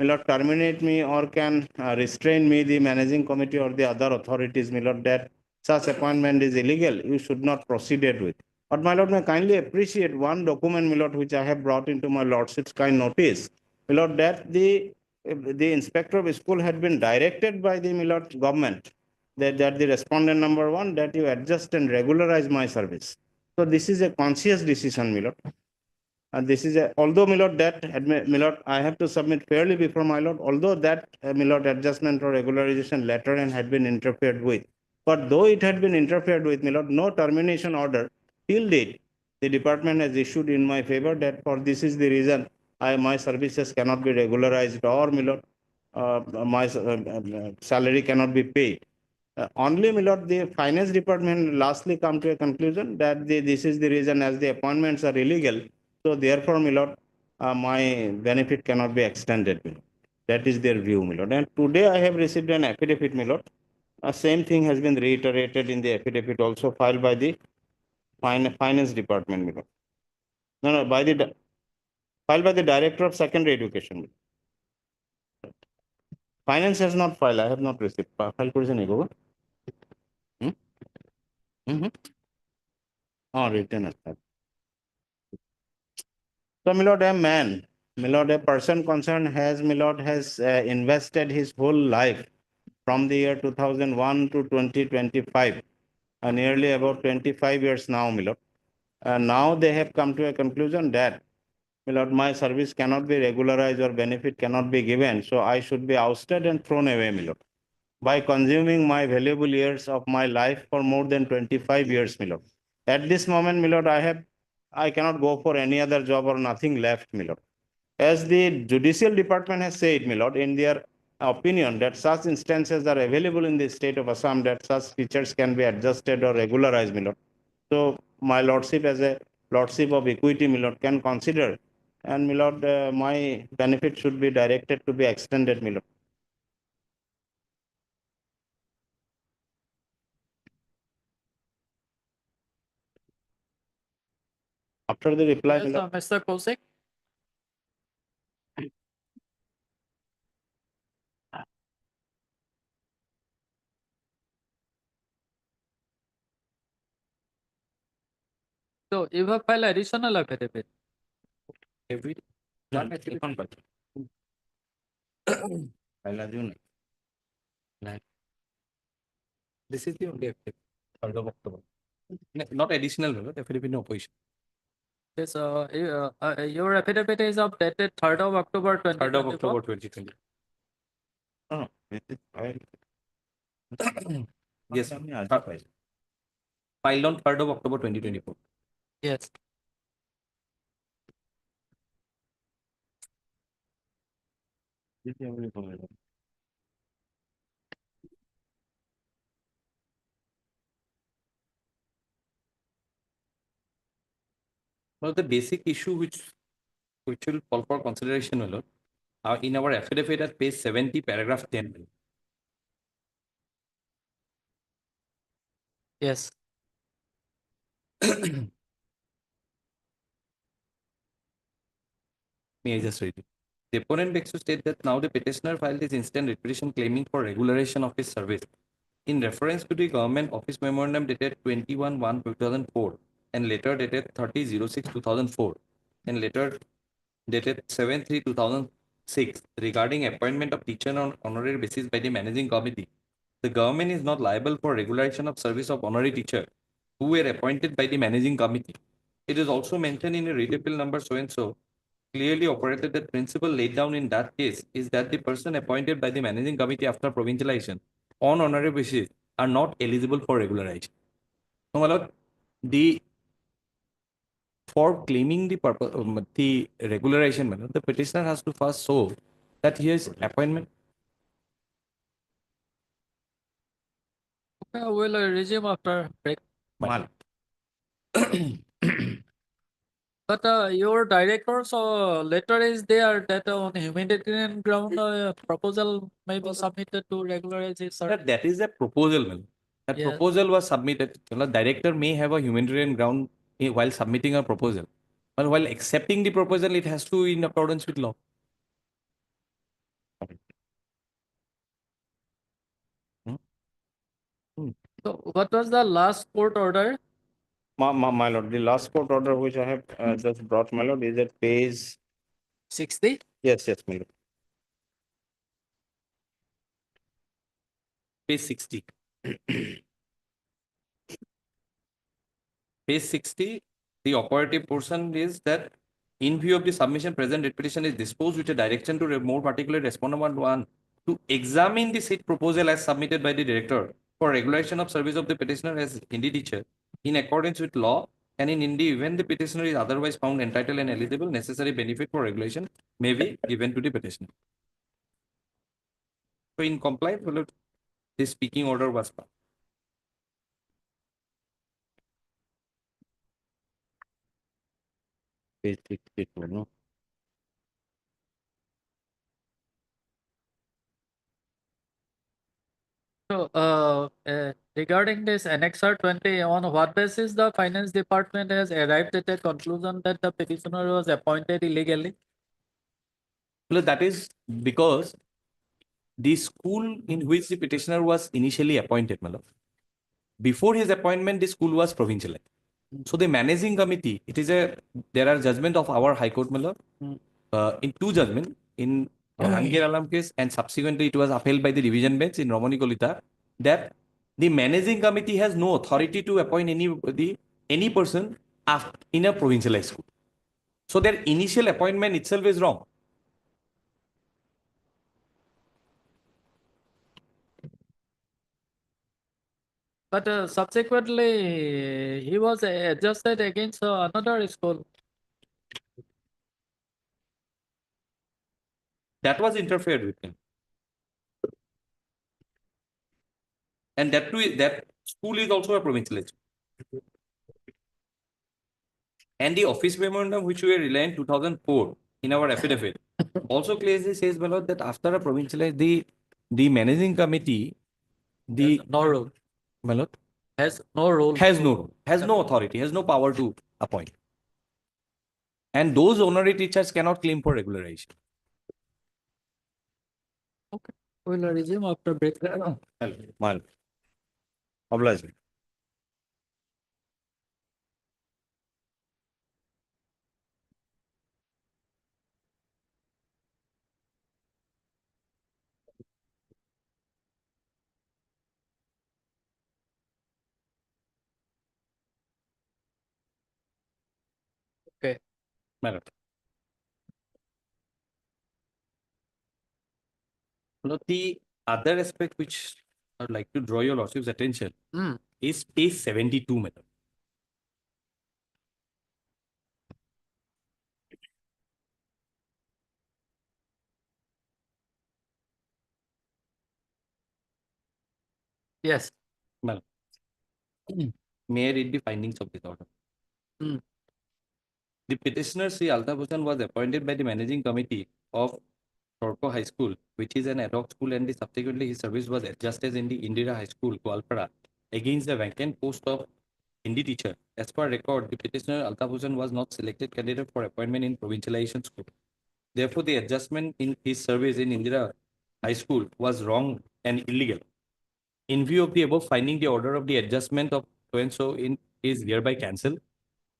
my lord, terminate me or can restrain me, the managing committee or the other authorities, my lord, that such appointment is illegal, you should not proceed it with. But my lord, may kindly appreciate one document, my lord, which I have brought into my lordship's kind notice, my lord, that the inspector of school had been directed by the, my lord, government that the respondent number one, that you adjust and regularize my service. So this is a conscious decision, my lord. And this is a, although, my lord, that, my lord, I have to submit fairly before my lord, although that, my lord, adjustment or regularization letter and had been interfered with. But though it had been interfered with, my lord, no termination order till date, the department has issued in my favor that for this is the reason my services cannot be regularized or, my lord, my salary cannot be paid. Only, my lord, the finance department lastly come to a conclusion that this is the reason as the appointments are illegal. So therefore, my lord, my benefit cannot be extended, my lord. That is their view, my lord. And today I have received an affidavit, my lord. Same thing has been reiterated in the affidavit also filed by the finance department, my lord. No, by the filed by the director of secondary education. Finance has not filed. I have not received. File koriche nei gogo. Oh, written as that. So, my lord, a man, my lord, a person concerned has, my lord, has invested his whole life from the year 2001 to 2025, nearly about 25 years now, my lord. Now they have come to a conclusion that, my lord, my service cannot be regularized or benefit cannot be given, so I should be ousted and thrown away, my lord, by consuming my valuable years of my life for more than 25 years, my lord. At this moment, my lord, I cannot go for any other job or nothing left, my lord. As the judicial department has said, my lord, in their opinion that such instances are available in the state of Assam, that such features can be adjusted or regularized, my lord. So my lordship as a lordship of equity, my lord, can consider, and my lord, my benefit should be directed to be extended, my lord. After the reply, my
Yes,
lord.
Mr. Kaushik. So you have filed additional affidavit.
Every.
One actually-
এখন পাচ্ছি। File আজিও নাই।
This is the only affidavit, 3rd of October. Not additional, affidavit in opposition.
Yes, your affidavit is of dated 3rd of October
3rd of
2024.
October 2020.
No, no, this is file.
Yes,
আমি আজকে পাইছি।
filed on 3rd of October 2024.
Yes.
দিদি আমি বলে দাও।
Well, the basic issue which will call for consideration, my lord, in our affidavit at page 70, paragraph 10.
Yes.
May I just read it? The opponent begs to state that now the petitioner filed his instant writ petition claiming for regularization of his service in reference to the government office memorandum dated 21/1/2004 and later dated 30/06/2004 and later dated 7/3/2006 regarding appointment of teacher on honorary basis by the managing committee. The government is not liable for regularization of service of honorary teacher who were appointed by the managing committee. It is also mentioned in a writ appeal number so and so clearly operated that principle laid down in that case is that the person appointed by the managing committee after provincialization on honorary basis are not eligible for regularization. So, my lord, for claiming the purpose the regularization, my lord, the petitioner has to first show that his appointment.
Okay, we'll resume after break.
মাল।
But your director's letter is there that on humanitarian ground proposal may be submitted to regularize his service.
That is a proposal, my lord. That
Yes.
proposal was submitted. My lord, director may have a humanitarian ground while submitting a proposal. But while accepting the proposal, it has to be in accordance with law.
So what was the last court order?
My lord, the last court order which I have just brought, my lord, is at page.
60?
Yes, my lord.
Page 60. Page 60, the operative portion is that in view of the submission, present writ petition is disposed with a direction to more particularly respondent 1 to examine the said proposal as submitted by the director for regulation of service of the petitioner as Hindi teacher in accordance with law, and in the event the petitioner is otherwise found entitled and eligible, necessary benefit for regulation may be given to the petitioner. So in compliance, well, this speaking order was passed.
Page 62, no?
So regarding this Annexer 20, on what basis the finance department has arrived at a conclusion that the petitioner was appointed illegally?
Well, that is because the school in which the petitioner was initially appointed, my lord, before his appointment, the school was provincialized. So the managing committee, there are judgment of our High Court, my lord, in two judgment, in Jahangir Alam case, and subsequently it was upheld by the division bench in Ramani Kolita, that the managing committee has no authority to appoint any person in a provincialized school. So their initial appointment itself is wrong.
But subsequently, he was adjusted against another school.
That was interfered with him. And that too, that school is also a provincialized. And the office memorandum which we rely in 2004 in our affidavit also clearly says, my lord, that after a provincialized, the managing committee,
No role.
my lord,
Has no role.
has no authority, has no power to appoint. And those honorary teachers cannot claim for regularization.
We'll resume after break.
Mal. Obliged.
My lord. Lord, the other aspect which I would like to draw your lordship's attention is page 72, my lord.
Yes.
My lord. May I read the findings of this order?
Hmm.
The petitioner Sri Altaf Hussain was appointed by the managing committee of Torko High School, which is an ad hoc school, and subsequently his service was adjusted in the Indira High School, Goalpara, against the vacant post of Hindi teacher. As per record, the petitioner Altaf Hussain was not selected candidate for appointment in provincialization school. Therefore, the adjustment in his service in Indira High School was wrong and illegal. In view of the above finding, the order of the adjustment of so and so in is hereby cancelled.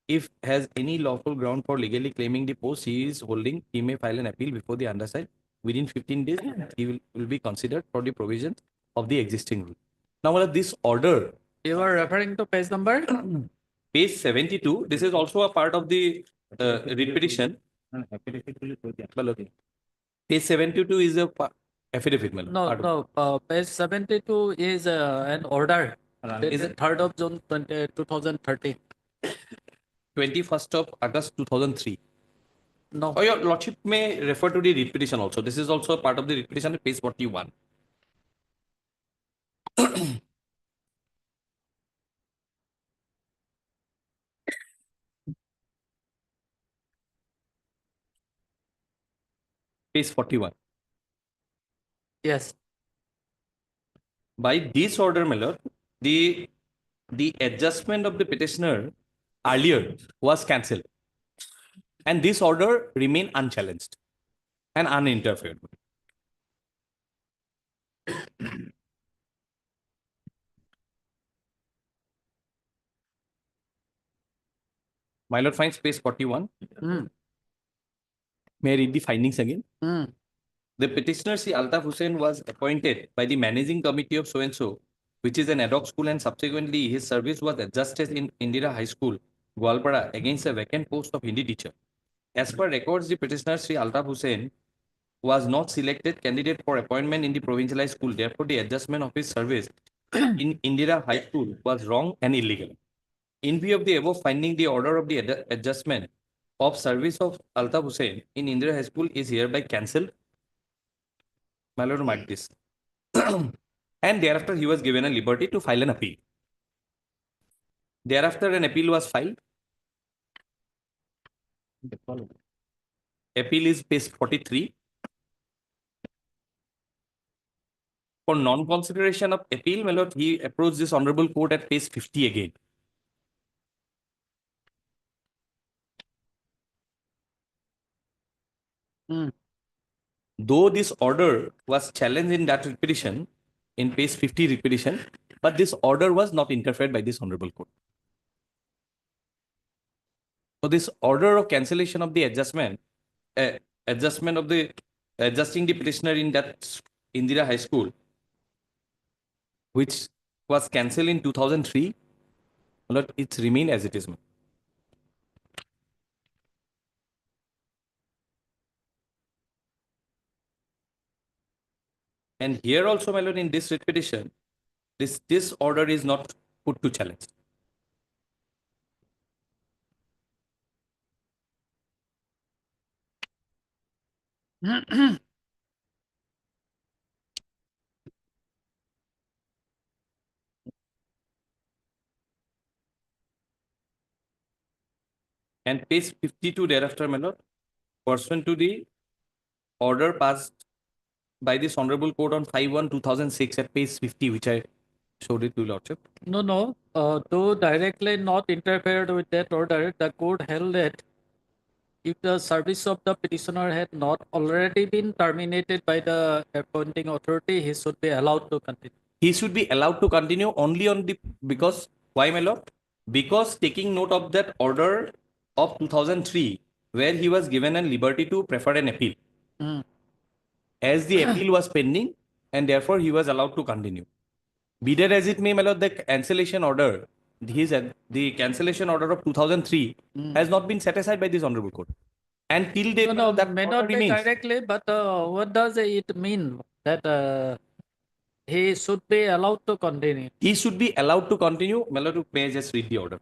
If has any lawful ground for legally claiming the post he is holding, he may file an appeal before the undersigned. Within 15 days, he will be considered for the provisions of the existing rule. Now, my lord, this order,
You are referring to page number?
page 72, this is also a part of the writ petition. My lord. Page 72 is a affidavit, my lord.
No,
part of-
no, page 72 is an order.
Is
Dated
it
3rd of June 2013.
21st of August 2003.
No,
Or your lordship may refer to the writ petition also. This is also a part of the writ petition, page 41. Page 41.
yes.
By this order, my lord, the adjustment of the petitioner earlier was cancelled. And this order remained unchallenged and uninterfered with. My lord finds page 41.
Hmm.
May I read the findings again?
Hmm.
The petitioner Sri Altaf Hussain was appointed by the managing committee of so-and-so, which is an ad hoc school, and subsequently his service was adjusted in Indira High School, Goalpara, against a vacant post of Hindi teacher. As per records, the petitioner Sri Altaf Hussain was not selected candidate for appointment in the provincialized school. Therefore, the adjustment of his service in Indira High School was wrong and illegal. In view of the above finding, the order of the adjustment of service of Altaf Hussain in Indira High School is hereby cancelled. My lord, mark this. And thereafter, he was given a liberty to file an appeal. Thereafter, an appeal was filed. Appeal is page 43. For non-consideration of appeal, my lord, he approached this honorable court at page 50 again.
Hmm.
Though this order was challenged in that petition, in page 50 petition, but this order was not interfered by this honorable court. So this order of cancellation of the adjustment of the adjusting the petitioner in that Indira High School, which was cancelled in 2003, but it's remained as it is. And here also, my lord, in this writ petition, this order is not put to challenge. And page 52 thereafter, my lord, pursuant to the order passed by this honorable court on 5/1/2006 at page 50, which I showed it to lordship.
No, no. To directly not interfere with that order, the court held that if the service of the petitioner had not already been terminated by the appointing authority, he should be allowed to continue.
He should be allowed to continue only on the, because, why, my lord? Because taking note of that order of 2003, where he was given a liberty to prefer an appeal.
Hmm.
As the appeal was pending, and therefore he was allowed to continue. Be that as it may, my lord, the cancellation order, the cancellation order of 2003 has not been set aside by this honorable court. And till date,
No,
that
may
order
not be
remains.
directly, but what does it mean that he should be allowed to continue?
He should be allowed to continue. Melody, may I just read the order?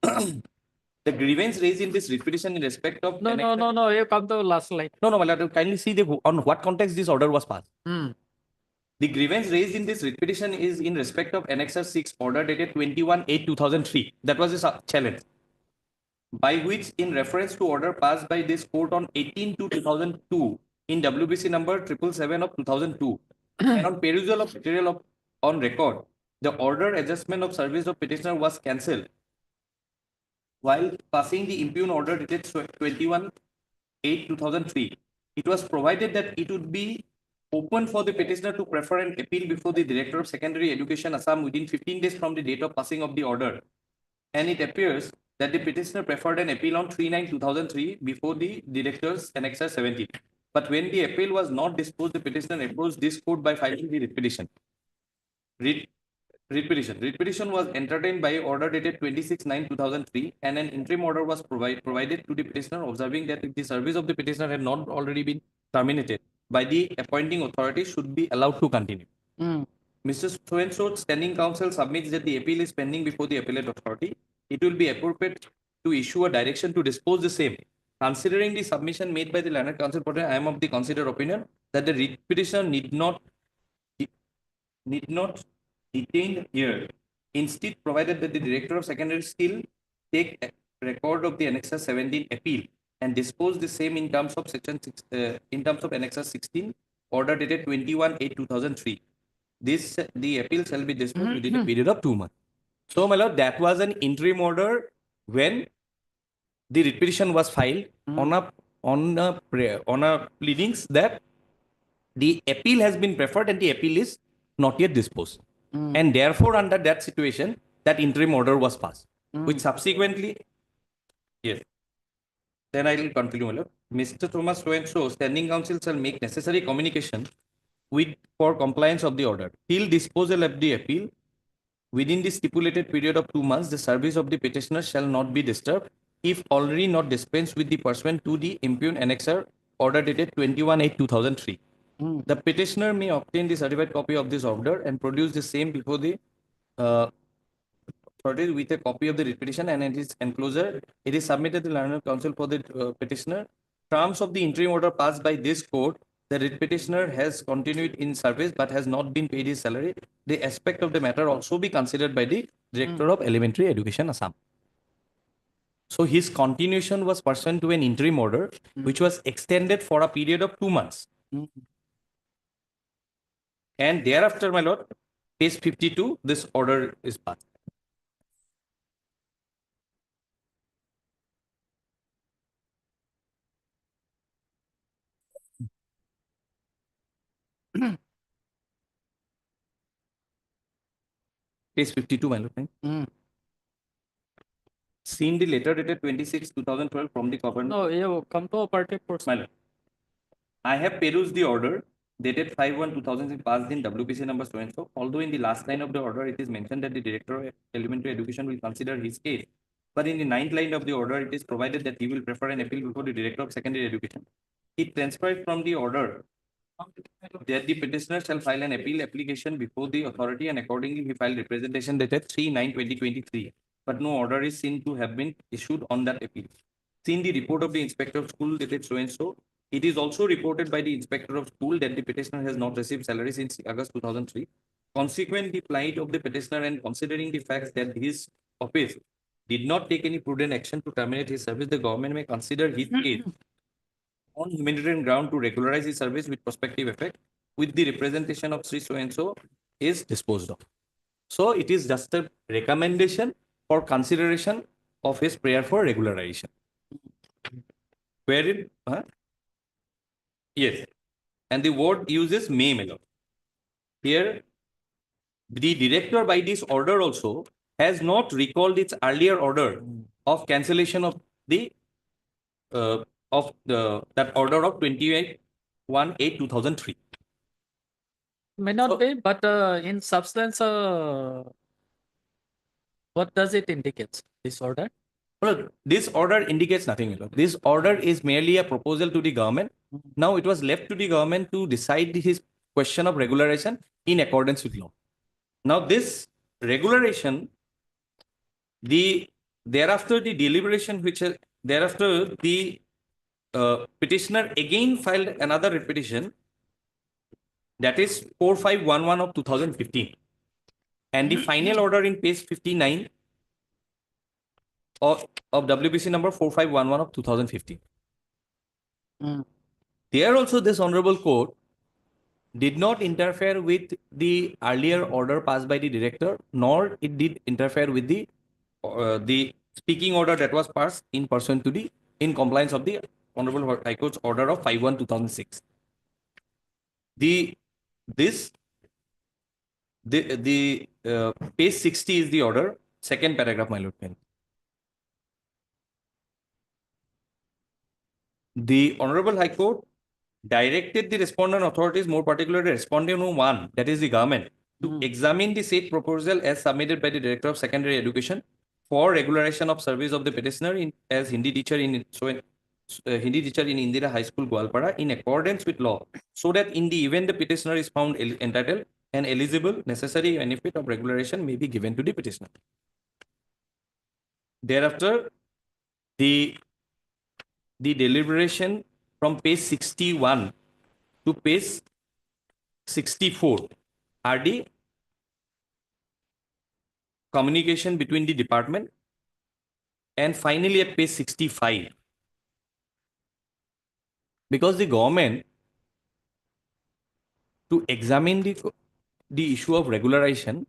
The grievance raised in this repetition in respect of
No, you come to last slide.
No, Melody, kindly see on what context this order was passed.
Hmm.
The grievance raised in this repetition is in respect of Annexure 6 order dated 21/8/2003. That was a challenge. By which, in reference to order passed by this court on 18/2/2002 in WBC number 777 of 2002, and on perusal of material on record, the order adjustment of service of petitioner was cancelled. While passing the impugn order dated 21/8/2003, it was provided that it would be open for the petitioner to prefer an appeal before the Director of Secondary Education Assam within 15 days from the date of passing of the order. And it appears that the petitioner preferred an appeal on 3/9/2003 before the Director's Annexure 17. But when the appeal was not disposed, the petitioner approached this court by filing the writ petition. Writ petition was entertained by order dated 26/9/2003, and an interim order was provided to the petitioner, observing that if the service of the petitioner had not already been terminated by the appointing authority, should be allowed to continue. Mr. So-and-so standing counsel submits that the appeal is pending before the appellate authority. It will be appropriate to issue a direction to dispose the same. Considering the submission made by the learned counsel, I am of the considered opinion that the writ petitioner need not detain here. Instead, provided that the Director of Secondary Skill take a record of the Annexure 17 appeal and dispose the same in terms of section 6, in terms of Annexure 16, order dated 21/8/2003. The appeal shall be disposed within a period of 2 months. So, my lord, that was an interim order when the writ petition was filed on a pleadings that the appeal has been preferred and the appeal is not yet disposed. And therefore, under that situation, that interim order was passed, which subsequently, yes. Then I will continue, my lord. Mr. Thomas so-and-so, standing counsel shall make necessary communication for compliance of the order. Till disposal of the appeal, within the stipulated period of 2 months, the service of the petitioner shall not be disturbed if already not dispensed with the pursuant to the impugned annexure order dated 21/8/2003. The petitioner may obtain the certified copy of this order and produce the same before the authority with a copy of the writ petition and its enclosure. It is submitted to the learned counsel for the petitioner. Terms of the interim order passed by this court, the writ petitioner has continued in service but has not been paid his salary. The aspect of the matter also be considered by the Director of Elementary Education Assam. So his continuation was pursuant to an interim order which was extended for a period of 2 months. And thereafter, my lord, page 52, this order is passed. Page 52, my lord. Seen the letter dated 26/2012 from the governor.
No, you come to a particular person.
My lord, I have perused the order dated 5/1/2006 passed in WPC number so and so. Although in the last line of the order it is mentioned that the Director of Elementary Education will consider his case, but in the 9th line of the order it is provided that he will prefer an appeal before the Director of Secondary Education. It transpires from the order that the petitioner shall file an appeal application before the authority, and accordingly he filed representation dated 3/9/2023. But no order is seen to have been issued on that appeal. Seen the report of the Inspector of School dated so and so, it is also reported by the Inspector of School that the petitioner has not received salary since August 2003. Consequent the plight of the petitioner and considering the fact that his office did not take any prudent action to terminate his service, the government may consider his case on humanitarian ground to regularize his service with prospective effect, with the representation of Sri so-and-so is disposed of. So it is just a recommendation for consideration of his prayer for regularization. Wherein, yes, and the word uses may, my lord. Here, the director by this order also has not recalled its earlier order of cancellation of the that order of 28/1/8/2003.
May not
So-
be, but in substance, what does it indicate, this order?
Look, this order indicates nothing. You know. This order is merely a proposal to the government. Now it was left to the government to decide his question of regularization in accordance with law. Now this regularization, thereafter the deliberation, thereafter the petitioner again filed another petition, that is 4511 of 2015, and the final order in page 59 of WBC number 4511 of 2015. There also this honorable court did not interfere with the earlier order passed by the director, nor it did interfere with the speaking order that was passed in pursuant to in compliance of the Honorable High Court's order of 51/2006. Page 60 is the order, second paragraph, my lord. The Honorable High Court directed the respondent authorities, more particularly respondent 1, that is the government, to examine the said proposal as submitted by the Director of Secondary Education for regularization of service of the petitioner as Hindi teacher in Indira High School, Goalpara, in accordance with law, so that in the event the petitioner is found entitled and eligible, necessary benefit of regularization may be given to the petitioner. Thereafter, the deliberation from page 61 to page 64 are the communication between the department, and finally at page 65, because the government, to examine the issue of regularization,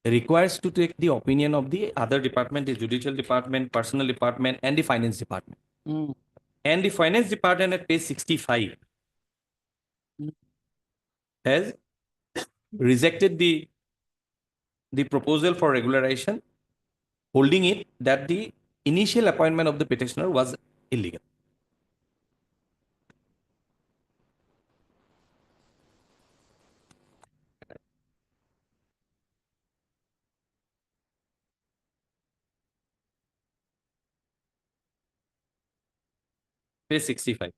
requires to take the opinion of the other department, the judicial department, personal department, and the finance department. And the finance department at page 65 has rejected the proposal for regularization, holding it that the initial appointment of the petitioner was illegal. Page 65.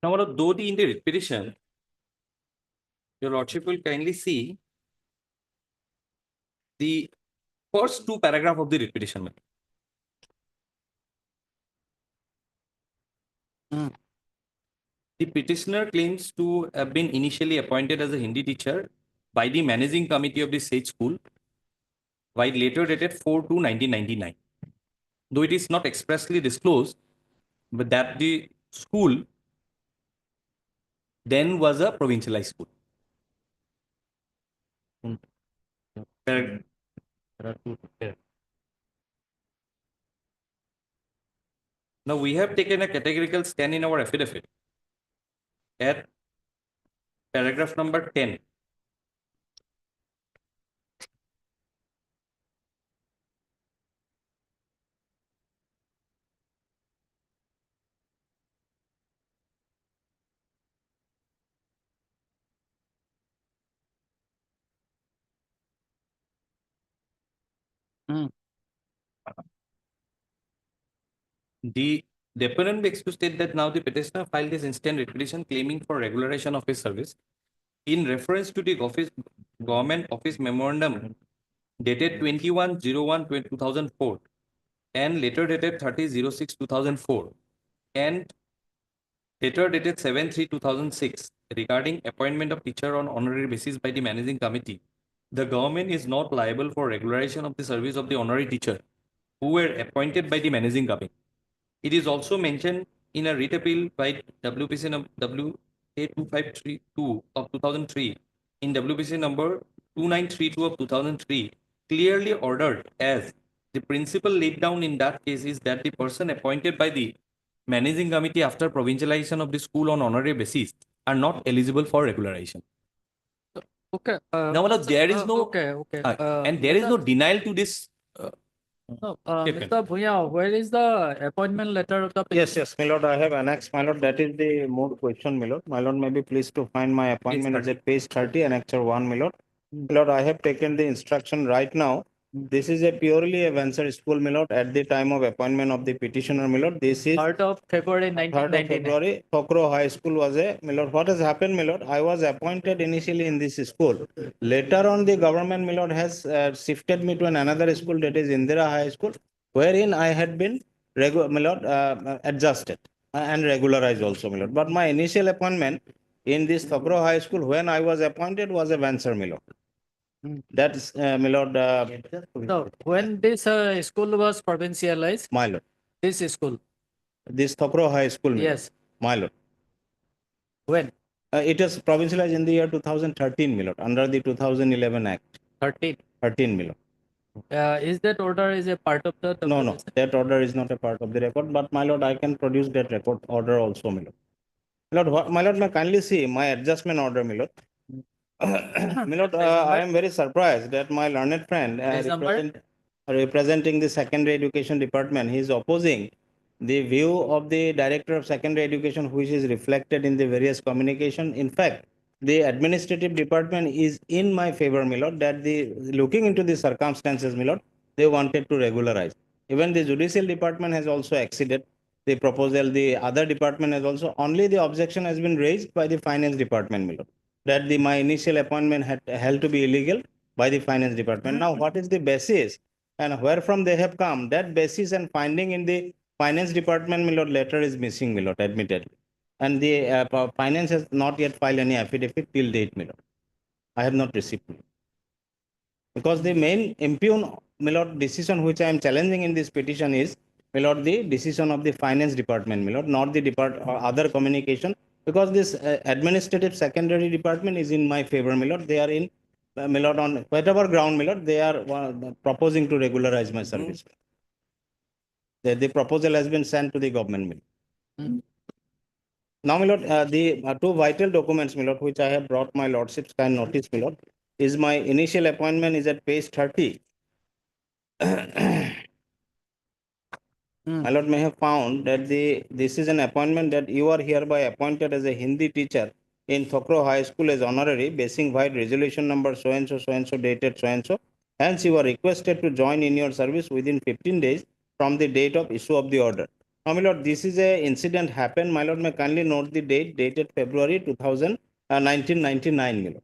Now, though in the petition, your lordship will kindly see the first two paragraphs of the writ petition. The petitioner claims to have been initially appointed as a Hindi teacher by the managing committee of the said school, while later dated 4/2/1999. Though it is not expressly disclosed, but that the school then was a provincialized school. Now we have taken a categorical stand in our affidavit at paragraph number 10. The deponent begs to state that now the petitioner filed his instant writ petition claiming for regularization of his service in reference to the government office memorandum dated 21/01/2004 and later dated 30/06/2004 and later dated 7/3/2006 regarding appointment of teacher on honorary basis by the managing committee. The government is not liable for regularization of the service of the honorary teacher who were appointed by the managing committee. It is also mentioned in a writ appeal by WPC number WA2532 of 2003 in WPC number 2932 of 2003 clearly ordered as the principle laid down in that case is that the person appointed by the managing committee after provincialization of the school on honorary basis are not eligible for regularization.
Okay.
Now, my lord, there is no
Okay, okay.
and there is no denial to this.
No,
Captain.
Mr. Bhuya, where is the appointment letter of the?
Yes, yes, my lord, I have annexed, my lord, that is the more question, my lord. My lord may be pleased to find my appointment is at page 30, annexure 1, my lord. My lord, I have taken the instruction right now. This is a purely a venture school, my lord, at the time of appointment of the petitioner, my lord. This is
3rd of February
3rd of
1999.
February, Thokro High School was a, my lord, what has happened, my lord? I was appointed initially in this school. Later on, the government, my lord, has shifted me to another school, that is Indira High School, wherein I had been my lord, adjusted and regularized also, my lord. But my initial appointment in this Thokro High School, when I was appointed, was a venture, my lord. That is, my lord,
So when this school was provincialized,
my lord,
this school,
this Thokro High School, my lord.
yes,
My lord.
when?
It was provincialized in the year 2013, my lord, under the 2011 Act,
13.
13, my lord.
Is that order is a part of the?
No, no, that order is not a part of the record, but my lord, I can produce that record order also, my lord. My lord, my lord, may kindly see my adjustment order, my lord. My lord, I am very surprised that my learned friend
Page number?
representing the secondary education department, he is opposing the view of the director of secondary education, which is reflected in the various communication. In fact, the administrative department is in my favor, my lord, that the looking into the circumstances, my lord, they wanted to regularize. Even the judicial department has also acceded the proposal. The other department has also, only the objection has been raised by the finance department, my lord, that my initial appointment had held to be illegal by the finance department. Now, what is the basis and where from they have come? That basis and finding in the finance department, my lord, letter is missing, my lord, admittedly. And the finance has not yet filed any affidavit till date, my lord. I have not received. My lord. Because the main impugn, my lord, decision which I am challenging in this petition is, my lord, the decision of the finance department, my lord, not the other communication. Because this administrative secondary department is in my favor, my lord. They are in, my lord, on whatever ground, my lord, they are proposing to regularize my service. The proposal has been sent to the government, my lord. Now, my lord, the two vital documents, my lord, which I have brought my lordship's kind notice, my lord, is my initial appointment is at page 30. My lord may have found that this is an appointment that you are hereby appointed as a Hindi teacher in Thokro High School as honorary, basing wide resolution number so and so dated so and so. Hence, you are requested to join in your service within 15 days from the date of issue of the order. Now, my lord, this is a incident happened. My lord may kindly note the date dated February 1999, my lord.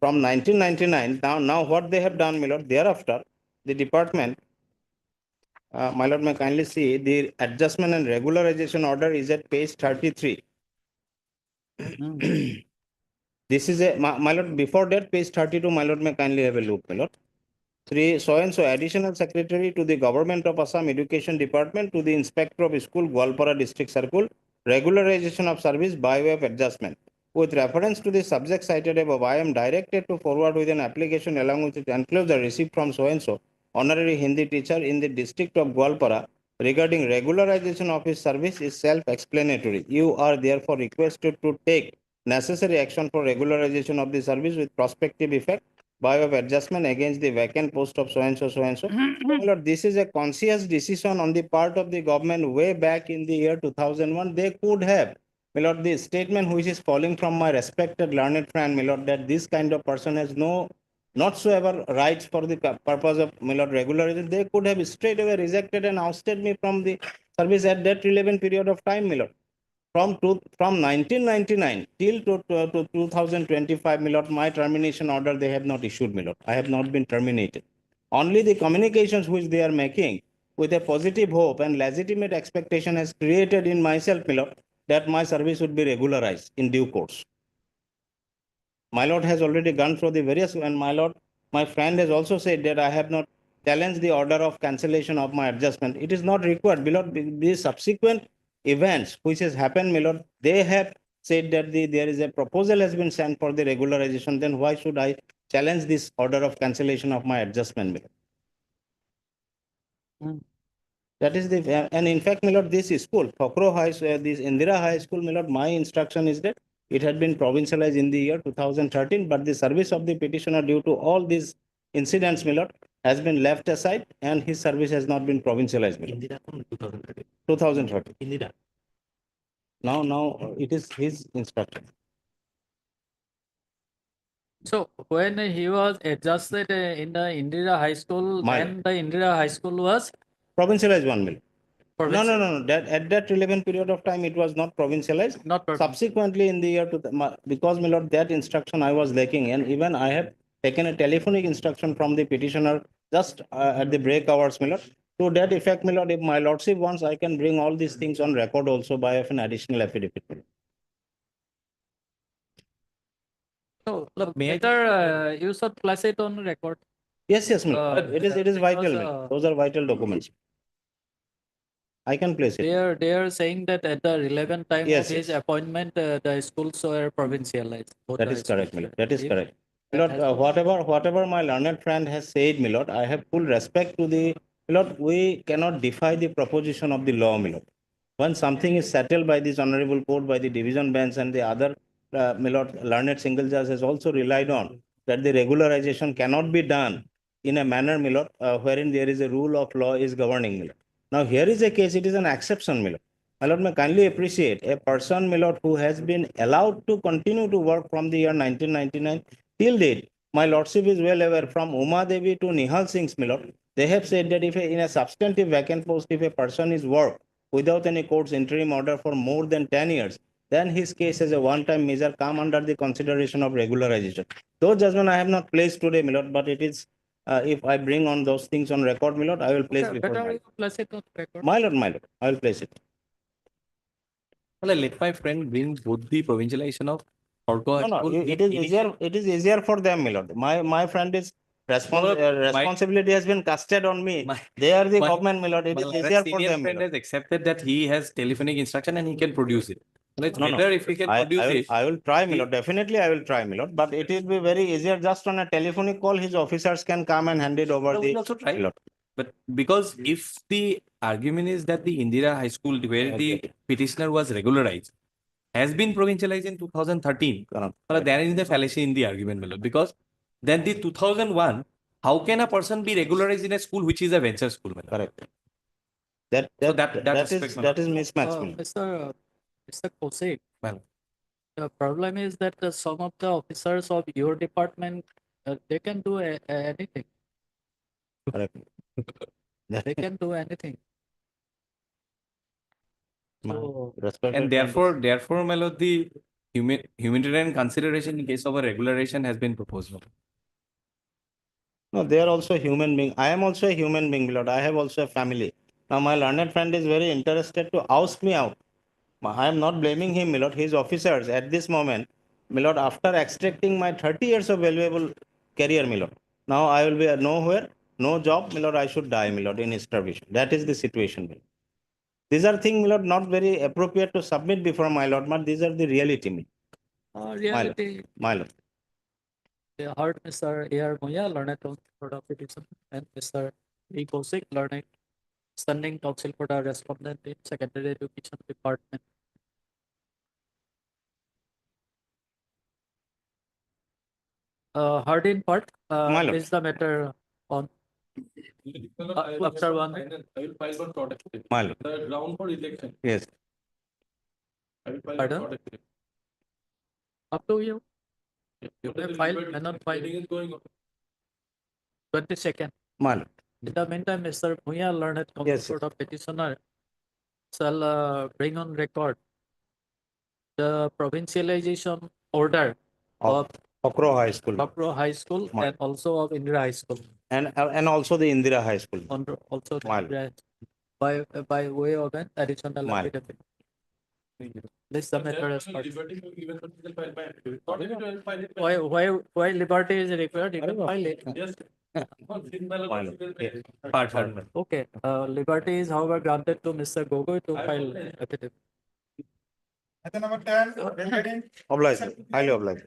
From 1999, now what they have done, my lord, thereafter, the department, my lord may kindly see the adjustment and regularization order is at page 33. This is a, my lord, before that, page 32, my lord may kindly have a look, my lord. 3, so and so additional secretary to the government of Assam Education Department to the inspector of school, Gwalpara District Circle, regularization of service by way of adjustment. With reference to the subject cited above, I am directed to forward with an application along with it enclosure received from so and so honorary Hindi teacher in the district of Gwalpara regarding regularization of his service is self-explanatory. You are therefore requested to take necessary action for regularization of the service with prospective effect by way of adjustment against the vacant post of so and so, so and so. My lord, this is a conscious decision on the part of the government way back in the year 2001. They could have, my lord, the statement which is falling from my respected learned friend, my lord, that this kind of person has no whatsoever rights for the purpose of, my lord, regularization. They could have straight away rejected and ousted me from the service at that relevant period of time, my lord. From 1999 till to 2025, my lord, my termination order they have not issued, my lord. I have not been terminated. Only the communications which they are making with a positive hope and legitimate expectation has created in myself, my lord, that my service would be regularized in due course. My lord has already gone through the various, and my lord, my friend has also said that I have not challenged the order of cancellation of my adjustment. It is not required, my lord. The subsequent events which has happened, my lord, they have said that there is a proposal has been sent for the regularization. Then why should I challenge this order of cancellation of my adjustment, my lord? That is the, and in fact, my lord, this school, Phokro High, this Indira High School, my lord, my instruction is that it had been provincialized in the year 2013, but the service of the petitioner due to all these incidents, my lord, has been left aside and his service has not been provincialized, my lord.
Indira 2013.
2013.
Indira.
Now it is his instruction.
So when he was adjusted in the Indira High School,
My
then the Indira High School was
Provincialized 1 million. No,
provincial,
That at that relevant period of time, it was not provincialized.
not provincial.
Subsequently, in the year because my lord, that instruction I was lacking, and even I have taken a telephonic instruction from the petitioner just at the break hours, my lord. To that effect, my lord, if my lordship wants, I can bring all these things on record also by an additional affidavit.
So look,
May I
better you should place it on record.
Yes, my lord. It is
because,
vital, my lord. Those are vital documents. I can place it.
They are saying that at the relevant time
Yes,
of his
yes.
appointment, the schools were provincialized. Both
That
the
is correct, my
schools.
lord. That is
If
correct. My
that
lord,
has-
whatever my learned friend has said, my lord, I have full respect to the, my lord, we cannot defy the proposition of the law, my lord. When something is settled by this honorable court, by the division bench and the other, my lord, learned single judge has also relied on that the regularization cannot be done in a manner, my lord, wherein there is a rule of law is governing, my lord. Now, here is a case, it is an exception, my lord. My lord, may kindly appreciate a person, my lord, who has been allowed to continue to work from the year 1999 till date. My lordship is well aware from Uma Devi to Nihal Singh's, my lord. They have said that if in a substantive vacant post, if a person is worked without any court's interim order for more than 10 years, then his case as a one-time measure come under the consideration of regularization. Those judgment I have not placed today, my lord, but it is, if I bring on those things on record, my lord, I will place
Okay,
before
better
my
you place it on record.
my lord, I will place it.
Well, let my friend bring both the provincialization of Orco High
No,
School
it
with
is
initial-
easier. It is easier for them, my lord. My friend is
Lord, my-
responsibility has been casted on me.
My-
They are the
my-
government, my lord. It
My
is
Lara
easier for
senior
them, my
friend
lord.
has accepted that he has telephonic instruction and he can produce it. Well, it's
No, no.
better if he can produce it.
I will try, my lord. Definitely, I will try, my lord. But it will be very easier just on a telephonic call. His officers can come and hand it over
No,
the.
we'll also try.
my lord.
But because if the argument is that the Indira High School, where the petitioner was regularized, has been provincialized in 2013,
Correct.
well, there is the fallacy in the argument, my lord. Because then the 2001, how can a person be regularized in a school which is a venture school, my lord?
Correct.
So that aspect, my
That is mismatch, my lord.
Mr. Kosik,
Well,
the problem is that some of the officers of your department, they can do anything.
Correct.
They can do anything. So,
Respected
and therefore, my lord, the humanitarian consideration in case of a regularization has been proposed. my lord.
No, they are also human being. I am also a human being, my lord. I have also a family. Now, my learned friend is very interested to oust me out. I am not blaming him, my lord. His officers at this moment, my lord, after extracting my 30 years of valuable career, my lord. Now I will be nowhere, no job, my lord. I should die, my lord, in starvation. That is the situation, my lord. These are things, my lord, not very appropriate to submit before my lord, but these are the reality, my lord.
reality,
My lord.
they heard Mr. A.R. Moya, learned counsel for the petition, and Mr. E. Kosik, learned standing counsel for the respondent in secondary education department. Heard in part,
My lord.
is the matter on after one.
I will file for protective.
My lord.
The ground for election.
Yes.
I will file
Pardon?
for protective.
Up to you. You
What is
may
the
file,
debate?
may not file.
Hearing is going on.
22nd.
My lord.
In the meantime, Mr. Moya, learned counsel
Yes,
for the petitioner, shall bring on record the provincialization order of
Okro High School.
Kapro High School
My-
and also of Indira High School.
And also the Indira High School.
Also the
Mal.
Indira by way of an additional
Mal.
affidavit. This the matter as part.
Liberty to even political file by affidavit. Not even to file it by-
Why liberty is required? You can file it.
Yes. No, in my
File
lord,
it.
you can file it.
Part.
Okay. Liberty is however granted to Mr. Gogoi to file affidavit.
Item number 10, regarding
Obliged. Highly obliged.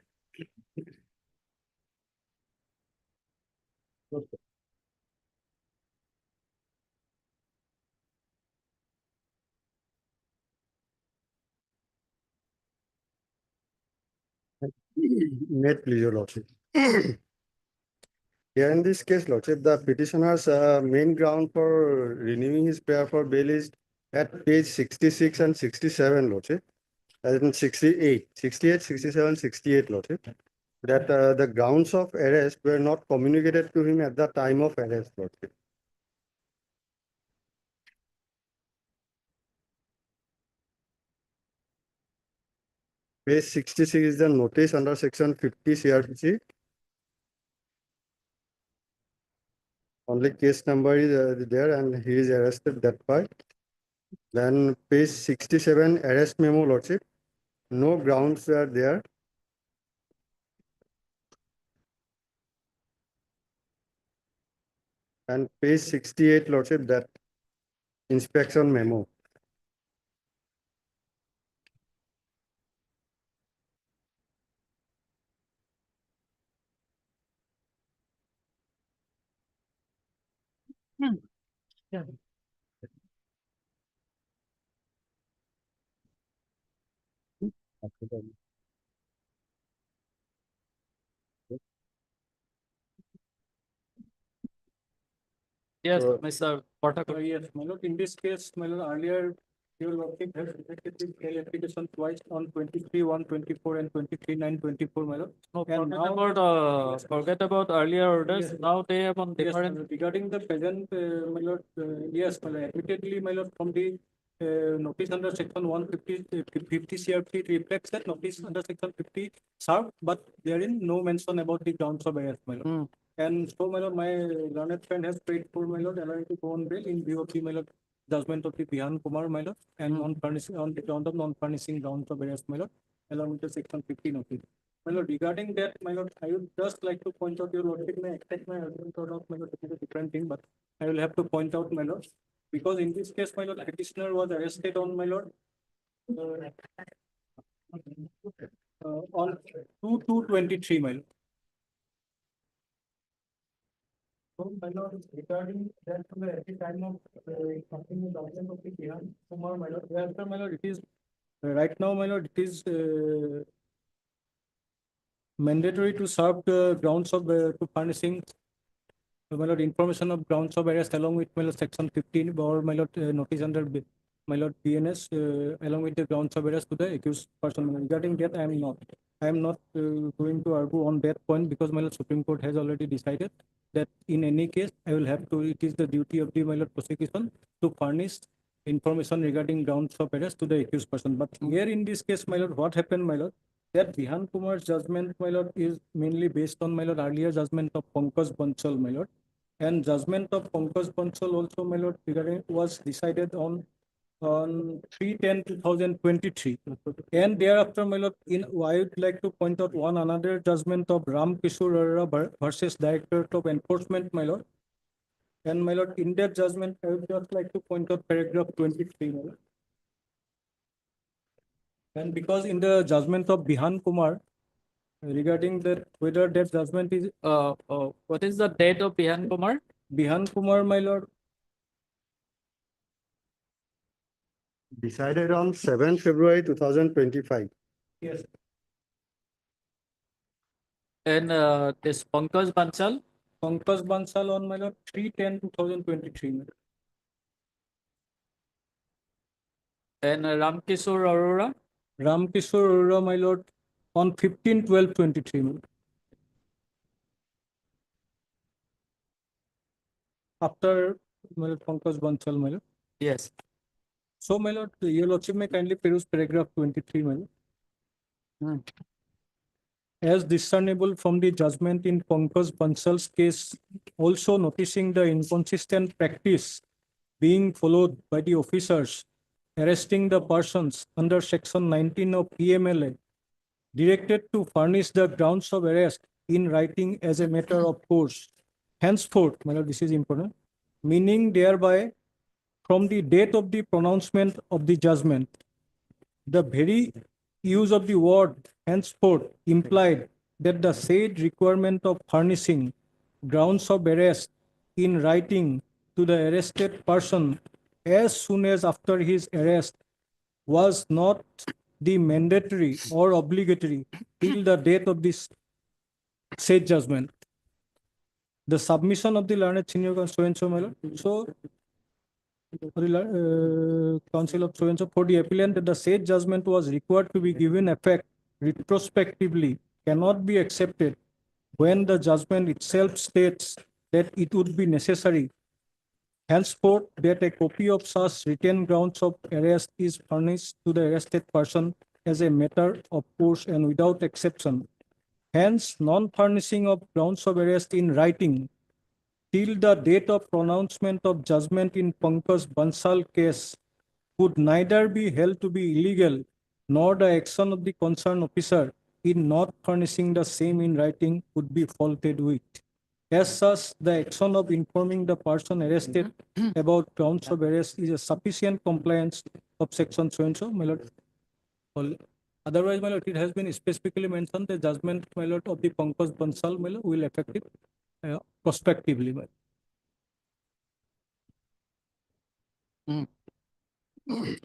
Met, please, your lordship. Here in this case, lordship, the petitioner's main ground for renewing his prayer for bail is at page 66 and 67, lordship. As in 68, 68, 67, 68, lordship. That the grounds of arrest were not communicated to him at the time of arrest, lordship. Page 66 is the notice under section 50 CRPC. Only case number is there and he is arrested that part. Then page 67 arrest memo, lordship. No grounds were there. And page 68, lordship, that inspection memo.
Yes,
So-
Mr. Pathak.
Yes, my lord, in this case, my lord, earlier, your lordship has rejected the bail application twice on 23/1/24 and 23/9/24, my lord.
No,
And
forget about earlier orders.
Yes.
Now they have on
Yes, my
different.
lord, regarding the present, my lord, yes, my lord, admittedly, my lord, from the notice under section 150 CRP, it reflects that notice under section 50 served, but therein no mention about the grounds of arrest, my lord.
Hmm.
And so, my lord, my learned friend has paid for, my lord, allowing to go on bail in view of the, my lord, judgment of the Bihan Kumar, my lord, and non-furnishing, on the ground of non-furnishing grounds of arrest, my lord, along with the section 50 notice. My lord, regarding that, my lord, I would just like to point out, your lordship may expect my argument or not, my lord, it is a different thing, but I will have to point out, my lord, because in this case, my lord, petitioner was arrested on, my lord, on 2/2/23, my lord. So, my lord, regarding that, at the time of something the document of the Bihan Kumar, my lord, thereafter, my lord, it is right now, my lord, it is mandatory to serve the grounds of to furnishing my lord, information of grounds of arrest along with my lord section 15 or my lord notice under my lord BNS along with the grounds of arrest to the accused person. My lord, regarding that, I am not going to argue on that point because my lord Supreme Court has already decided that in any case I will have to. It is the duty of the my lord prosecution to furnish information regarding grounds of arrest to the accused person. But here in this case, my lord, what happened, my lord? That Bihan Kumar's judgment, my lord, is mainly based on my lord earlier judgment of Pankaj Bansal, my lord. And judgment of Pankaj Bansal also, my lord, regarding was decided on 3/10/2023. And thereafter, my lord, I would like to point out one another judgment of Ram Kishore Arora versus Directorate of Enforcement, my lord. And my lord, in that judgment, I would just like to point out paragraph 23, my lord. And because in the judgment of Bihan Kumar, regarding that whether that judgment is
What is the date of Bihan Kumar?
Bihan Kumar, my lord,
Decided on 7 February 2025.
yes,
And this Pankaj Bansal.
Pankaj Bansal on my lord 3/10/2023. my lord.
And Ramkishore Arora.
Ramkishore Arora, my lord, on 15/12/23. my lord. After my lord Pankaj Bansal, my lord.
Yes.
So, my lord, your lordship may kindly peruse paragraph 23, my lord. As discernible from the judgment in Pankaj Bansal's case, also noticing the inconsistent practice being followed by the officers arresting the persons under section 19 of PMLA, directed to furnish the grounds of arrest in writing as a matter of course. Henceforth, my lord, this is important, meaning thereby from the date of the pronouncement of the judgment, the very use of the word henceforth implied that the said requirement of furnishing grounds of arrest in writing to the arrested person as soon as after his arrest was not
the mandatory or obligatory till the date of this said judgment. The submission of the learned senior so-and-so, my lord. So, for the council of so-and-so, for the appellant that the said judgment was required to be given effect retrospectively cannot be accepted when the judgment itself states that it would be necessary henceforth that a copy of such written grounds of arrest is furnished to the arrested person as a matter of course and without exception. Hence, non-furnishing of grounds of arrest in writing till the date of pronouncement of judgment in Pankaj Bansal case would neither be held to be illegal nor the action of the concerned officer in not furnishing the same in writing would be faulted with. As such, the action of informing the person arrested about grounds of arrest is a sufficient compliance of section so-and-so, my lord. Otherwise, my lord, it has been specifically mentioned the judgment, my lord, of the Pankaj Bansal, my lord, will affect it prospectively. My lord.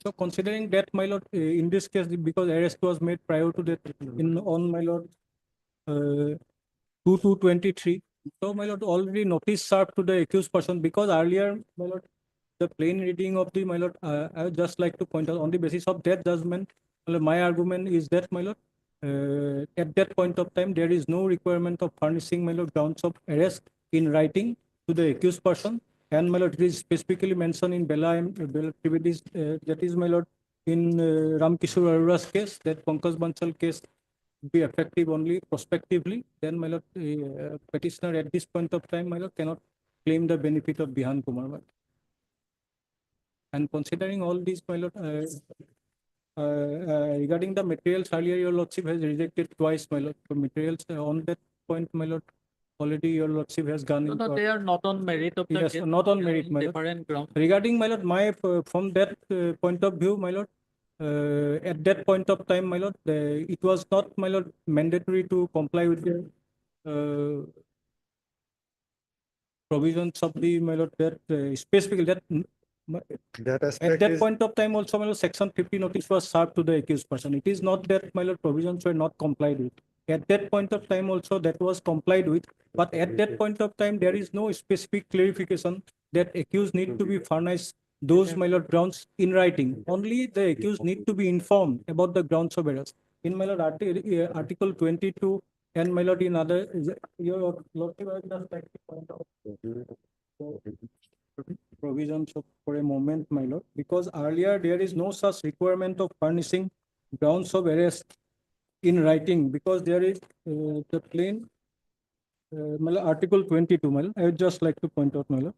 So considering that, my lord, in this case, because arrest was made prior to that on my lord 2223. So my lord, already notice served to the accused person because earlier, my lord, the plain reading of the my lord, I would just like to point out on the basis of that judgment, my argument is that, my lord, at that point of time, there is no requirement of furnishing, my lord, grounds of arrest in writing to the accused person. And, my lord, it is specifically mentioned in Bella Trivedi's, that is, my lord, in Ramkishore Arura's case, that Pankaj Bansal case be effective only prospectively. Then, my lord, petitioner at this point of time, my lord, cannot claim the benefit of Bihan Kumar. My lord. And considering all these, my lord, regarding the materials, earlier your lordship has rejected twice, my lord. So materials on that point, my lord, already your lordship has gone into.
No, they are not on merit of the
Yes,
case.
not on
They are
merit,
on
my lord.
different ground.
Regarding, my lord, my from that point of view, my lord, at that point of time, my lord, it was not, my lord, mandatory to comply with the provisions of the, my lord, that specifically that.
That
At
aspect
that
is,
point of time also, my lord, section 50 notice was served to the accused person. It is not that, my lord, provisions were not complied with. At that point of time also that was complied with, but at that point of time there is no specific clarification that accused need to be furnished those, my lord, grounds in writing. Only the accused need to be informed about the grounds of arrest. In, my lord, article 22 and, my lord, in other, your lordship, I would just like to point out provisions for a moment, my lord, because earlier there is no such requirement of furnishing grounds of arrest in writing because there is the plain my lord, article 22, my lord. I would just like to point out, my lord.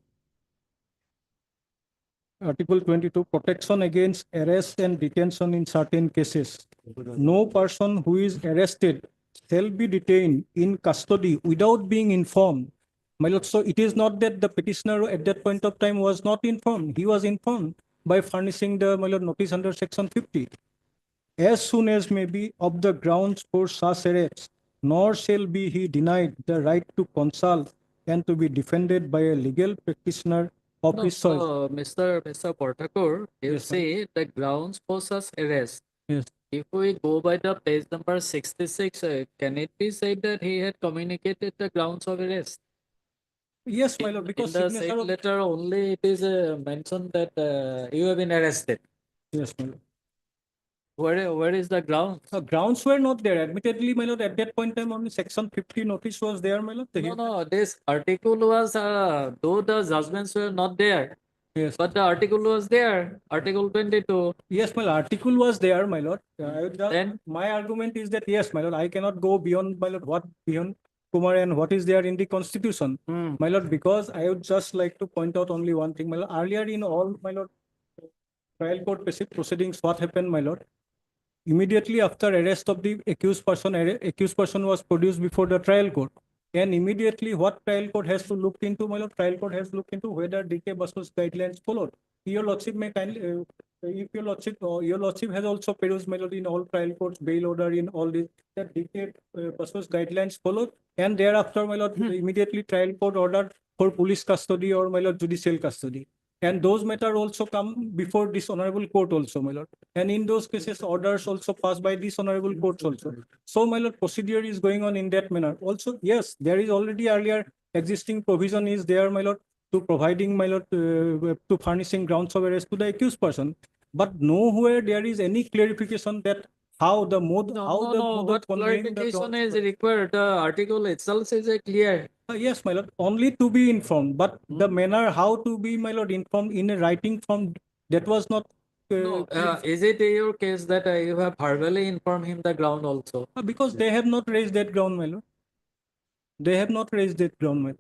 Article 22, protection against arrest and detention in certain cases. No person who is arrested shall be detained in custody without being informed. My lord, so it is not that the petitioner at that point of time was not informed. He was informed by furnishing the, my lord, notice under section 50. As soon as may be of the grounds for such arrest, nor shall be he denied the right to consult and to be defended by a legal practitioner of
No,
his choice.
Mr. Portakur, you
Yes, ma'am.
see the grounds for such arrest.
Yes.
If we go by the page number 66, can it be said that he had communicated the grounds of arrest?
Yes, my lord,
In
because
the
signature
said
of,
letter only it is mentioned that you have been arrested.
yes, my lord.
Where is the ground?
Grounds were not there. Admittedly, my lord, at that point in time only section 50 notice was there, my lord.
No, this article was, though the judgments were not there,
Yes.
but the article was there, Article 22.
Yes, my lord, article was there, my lord. I would just,
Then-
my argument is that, yes, my lord, I cannot go beyond, my lord, what beyond Kumar and what is there in the constitution. My lord, because I would just like to point out only one thing, my lord. Earlier in all, my lord, trial court proceedings, what happened, my lord? Immediately after arrest of the accused person was produced before the trial court. And immediately what trial court has to look into, my lord, trial court has looked into whether DK Basu's guidelines followed. Your lordship may kindly, if your lordship has also perused, my lord, in all trial courts, bail order in all this, that DK Basu's guidelines followed. And thereafter, my lord, immediately trial court ordered for police custody or, my lord, judicial custody. And those matter also come before this honorable court also, my lord. And in those cases, orders also passed by this honorable courts also. So, my lord, procedure is going on in that manner. Also, yes, there is already earlier existing provision is there, my lord, to providing, my lord, to furnishing grounds of arrest to the accused person. But nowhere there is any clarification that how the mode, how the mode
What
of conveying the
clarification
grounds
is required? The article itself is clear.
Yes, my lord, only to be informed, but the manner how to be, my lord, informed in a writing form, that was not.
No, is it your case that you have verbally informed him the ground also?
Because they have not raised that ground, my lord. They have not raised that ground, my lord.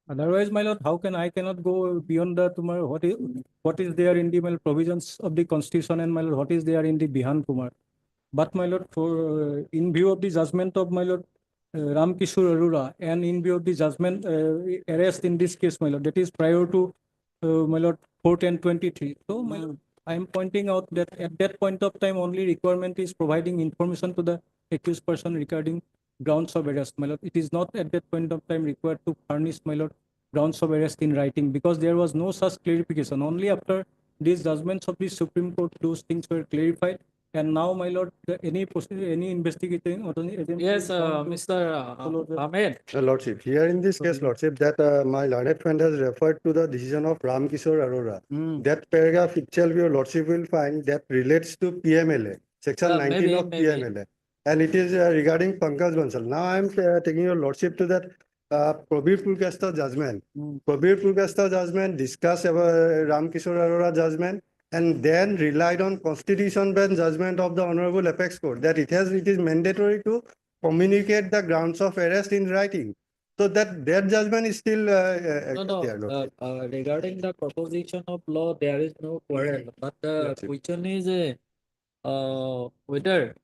Otherwise, my lord, how can I cannot go beyond the tomorrow? What is there in the, my lord, provisions of the constitution, and, my lord, what is there in the Bihan Kumar? But, my lord, for in view of the judgment of, my lord, Ram Kishore Arora, and in view of the judgment arrest in this case, my lord, that is prior to, my lord, 4/10/23. So, my lord, I am pointing out that at that point of time, only requirement is providing information to the accused person regarding grounds of arrest, my lord. It is not at that point of time required to furnish, my lord, grounds of arrest in writing, because there was no such clarification. Only after these judgments of the Supreme Court, those things were clarified. And now, my lord, any procedure, any investigating or any agency
Yes,
is bound to
Mr.
follow the-
Ahmed.
Lordship, here in this case, Lordship, that my learned friend has referred to the decision of Ram Kishore Arora. That paragraph itself, your Lordship will find that relates to PMLA, section 19
Maybe,
of
maybe.
PMLA. And it is regarding Pankaj Bansal. Now I am taking your Lordship to that Prabir Purkasta judgment. Prabir Purkasta judgment discussed about Ram Kishore Arora judgment, and then relied on constitution bench judgment of the Honorable Apex Court that it is mandatory to communicate the grounds of arrest in writing. So that their judgment is still
No,
there,
no.
Lordship.
Regarding the proposition of law, there is no quarrel. But the
Lordship.
question is whether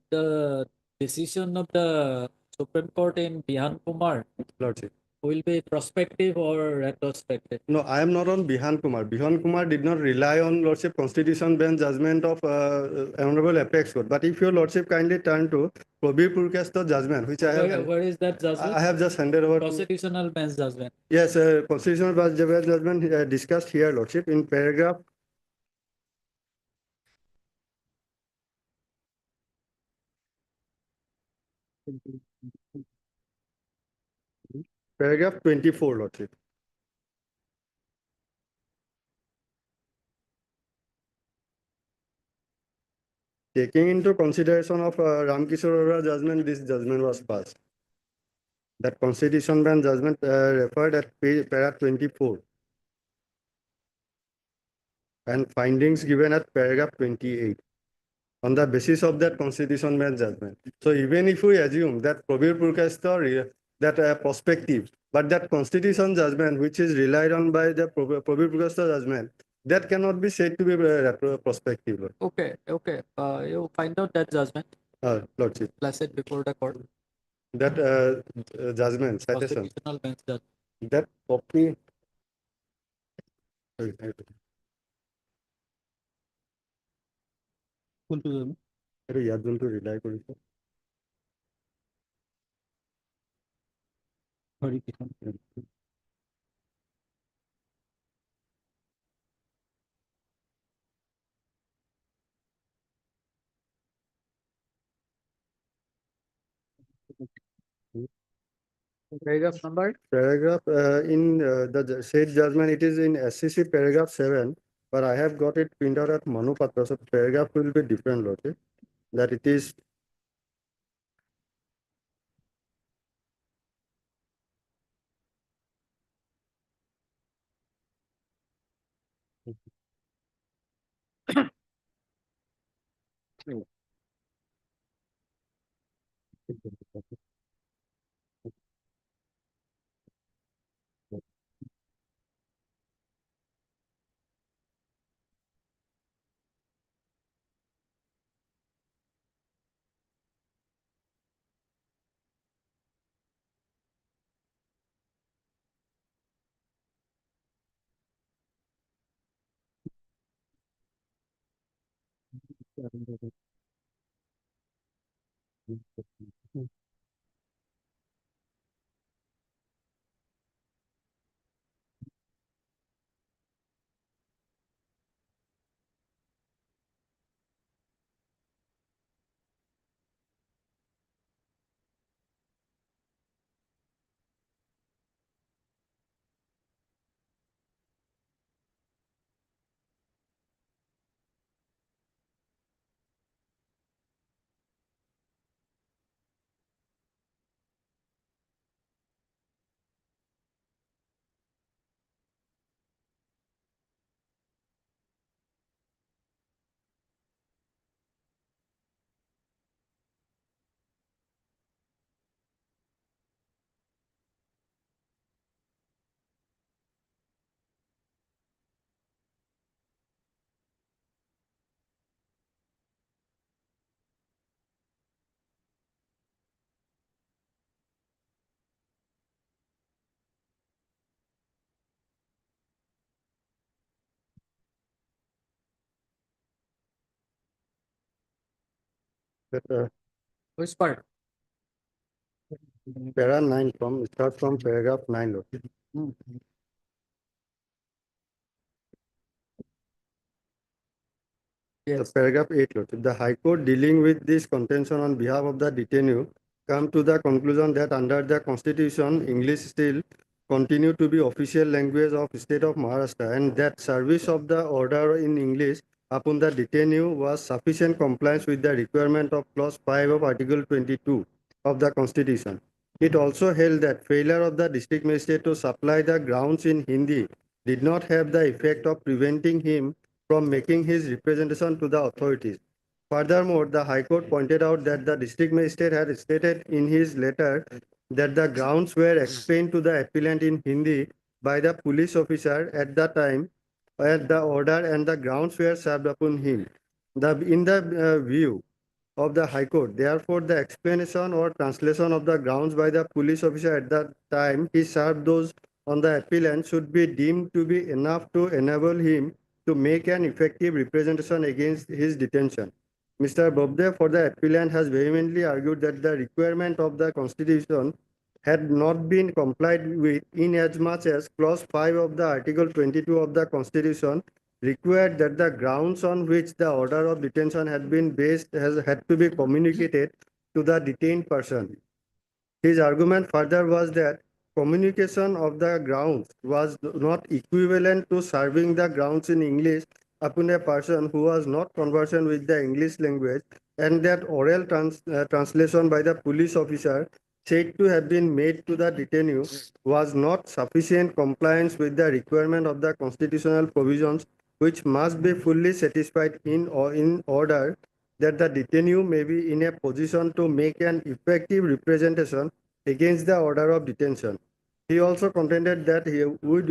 the decision of the Supreme Court in Bihan Kumar
Lordship.
will be prospective or retrospective.
No, I am not on Bihan Kumar. Bihan Kumar did not rely on Lordship Constitution bench judgment of Honorable Apex Court. But if your Lordship kindly turn to Prabir Purkasta judgment, which I have,
Where is that judgment?
I have just handed over to.
Constitutional bench judgment.
Yes, constitutional bench judgment discussed here, Lordship, in paragraph. Paragraph 24, Lordship. Taking into consideration of Ramkishore Arora judgment, this judgment was passed. That constitution bench judgment referred at paragraph 24. And findings given at paragraph 28 on the basis of that constitution bench judgment. So even if we assume that Prabir Purkasta, that prospective, but that constitution judgment which is relied on by the Prabir Purkasta judgment, that cannot be said to be prospective. Lord.
Okay, okay. You find out that judgment.
Lordship.
Placed before the court.
That judgment, citation.
Constitutional bench judgment.
That copy.
কোনটো জানো?
এইটো ইয়াত যোনটো ৰিলাই কৰিছে
হৰিকেইখন।
Paragraph number?
Paragraph in the said judgment, it is in SCC paragraph 7, but I have got it printed out at Manupatra, so paragraph will be different, okay? That it is But,
Which part?
para 9 start from paragraph 9, Lord. The
Yes.
paragraph 8, Lord. The High Court dealing with this contention on behalf of the detainee come to the conclusion that under the Constitution, English still continue to be official language of state of Maharashtra, and that service of the order in English upon the detainee was sufficient compliance with the requirement of clause 5 of Article 22 of the Constitution. It also held that failure of the district magistrate to supply the grounds in Hindi did not have the effect of preventing him from making his representation to the authorities. Furthermore, the High Court pointed out that the district magistrate had stated in his letter that the grounds were explained to the appellant in Hindi by the police officer at the time at the order, and the grounds were served upon him. In the view of the High Court, therefore, the explanation or translation of the grounds by the police officer at that time he served those on the appellant should be deemed to be enough to enable him to make an effective representation against his detention. Mr. Bobde for the appellant has vehemently argued that the requirement of the Constitution had not been complied with inasmuch as clause 5 of the Article 22 of the Constitution required that the grounds on which the order of detention had been based had to be communicated to the detained person. His argument further was that communication of the grounds was not equivalent to serving the grounds in English upon a person who was not conversant with the English language, and that oral translation by the police officer said to have been made to the detainee was not sufficient compliance with the requirement of the constitutional provisions, which must be fully satisfied in order that the detainee may be in a position to make an effective representation against the order of detention. He also contended that we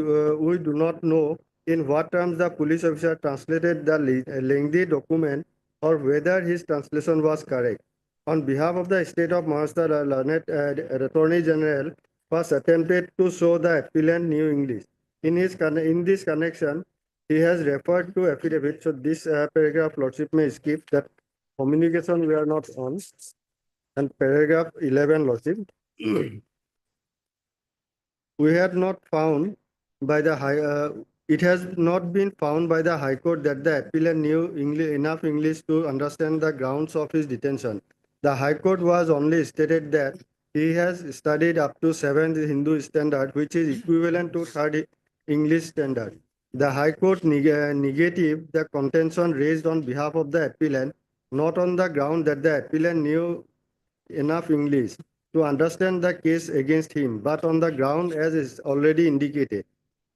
do not know in what terms the police officer translated the lengthy document or whether his translation was correct. On behalf of the state of Maharashtra, the learned Attorney General first attempted to show the appellant knew English. In this connection, he has referred to affidavit. So this paragraph, Lordship may skip that communication we are not on. And paragraph 11, Lordship. We had not found by the it has not been found by the High Court that the appellant knew enough English to understand the grounds of his detention. The High Court was only stated that he has studied up to 7th Hindu standard, which is equivalent to 3rd English standard. The High Court negative the contention raised on behalf of the appellant, not on the ground that the appellant knew enough English to understand the case against him, but on the ground, as is already indicated,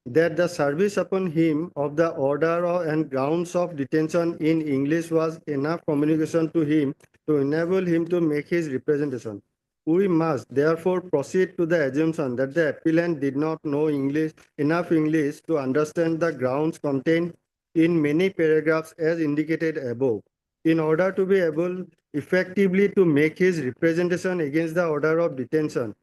that the service upon him of the order and grounds of detention in English was enough communication to him to enable him to make his representation. We must therefore proceed to the assumption that the appellant did not know enough English to understand the grounds contained in many paragraphs as indicated above, in order to be able effectively to make his representation against the order of detention.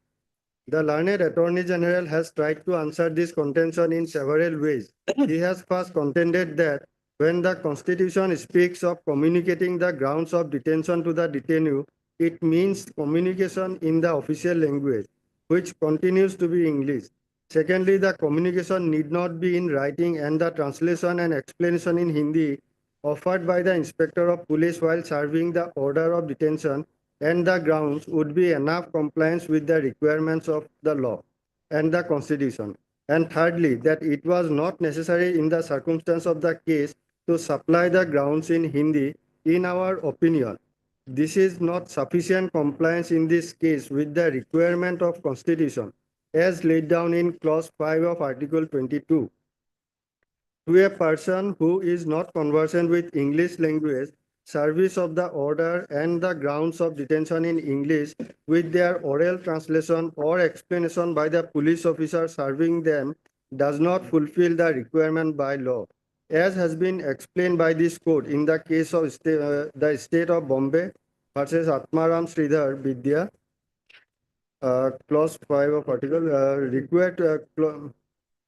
The learned Attorney General has tried to answer this contention in several ways. He has first contended that when the Constitution speaks of communicating the grounds of detention to the detainee, it means communication in the official language, which continues to be English. Secondly, the communication need not be in writing, and the translation and explanation in Hindi offered by the inspector of police while serving the order of detention and the grounds would be enough compliance with the requirements of the law and the constitution. And thirdly, that it was not necessary in the circumstance of the case to supply the grounds in Hindi. In our opinion, this is not sufficient compliance in this case with the requirement of constitution as laid down in clause 5 of article 22. To a person who is not conversant with English language, service of the order and the grounds of detention in English with their oral translation or explanation by the police officer serving them does not fulfill the requirement by law. As has been explained by this court in the case of the state of Bombay versus Atmaram Sridhar Vidya, clause 5 of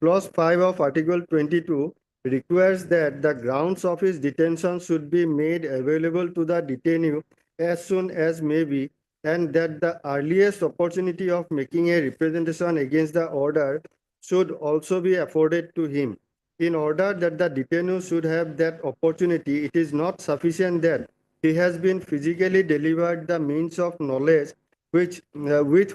clause 5 of article 22 requires that the grounds of his detention should be made available to the detainee as soon as may be, and that the earliest opportunity of making a representation against the order should also be afforded to him. In order that the detainee should have that opportunity, it is not sufficient that he has been physically delivered the means of knowledge with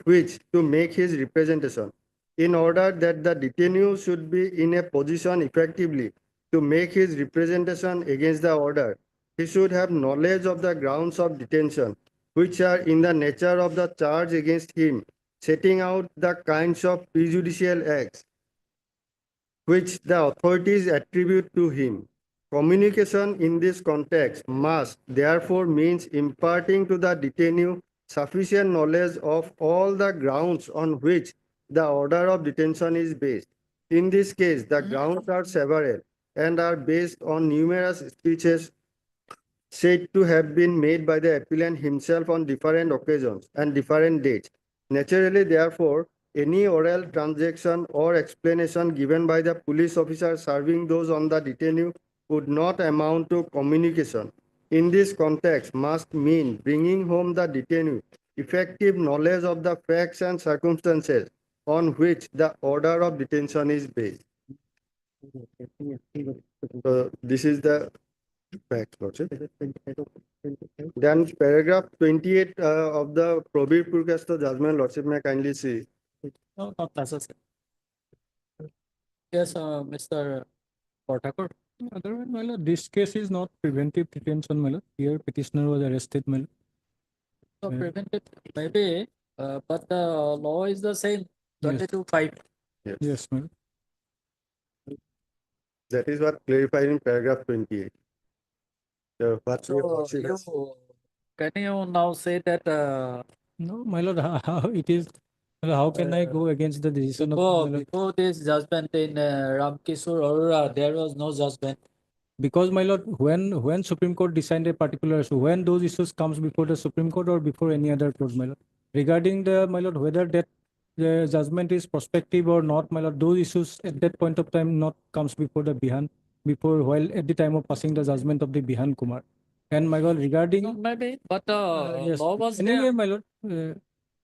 which to make his representation. In order that the detainee should be in a position effectively to make his representation against the order, he should have knowledge of the grounds of detention, which are in the nature of the charge against him, setting out the kinds of prejudicial acts which the authorities attribute to him. Communication in this context must therefore means imparting to the detainee sufficient knowledge of all the grounds on which the order of detention is based. In this case, the grounds are several and are based on numerous speeches said to have been made by the appellant himself on different occasions and different dates. Naturally, therefore, any oral transaction or explanation given by the police officer serving those on the detainee would not amount to communication. In this context, must mean bringing home the detainee effective knowledge of the facts and circumstances on which the order of detention is based. This is the facts, Lordship. Then paragraph 28 of the Probir Purkasto judgment, Lordship, may I kindly see.
No, not necessary. Yes, Mr. Portakur.
Otherwise, my lord, this case is not preventive detention, my lord. Here petitioner was arrested, my lord.
So
Yeah.
prevented, maybe, but the law is the same,
Yes.
22(5).
Yes, my lord.
That is what clarified in paragraph 28. What
So
your Lordship has-
can you now say that
No, my lord, how it is, how can I go against the decision of my lord?
before this judgment in Ramkishore Arora, there was no judgment.
Because my lord, when Supreme Court decided a particular issue, when those issues comes before the Supreme Court or before any other court, my lord, regarding the, my lord, whether that the judgment is prospective or not, my lord, those issues at that point of time not comes before the Bihan, before while at the time of passing the judgment of the Bihan Kumar. And my lord, regarding
No, maybe, but
yes,
law was
anyway,
there.
my lord,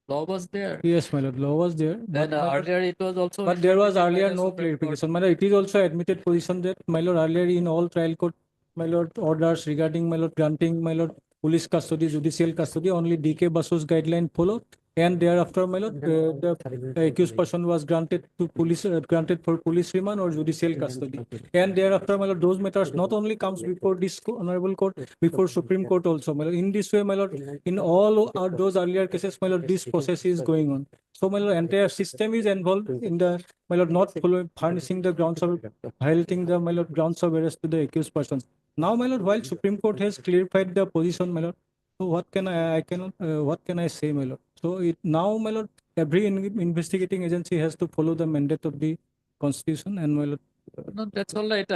Law was there.
yes, my lord, law was there.
Then
my lord,
earlier it was also.
but there was
interpreted by
earlier
the
no
Supreme Court.
clarification. My lord, it is also admitted position that, my lord, earlier in all trial court, my lord, orders regarding, my lord, granting, my lord, police custody, judicial custody, only DK Basu's guideline followed. And thereafter, my lord, the accused person was granted to police, granted for police remand or judicial custody. And thereafter, my lord, those matters not only comes before this honorable court, before Supreme Court also, my lord. In this way, my lord, in all those earlier cases, my lord, this process is going on. So, my lord, entire system is involved in the, my lord, not following, furnishing the grounds of, violating the, my lord, grounds of arrest to the accused persons. Now, my lord, while Supreme Court has clarified the position, my lord, so what can I cannot, what can I say, my lord? So it now, my lord, every investigating agency has to follow the mandate of the Constitution, and my lord.
No, that's all right.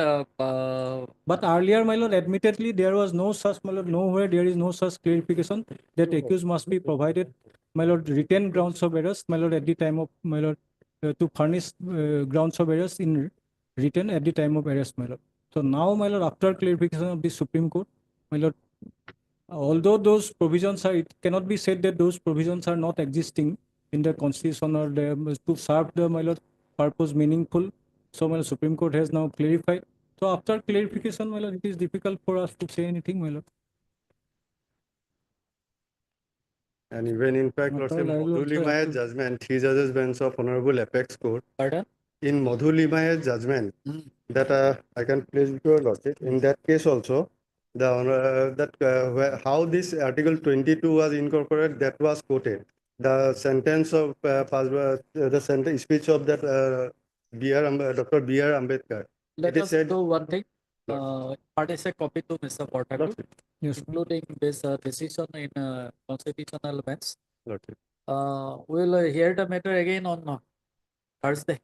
But earlier, my lord, admittedly, there was no such, my lord, nowhere there is no such clarification that accused must be provided, my lord, written grounds of arrest, my lord, at the time of, my lord, to furnish grounds of arrest in written at the time of arrest, my lord. So now, my lord, after clarification of the Supreme Court, my lord, although those provisions are, it cannot be said that those provisions are not existing in the constitution or to serve the, my lord, purpose meaningful. So my Supreme Court has now clarified. So after clarification, my lord, it is difficult for us to say anything, my lord.
And even in fact,
Not
Lordship,
all, I will
Madhu
also
Limaye's
have to-
judgment, 3 judges bench of Honorable Apex Court,
Pardon?
in Madhu Limaye's judgment,
Hmm.
that I can place before your Lordship, in that case also, how this Article 22 was incorporated, that was quoted. The sentence of the sentence speech of that Dr. B.R. Ambedkar.
Let
It is
us
said,
do one thing. Furnish a copy to Mr. Portago,
Yes.
including this decision in constitutional bench.
Lordship.
We'll hear the matter again on Thursday.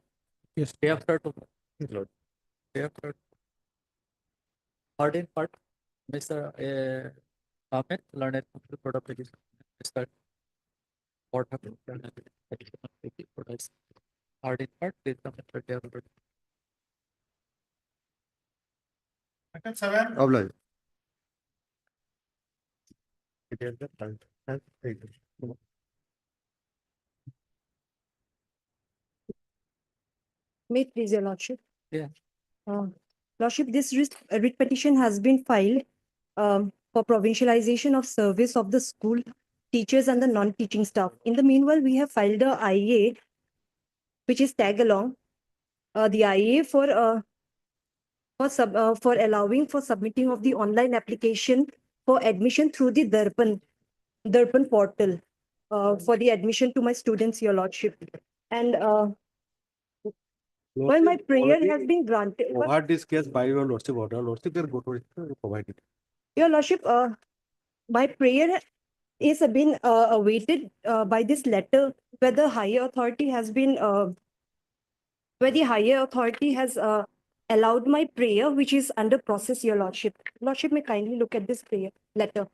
Yes.
Day after tomorrow.
Lord.
Day after. Third in part, Mr. Ahmed, learned Court of Appeals, Mr. Portago, learned additional appeal for us. Third in part, please come after day after.
Item 7.
Oblige.
May it please your lordship.
Yeah.
Lordship, this writ petition has been filed for provincialization of service of the school teachers and the non-teaching staff. In the meanwhile, we have filed a IA, which is tag along. The IA for allowing for submitting of the online application for admission through the Darpan portal for the admission to my students, your lordship. And well, my prayer has been granted.
Provide this case by your Lordship order. Lordship will go to it, provide it.
Your lordship, my prayer is been awaited by this letter where the higher authority has been where the higher authority has allowed my prayer, which is under process, your lordship. Lordship may kindly look at this prayer letter.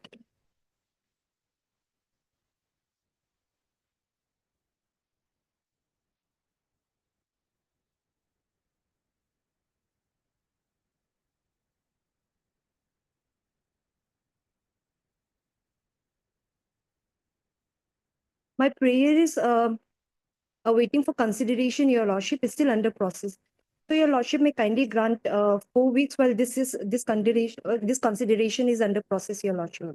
My prayer is awaiting for consideration, your lordship, is still under process. So your lordship may kindly grant 4 weeks while this consideration is under process, your lordship.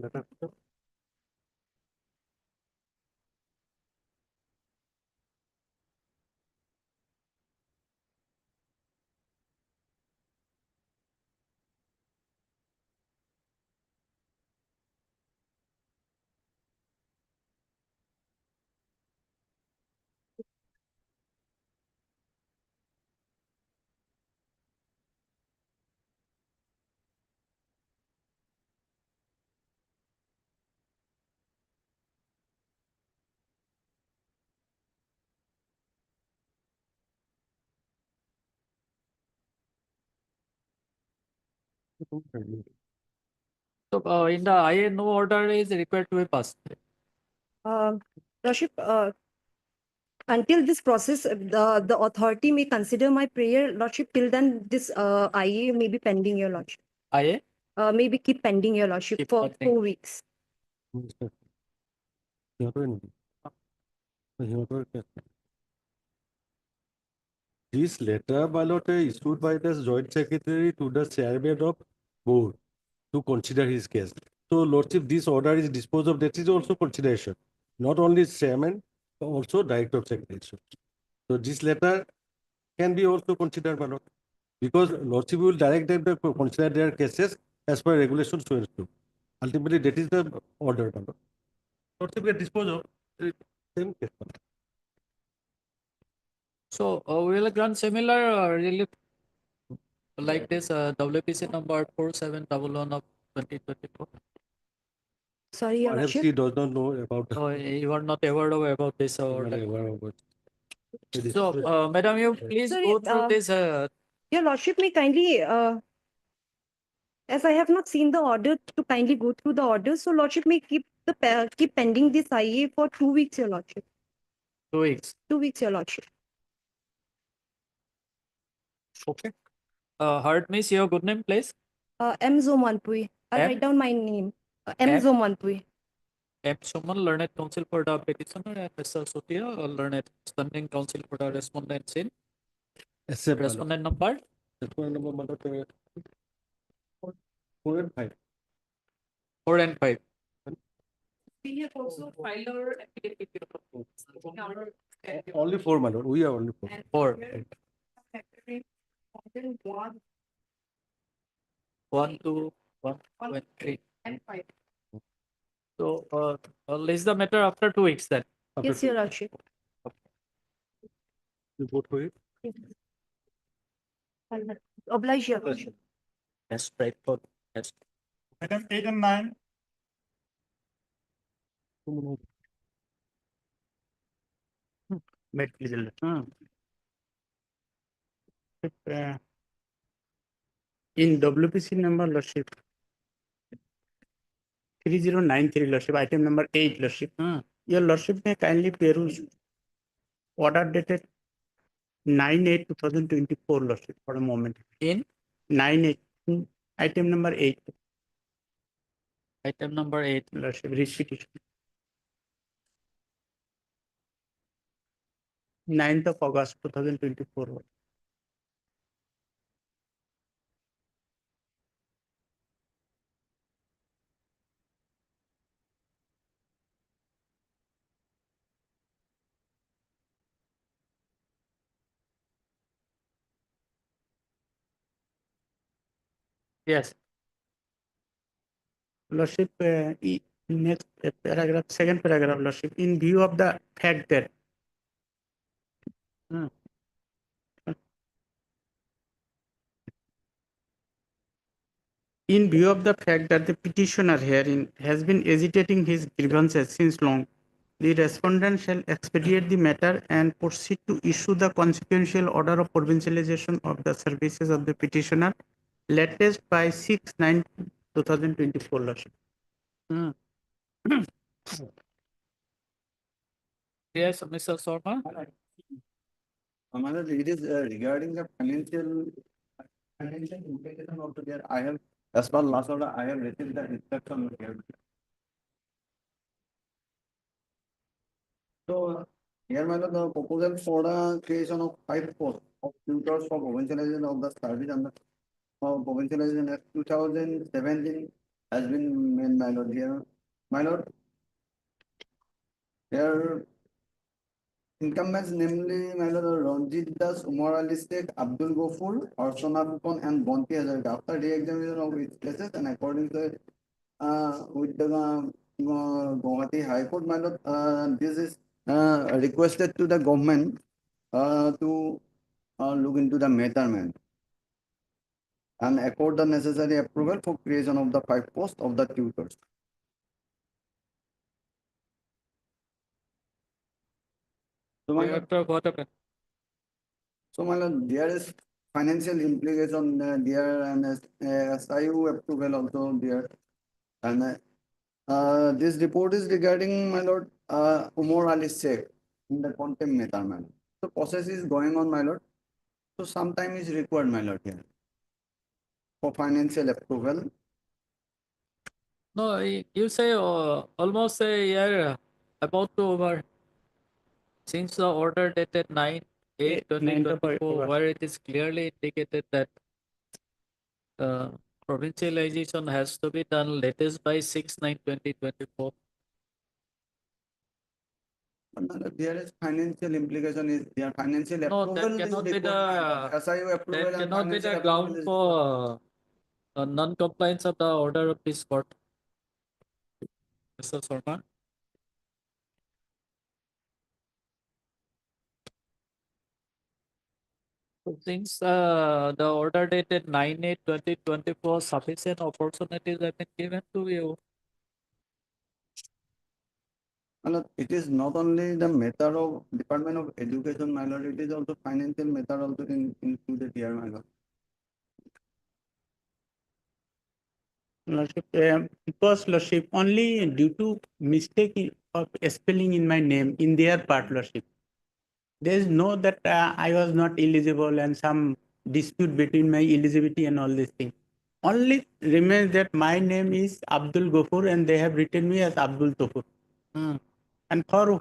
So in the IA, no order is required to be passed.
Lordship, until this process, the authority may consider my prayer, lordship. Till then, this IA may be pending, your lordship.
IA?
Maybe keep pending, your lordship,
Keep
for
pending.
4 weeks.
This letter, my lord, issued by the Joint Secretary to the Chairman of Board to consider his case. So, Lordship, this order is disposed of. That is also consideration. Not only Chairman, but also Director of Secretariat. So, this letter can be also considered, my lord, because Lordship will direct them to consider their cases as per regulation so and so. Ultimately, that is the order, my lord. Lordship can dispose of same case. my lord.
So we'll grant similar relief like this WPC number 4711 of 2024.
Sorry, your
Perhaps
lordship.
he does not know about
So you are not aware about this order.
whatever.
So, madam, you please
Sorry,
go through this.
Your lordship may kindly, as I have not seen the order, to kindly go through the order. So lordship may keep pending this IA for 2 weeks, your lordship.
2 weeks.
2 weeks, your lordship.
Okay. Heard miss your good name, please.
M. Zomanpui. I'll
M?
write down my name. M. Zomantwi.
M. Soman, Learned Counsel for the petitioner, and Mr. Sotia, Learned Standing Counsel for the respondent in.
Accept, my lord.
Respondent number
Respondent number, my lord, 4 and 5.
4 and 5.
We have also filed our affidavit.
Only 4, my lord. We are only 4.
4.
1,
1, 2, 1, 2, and 3.
and 5.
So, list the matter after 2 weeks then.
Yes, Your Lordship.
You vote for it?
Oblige, Your Lordship.
Yes, straightforward. Yes.
Item 8 and 9.
Met result. In WPC number, Lordship. 3093, Lordship, item number 8, Lordship. Your Lordship may kindly peruse order dated 9/8/2024, Lordship, for a moment.
In
9/8, item number 8,
item number 8.
Lordship, repetition. 9th of August 2024.
Yes.
Lordship, next paragraph, second paragraph, Lordship, in view of the fact that in view of the fact that the petitioner herein has been agitating his grievances since long, the respondent shall expedite the matter and proceed to issue the consequential order of provincialization of the services of the petitioner latest by 6/9/2024, Lordship.
Yes, Mr. Sharma.
It is regarding the financial implication of there. I have, as per last order, I have received the instruction here. So here, my lord, the proposal for the creation of 5 posts of tutors for provincialization of the service and the provincialization of 2017 has been made, my lord. Here, my lord, here incumbents, namely, my lord, Ranjit Das, Umar Ali Sheikh, Abdul Gofur, Arshana Kupon, and Bonti Hazarika. After re-examination of its cases and according to with the Guwahati High Court, my lord, this is requested to the government to look into the matter and accord the necessary approval for creation of the 5 posts of the tutors. So, my lord,
What happened?
So, my lord, there is financial implication there and SIU approval also there. And this report is regarding, my lord, Umar Ali Sheikh in the contempt matter, my lord. So, process is going on, my lord. So, some time is required, my lord, here for financial approval.
No, you say almost a year about to over since the order dated 9/8/2024, where it is clearly indicated that provincialization has to be done latest by 6/9/2024.
There is financial implication is there. Financial
No,
approval
that
is
cannot be
required.
the
SIU approval
that
and
cannot be
financial
the
approval
ground
is
for non-compliance of the order of this court. Mr. Sharma. So since the order dated 9/8/2024, sufficient opportunities have been given to you.
It is not only the matter of Department of Education, my lord, it is also financial matter also included here, my lord.
Lordship, because Lordship, only due to mistake of spelling in my name in their part, Lordship. There is no that I was not eligible and some dispute between my eligibility and all these things. Only remains that my name is Abdul Gofur and they have written me as Abdul Tofur. And for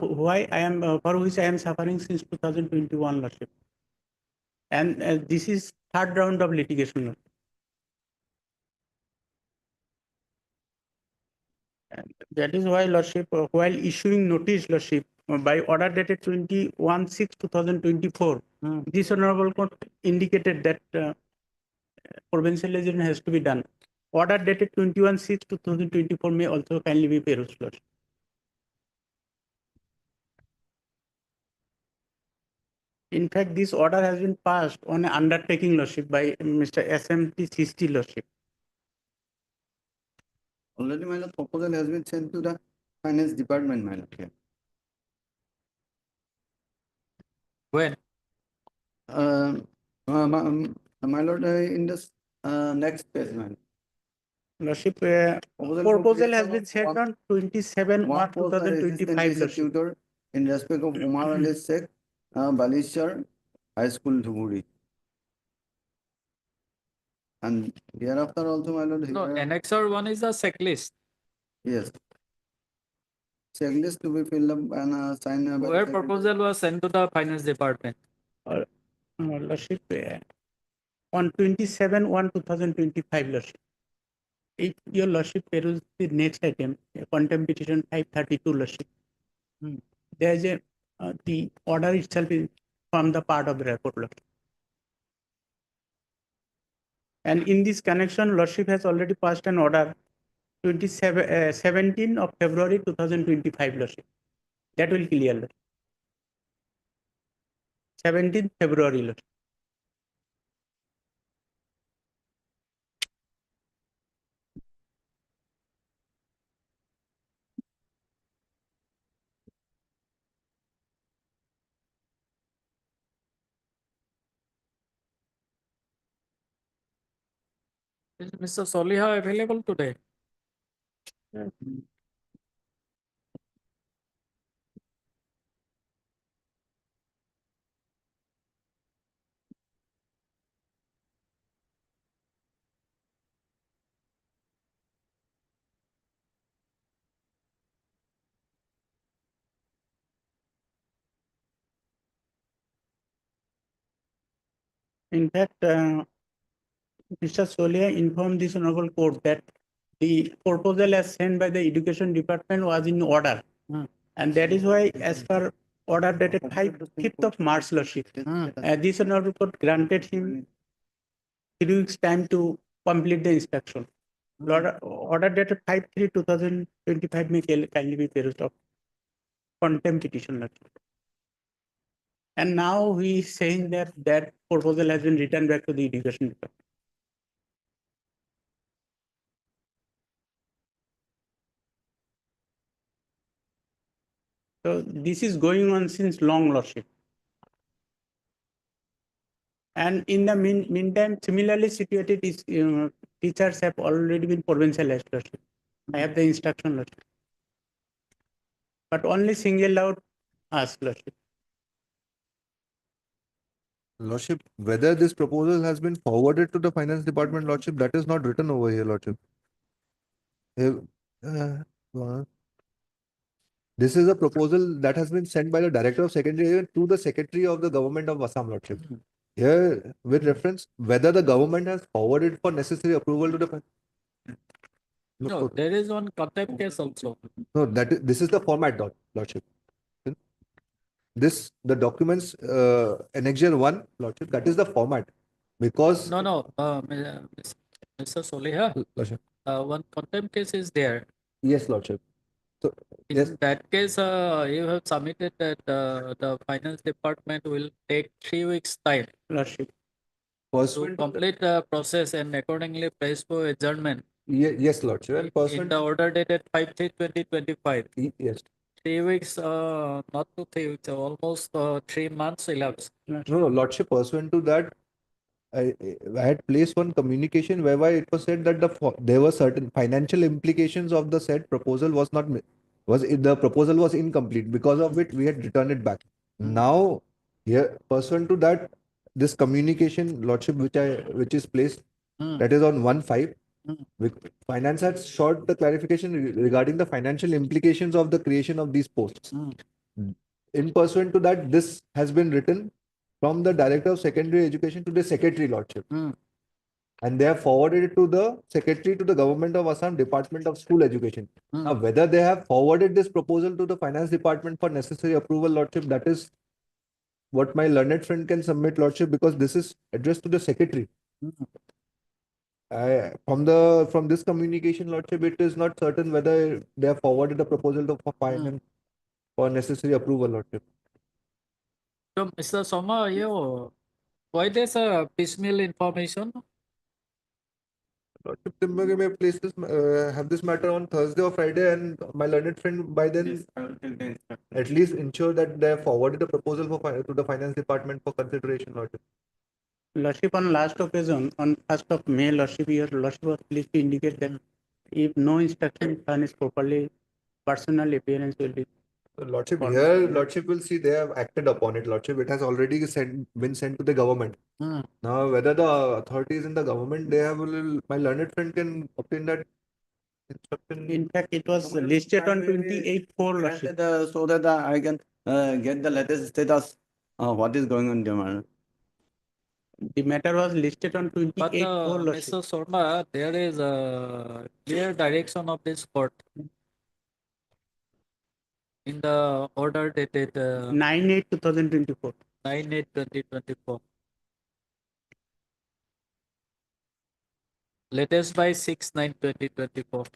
which I am suffering since 2021, Lordship. And this is third round of litigation. Lordship. And that is why, Lordship, while issuing notice, Lordship, by order dated 21/6/2024, this Honorable Court indicated that provincial legislation has to be done. Order dated 21/6/2024 may also kindly be perused, Lordship. In fact, this order has been passed on an undertaking, Lordship, by Mr. SMT Sisti, Lordship.
Already, my lord, proposal has been sent to the finance department, my lord. Here.
When?
My lord, in this next page, man.
Lordship, proposal has been sent on 27/1/2025, Lordship.
Tutor in respect of Umar Ali Sheikh, Balishar High School, Dhuburi. And thereafter also, my lord.
No,
here-
annexer 1 is the checklist.
Yes. Checklist to be filled up and signed. By the
Where
secretary.
proposal was sent to the finance department.
Lordship, on 27/1/2025, Lordship. If your Lordship peruse the next item, contempt petition 532, Lordship. There is a the order itself is from the part of the report, Lordship. And in this connection, Lordship has already passed an order 17 of February 2025, Lordship. That will clear, Lordship. 17th February, Lordship.
Is Mr. Soliha available today?
In fact, Mr. Solia informed this Honorable Court that the proposal as sent by the Education Department was in order. And that is why, as per order dated 5th of March, Lordship, this Honorable Court granted him 3 weeks time to complete the inspection. Order dated 5/3/2025 may kindly be perused of contempt petition, Lordship. And now he is saying that that proposal has been returned back to the Education Department. So this is going on since long, Lordship. And in the meantime, similarly situated is, teachers have already been provincialized, Lordship. I have the instruction, Lordship. But only single out us, Lordship.
Lordship, whether this proposal has been forwarded to the finance department, Lordship, that is not written over here, Lordship. This is a proposal that has been sent by the Director of Secretariat to the Secretary of the Government of Assam, Lordship. Here, with reference, whether the government has forwarded for necessary approval to the.
No, there is one contempt case also.
No, this is the format, Lordship. The documents, Annexure 1, Lordship, that is the format. Because.
No, Mr. Soliha,
Lordship.
one contempt case is there.
Yes, Lordship. So,
In that case, you have submitted that the finance department will take 3 weeks time
Lordship.
to complete the process and accordingly place for adjournment.
Yes, Lordship. And
In the order dated 5/3/2025.
Yes.
3 weeks, not to 3 weeks, almost 3 months elapsed.
No, Lordship, pursuant to that, I had placed one communication whereby it was said that there were certain financial implications of the said proposal the proposal was incomplete, because of which we had returned it back. Now, here, pursuant to that, this communication, Lordship, which is placed
Hmm.
That is on 1/5.
Hmm.
Finance had sought the clarification regarding the financial implications of the creation of these posts.
Hmm.
In pursuant to that, this has been written from the Director of Secondary Education to the Secretary Lordship.
Hmm.
And they have forwarded it to the Secretary to the Government of Assam Department of School Education.
Hmm.
Now, whether they have forwarded this proposal to the Finance Department for necessary approval, Lordship, that is what my learned friend can submit, Lordship, because this is addressed to the Secretary.
Hmm.
From this communication, Lordship, it is not certain whether they have forwarded the proposal to Finance for necessary approval, Lordship.
So, Mr. Soma, why there's a piecemeal information?
Lordship, Timber may place this, have this matter on Thursday or Friday, and my learned friend by then at least ensure that they have forwarded the proposal to the Finance Department for consideration, Lordship.
Lordship, on last occasion, on 1st of May, Lordship, your Lordship was pleased to indicate that if no instruction furnished properly, personal appearance will be.
Lordship, here, Lordship will see they have acted upon it, Lordship. It has already been sent to the government.
Hmm.
Now, whether the authorities in the government, my learned friend can obtain that instruction.
In fact, it was listed on 28/4, Lordship.
So that I can get the latest status, what is going on there.
The matter was listed on
But
28/4, Lordship.
Mr. Sharma, there is a clear direction of this court in the order dated
9/8/2024.
9/8/2024. Latest by 6/9/2024.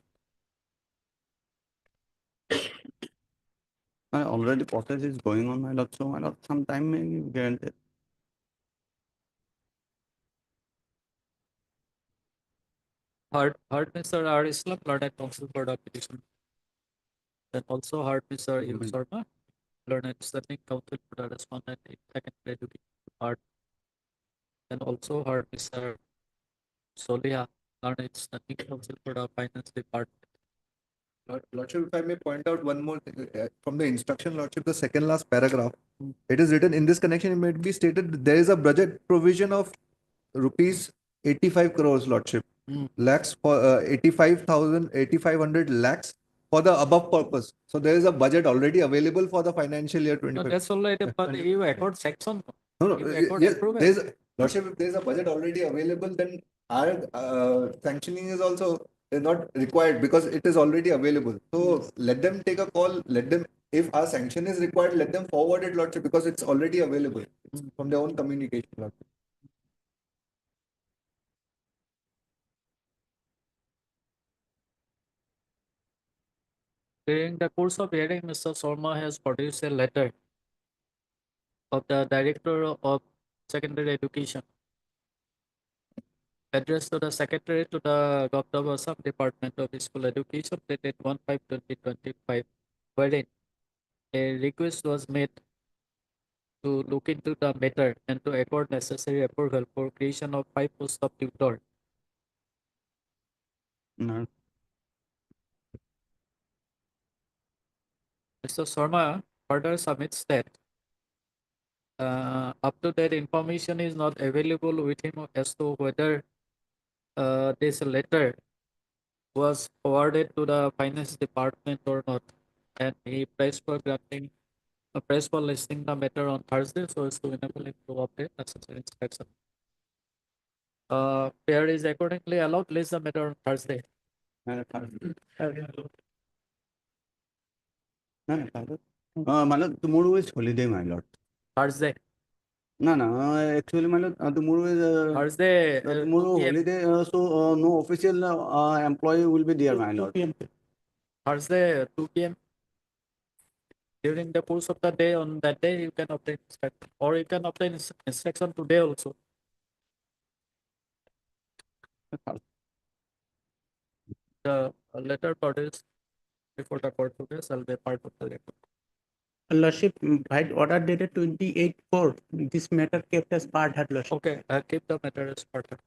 Already process is going on, my lord, so my lord, some time may be granted.
Heard Mr. R. Islam, Learned Counsel for the petition. Then also heard Mr. M. Sharma, Learned Standing Counsel for the respondent in secondary education part. And also heard Mr. Solia, Learned Standing Counsel for the finance department.
Lordship, if I may point out one more thing, from the instruction, Lordship, the second last paragraph, it is written in this connection, it may be stated that there is a budget provision of rupees 85 crores, Lordship, lakhs for 8,500 lakhs for the above purpose. So there is a budget already available for the financial year
No,
25.
that's already, but you accord section.
No,
You accord
yes,
approval.
Lordship, if there is a budget already available, then our sanctioning is also not required because it is already available. So let them take a call. If our sanction is required, let them forward it, Lordship, because it's already available. It's from their own communication, Lordship.
During the course of hearing, Mr. Sharma has produced a letter of the Director of Secondary Education addressed to the Secretary to the Government of Assam Department of School Education dated 1/5/2025, wherein a request was made to look into the matter and to accord necessary approval for creation of 5 posts of tutor.
No.
Mr. Sharma further submits that up to date information is not available with him as to whether this letter was forwarded to the finance department or not, and he pressed for listing the matter on Thursday so as to enable him to obtain necessary inspection. Pair is accordingly allowed to list the matter on Thursday.
My lord, tomorrow is holiday, my lord.
Thursday.
No, actually, my lord, tomorrow is
Thursday.
tomorrow
2 p.m.
holiday, so no official employee will be there, my lord.
Thursday, 2 p.m. During the course of the day, on that day, you can obtain inspection, or you can obtain inspection today also. The letter produced before the court today shall be part of the record.
Lordship, by order dated 28/4, this matter kept as part had Lordship.
Okay, keep the matter as part of.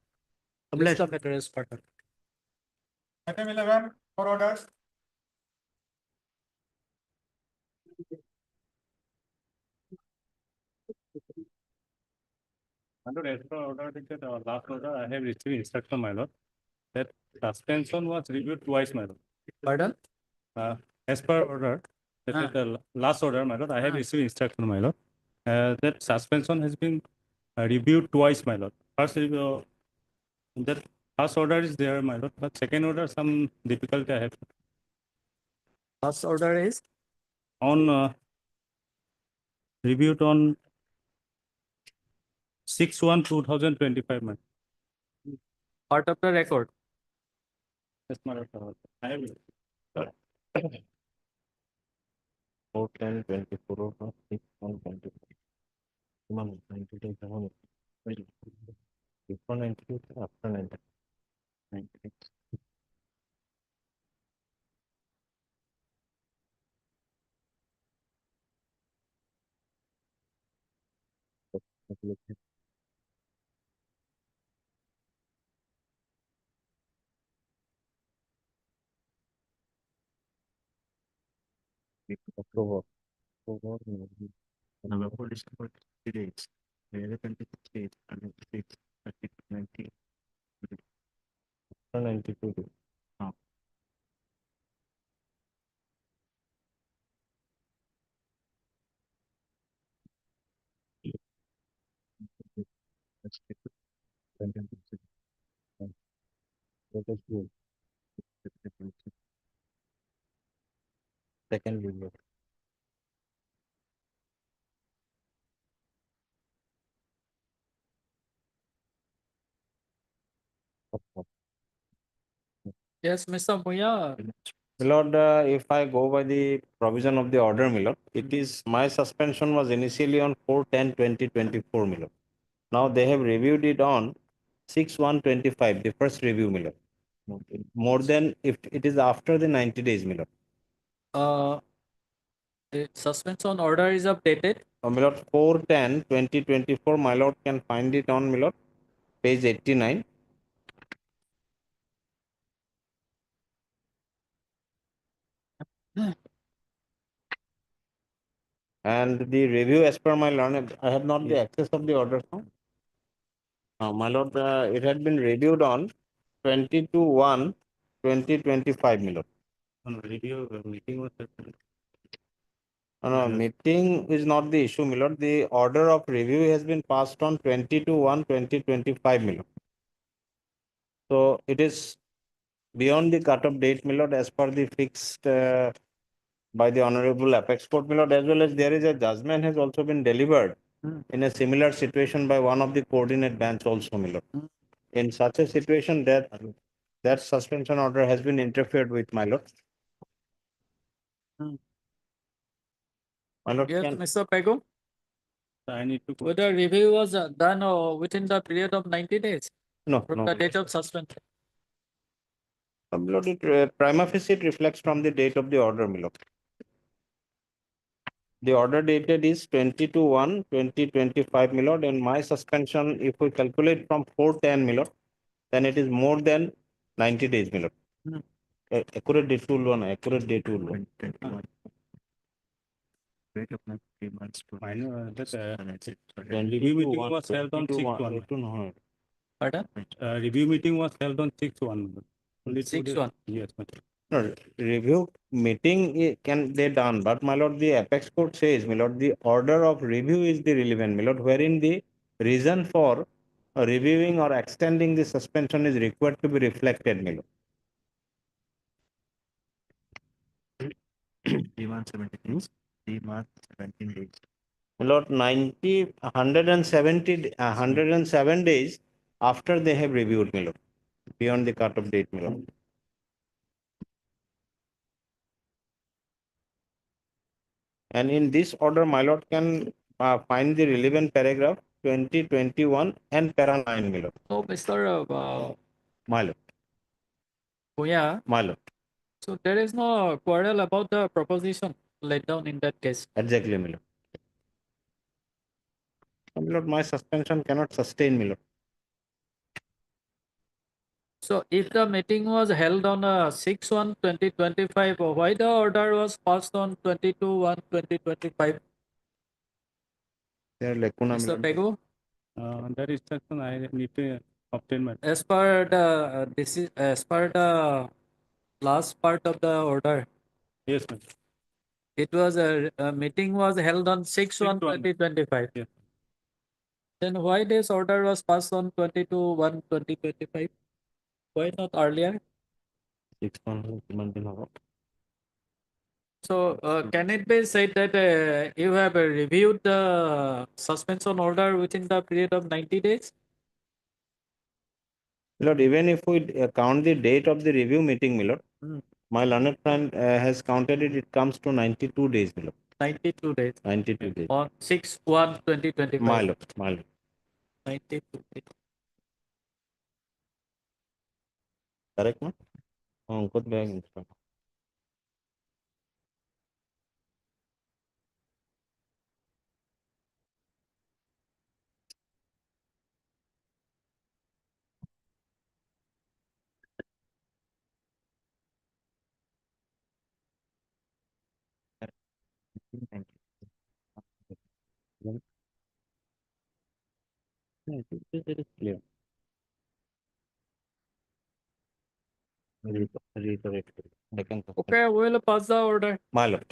List the matter as part of.
Item 11 for orders. Under as per order, that last order, I have received instruction, my lord, that suspension was reviewed twice, my lord.
Pardon?
As per order, that is the last order, my lord, I have received instruction, my lord, that suspension has been reviewed twice, my lord. First review, that first order is there, my lord, but second order, some difficulty I have.
First order is?
On reviewed on 6/1/2025, man.
Part of the record.
Yes, my lord. I have.
4/10/24 or 6/1/24. Come on, 90 days, wait. Before 90 days, after 90 days. October. November, December, 3 days. January 26 days, 106, 30, 90. 92 days. Let's take it. Let us do it. Second review.
Yes, Mr. Muya.
My lord, if I go by the provision of the order, my lord, it is, my suspension was initially on 4/10/2024, my lord. Now they have reviewed it on 6/1/25, the first review, my lord. More than, if it is after the 90 days, my lord.
The suspension order is updated.
My lord, 4/10/2024, my lord can find it on, my lord, page 89. And the review as per my learned, I have not the access of the order now. My lord, it had been reviewed on 22/1/2025, my lord.
On review, meeting was.
No, meeting is not the issue, my lord. The order of review has been passed on 22/1/2025, my lord. So it is beyond the cut-off date, my lord, as per the fixed by the Honorable Apex Court, my lord, as well as there is a judgment has also been delivered in a similar situation by one of the coordinate bench also, my lord. In such a situation, that suspension order has been interfered with, my lord. My lord,
Yes,
can,
Mr. Pego.
I need to.
Whether review was done within the period of 90 days
no,
from
no.
the date of suspension.
My lord, it prima facie it reflects from the date of the order, my lord. The order dated is 22/1/2025, my lord, and my suspension, if we calculate from 4/10, my lord, then it is more than 90 days, my lord. Accurate date tool one, accurate date tool one. Wait up, 3 months to.
I know that
Review
meeting was held on 6/1.
Pardon?
Review meeting was held on 6/1. Only 2 days.
6/1.
Yes, my lord.
No, review meeting can they done, but my lord, the apex court says, my lord, the order of review is the relevant, my lord, wherein the reason for reviewing or extending the suspension is required to be reflected, my lord. 3 months, 17 days. My lord, 107 days after they have reviewed, my lord, beyond the cut-off date, my lord. And in this order, my lord can find the relevant paragraph 20, 21 and para 9, my lord.
So, Mr.
My lord.
Muya,
My lord.
so there is no quarrel about the proposition laid down in that case.
Exactly, my lord. My lord, my suspension cannot sustain, my lord.
So if the meeting was held on 6/1/2025, why the order was passed on 22/1/2025?
There are lacuna, my
Mr.
lord.
Pego?
That instruction I need to obtain my.
As per the, as per the last part of the order,
Yes, ma'am.
it was a meeting was held on 6/1/2025.
Yeah.
Then why this order was passed on 22/1/2025? Why not earlier?
6 months.
So can it be said that you have reviewed the suspension order within the period of 90 days?
Lord, even if we count the date of the review meeting, my lord, my learned friend has counted it, it comes to 92 days, my lord.
92 days.
92 days.
On 6/1/2025.
My lord, my lord.
92 days.
Correct, no? Good bag, inspector. Thank you. It is clear. Reiterate. Second.
Okay, we will pass the order.
My lord.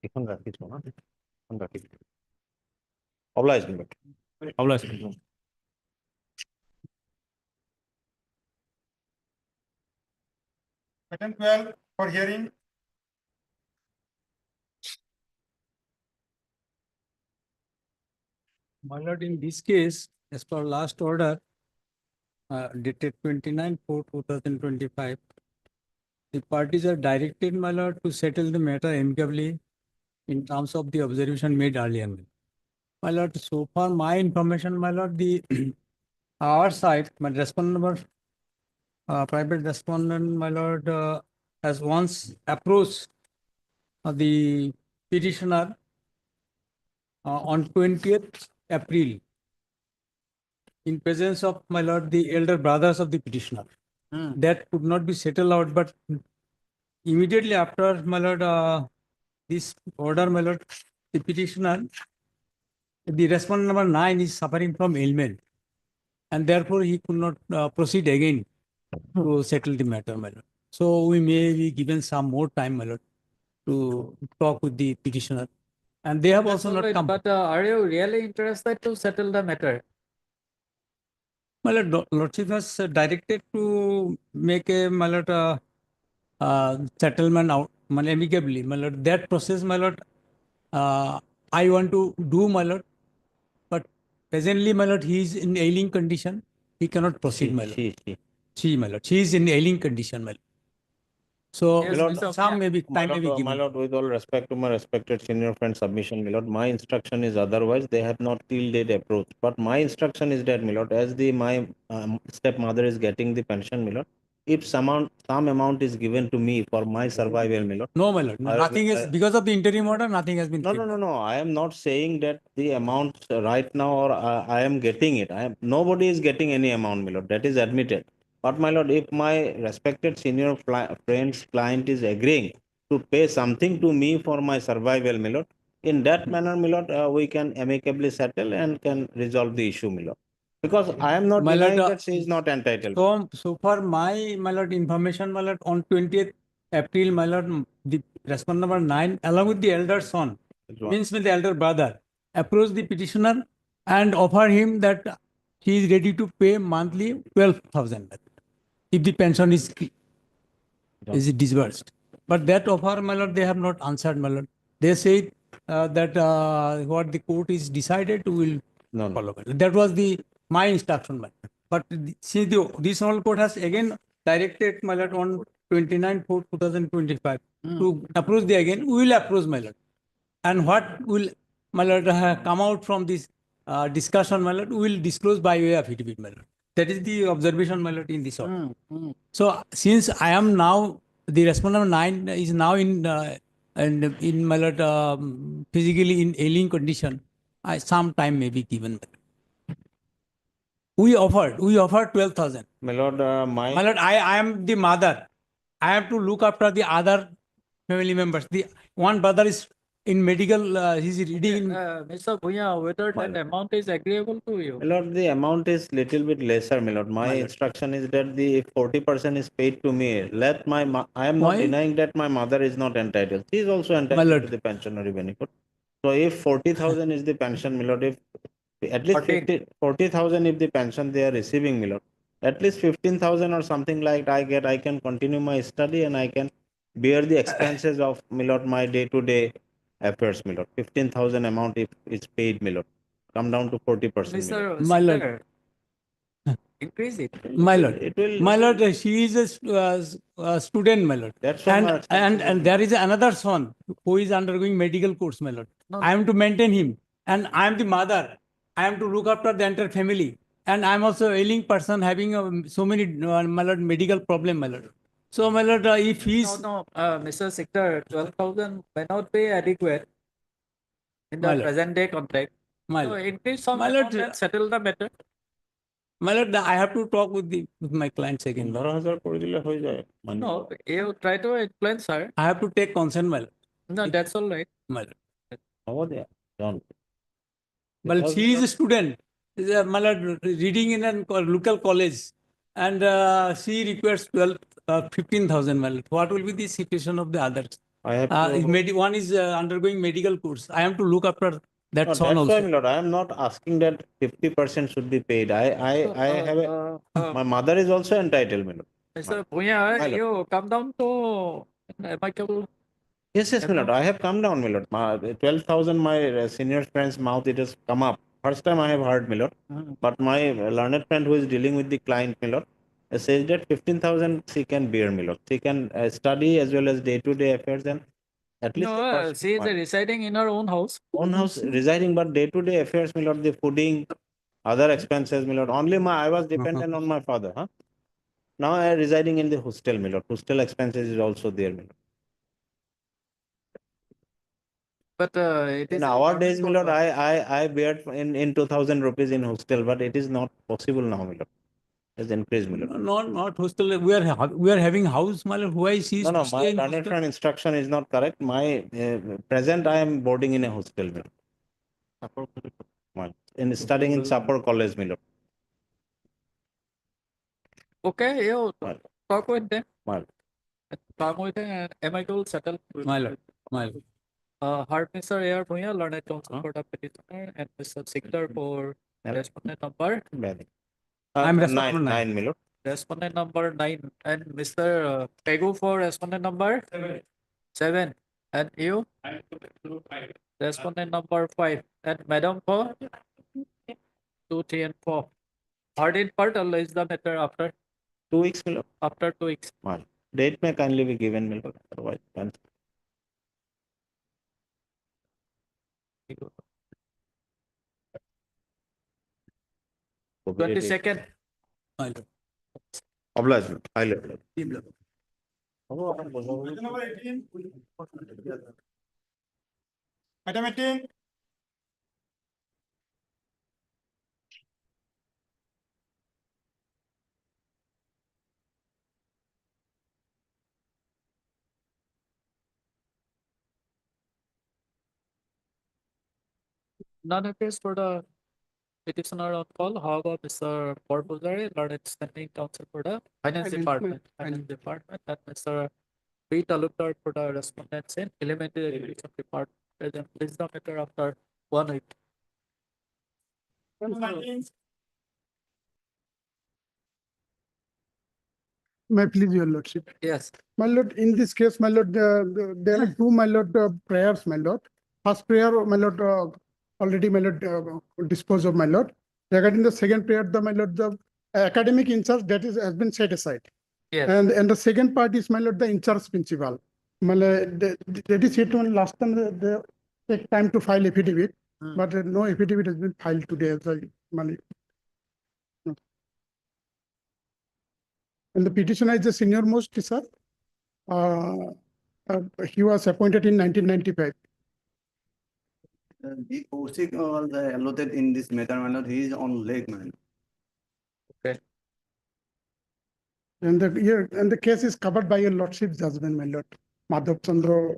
এখন রাখিস না এখন রাখিস obliged my lord.
Obliged.
Item 12 for hearing.
My lord, in this case, as per last order, dated 29/4/2025, the parties are directed, my lord, to settle the matter amicably in terms of the observation made earlier. My lord, so far my information, my lord, the our side, my respondent, private respondent, my lord, has once approached the petitioner on 20th April in presence of, my lord, the elder brothers of the petitioner. That could not be settled out, but immediately after, my lord, this order, my lord, the petitioner, the respondent number 9 is suffering from ailment, and therefore he could not proceed again to settle the matter, my lord. So we may be given some more time, my lord, to talk with the petitioner, and they have also not come.
But are you really interested to settle the matter?
My lord, lordship has directed to make a, my lord, settlement out, my lord, amicably, my lord. That process, my lord, I want to do, my lord, but presently, my lord, he is in ailing condition. He cannot proceed, my lord. She, my lord, she is in ailing condition, my lord. So
Yes, Mr.
some maybe
My
time may be
lord,
given.
my lord, with all respect to my respected senior friend submission, my lord, my instruction is otherwise. They have not till date approached. But my instruction is that, my lord, as my stepmother is getting the pension, my lord, if some amount is given to me for my survival, my lord.
No, my lord, nothing is, because of the interim order, nothing has been.
No. I am not saying that the amount right now or I am getting it. Nobody is getting any amount, my lord. That is admitted. But my lord, if my respected senior friend's client is agreeing to pay something to me for my survival, my lord, in that manner, my lord, we can amicably settle and can resolve the issue, my lord. Because I am not
My
denying
lord,
that she is not entitled.
So far my lord, information, my lord, on 20th April, my lord, the respondent number 9, along with the elder son, means with the elder brother, approached the petitioner and offer him that he is ready to pay monthly 12,000 if the pension is disbursed. But that offer, my lord, they have not answered, my lord. They say that what the court is decided will follow. That was my instruction, my lord. But see, this honorable court has again directed, my lord, on 29/4/2025 to approach the again. We will approach, my lord. And what will, my lord, come out from this discussion, my lord, we will disclose by way of affidavit, my lord. That is the observation, my lord, in this order. So since I am now, the respondent 9 is now in my lord, physically in ailing condition, some time may be given. We offered 12,000.
My lord,
My lord, I am the mother. I have to look after the other family members. The one brother is in medical, he's reading in
Mr. Bhuya, whether that amount is agreeable to you?
My lord, the amount is little bit lesser, my lord. My instruction is that the 40% is paid to me. Let I am not
Why?
denying that my mother is not entitled. She is also entitled
lord.
to the pensionary benefit. So if 40,000 is the pension, my lord, if at least 40,000 if the pension they are receiving, my lord, at least 15,000 or something like I can continue my study and I can bear the expenses of, my lord, my day-to-day affairs, my lord. 15,000 amount if it's paid, my lord. Come down to 40%.
Mr.
My lord.
Secretary, increase it.
My lord,
It will.
my lord, she is a student, my lord.
That's why my
And there is another son who is undergoing medical course, my lord.
No,
I am to maintain him, and I am the mother. I am to look after the entire family, and I am also a ailing person having so many, my lord, medical problem, my lord. So, my lord, if he's
No, Mr. Secretary, 12,000 may not be adequate in
My
the
lord.
present day context.
my
So
lord,
increase some
My
amount
lord,
and settle the matter.
my lord, I have to talk with my clients again.
15,000 করে দিলে হয়ে যায়
No, you try to influence her.
I have to take consent, my lord.
No, that's all right.
My lord.
হ'ব দিয়া John.
Well,
Because,
she is a student, is a, my lord, reading in a local college, and she requires 15,000. My lord. What will be the situation of the others?
I have to,
One is undergoing medical course. I am to look after that
no,
son
that's why,
also.
my lord, I am not asking that 50% should be paid. I have my mother is also entitled, my lord.
Mr. Bhuya,
My lord.
you come down to amicable.
Yes, my lord. I have come down, my lord. 12,000, my senior friend's mouth, it has come up. First time I have heard, my lord. But my learned friend who is dealing with the client, my lord, says that 15,000 she can bear, my lord. She can study as well as day-to-day affairs and at least
No,
the first
she is residing in her own house.
own house residing, but day-to-day affairs, my lord, the fooding, other expenses, my lord. Only I was dependent on my father, huh? Now I am residing in the hostel, my lord. Hostel expenses is also there, my lord.
But it is
In our days, my lord, I bear in 2,000 rupees in hostel, but it is not possible now, my lord. It's increased, my lord.
Not hostel. We are having house, my lord. Why she is
No,
to
my
stay in
learned
hostel?
friend instruction is not correct. My present, I am boarding in a hostel, my lord. In studying in Sapor College, my lord.
Okay, you
Well.
talk with them.
Well.
Talk with them and amicable settle.
My lord, my lord.
Heard Mr. A.R. Bhuya, learned counsel for the petitioner, and Mr. Secretary for respondent number.
I'm
Nine,
respondent
nine, my lord.
Respondent number 9 and Mr. Pegu for respondent number 7. And you? Respondent number 5. And Madam for 2, 3, and 4. Hard in part or is the matter after
2 weeks, my lord.
after 2 weeks?
Well, date may kindly be given, my lord. Otherwise, cancel. Copyright
22nd.
My lord.
Obliged, my lord. Highly obliged.
Item 18.
None appears for the petitioner on call. However, Mr. Borbuzari, learned standing counsel for the Finance Department. And Mr. B. Talukdar for the respondents in Elementary Education Department. Present. Please the matter after 1 week.
May please, your lordship.
Yes.
My lord, in this case, my lord, there are two, my lord, prayers, my lord. First prayer, my lord, already, my lord, disposed of, my lord. Regarding the second prayer, my lord, the academic in charge that has been set aside.
Yes.
And the second part is, my lord, the in charge principal. My lord, that is it. Last time they take time to file affidavit, but no affidavit has been filed today. And the petitioner is the senior most, sir. He was appointed in 1995.
The Kaushik was allotted in this matter, my lord. He is on leg, man.
Okay.
And the case is covered by your lordship judgment, my lord. Madhav Chandra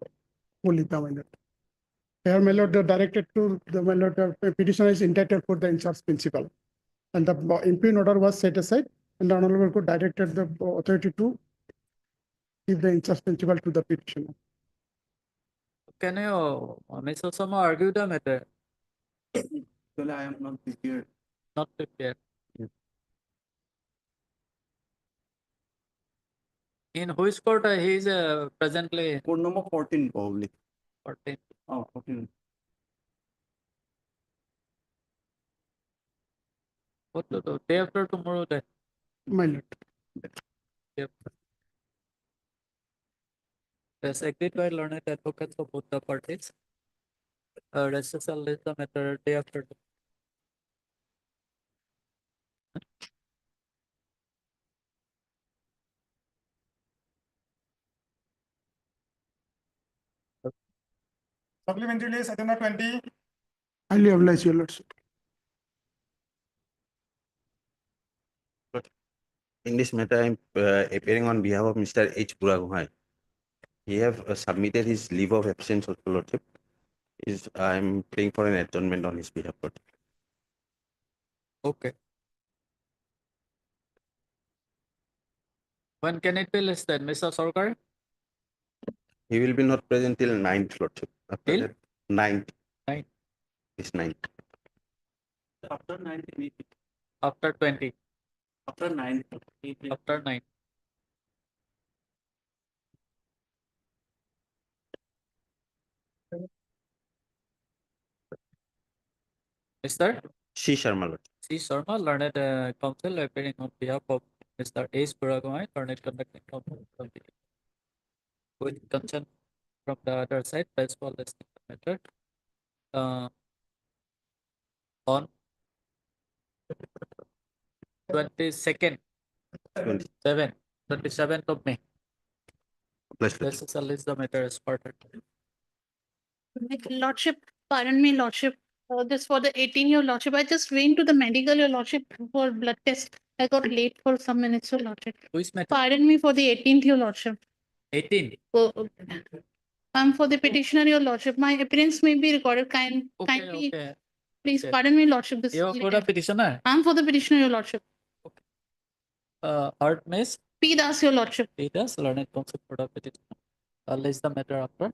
Polita, my lord.
Here, my lord, directed to the my lord, petitioner is entitled for the in-charge principal. And the impugn order was set aside, and the honorable court directed the authority to give the in-charge principal to the petitioner.
Can you, Mr. Sama, argue the matter?
Actually, I am not prepared.
Not prepared. In which court he is presently?
Court number 14 probably.
14.
Oh, 14.
What to do? Day after tomorrow, then.
My lord.
Yep. Yes, agreed by learned advocates of both the parties. Recessal is the matter day after.
Supplementary list, agenda 20. Highly obliged, your lordship.
In this matter, I'm appearing on behalf of Mr. H. Buragohai. He have submitted his leave of absence of lordship. I'm playing for an adjournment on his behalf. Lordship.
Okay. When can it be listed, Mr. Sarkar?
He will be not present till 9th, lordship. After
Till?
that, 9th.
9th.
It's 9th.
After 9,
After 20.
after 9.
After 9. Mr.
C. Sharma, lordship.
C. Sharma, learned counsel appearing on behalf of Mr. H. Buragohai, learned conducting counsel with consent from the other side, as well as the matter. On 22nd, 27th of May.
Bless
This is a list the matter as part of.
Lordship, pardon me, Lordship. This for the 18-year Lordship. I just went to the medical, your Lordship, for blood test. I got late for some minutes, your Lordship.
Who is matter?
Pardon me for the 18th, your Lordship.
18.
Oh, I'm for the petitioner, your Lordship. My appearance may be recorded. Kindly,
Okay.
please
okay.
pardon me, Lordship. This
You're
is
for the petitioner.
I'm for the petitioner, your Lordship.
Art Miss
P. Das, your Lordship.
P. Das, learned counsel for the petitioner. List the matter after.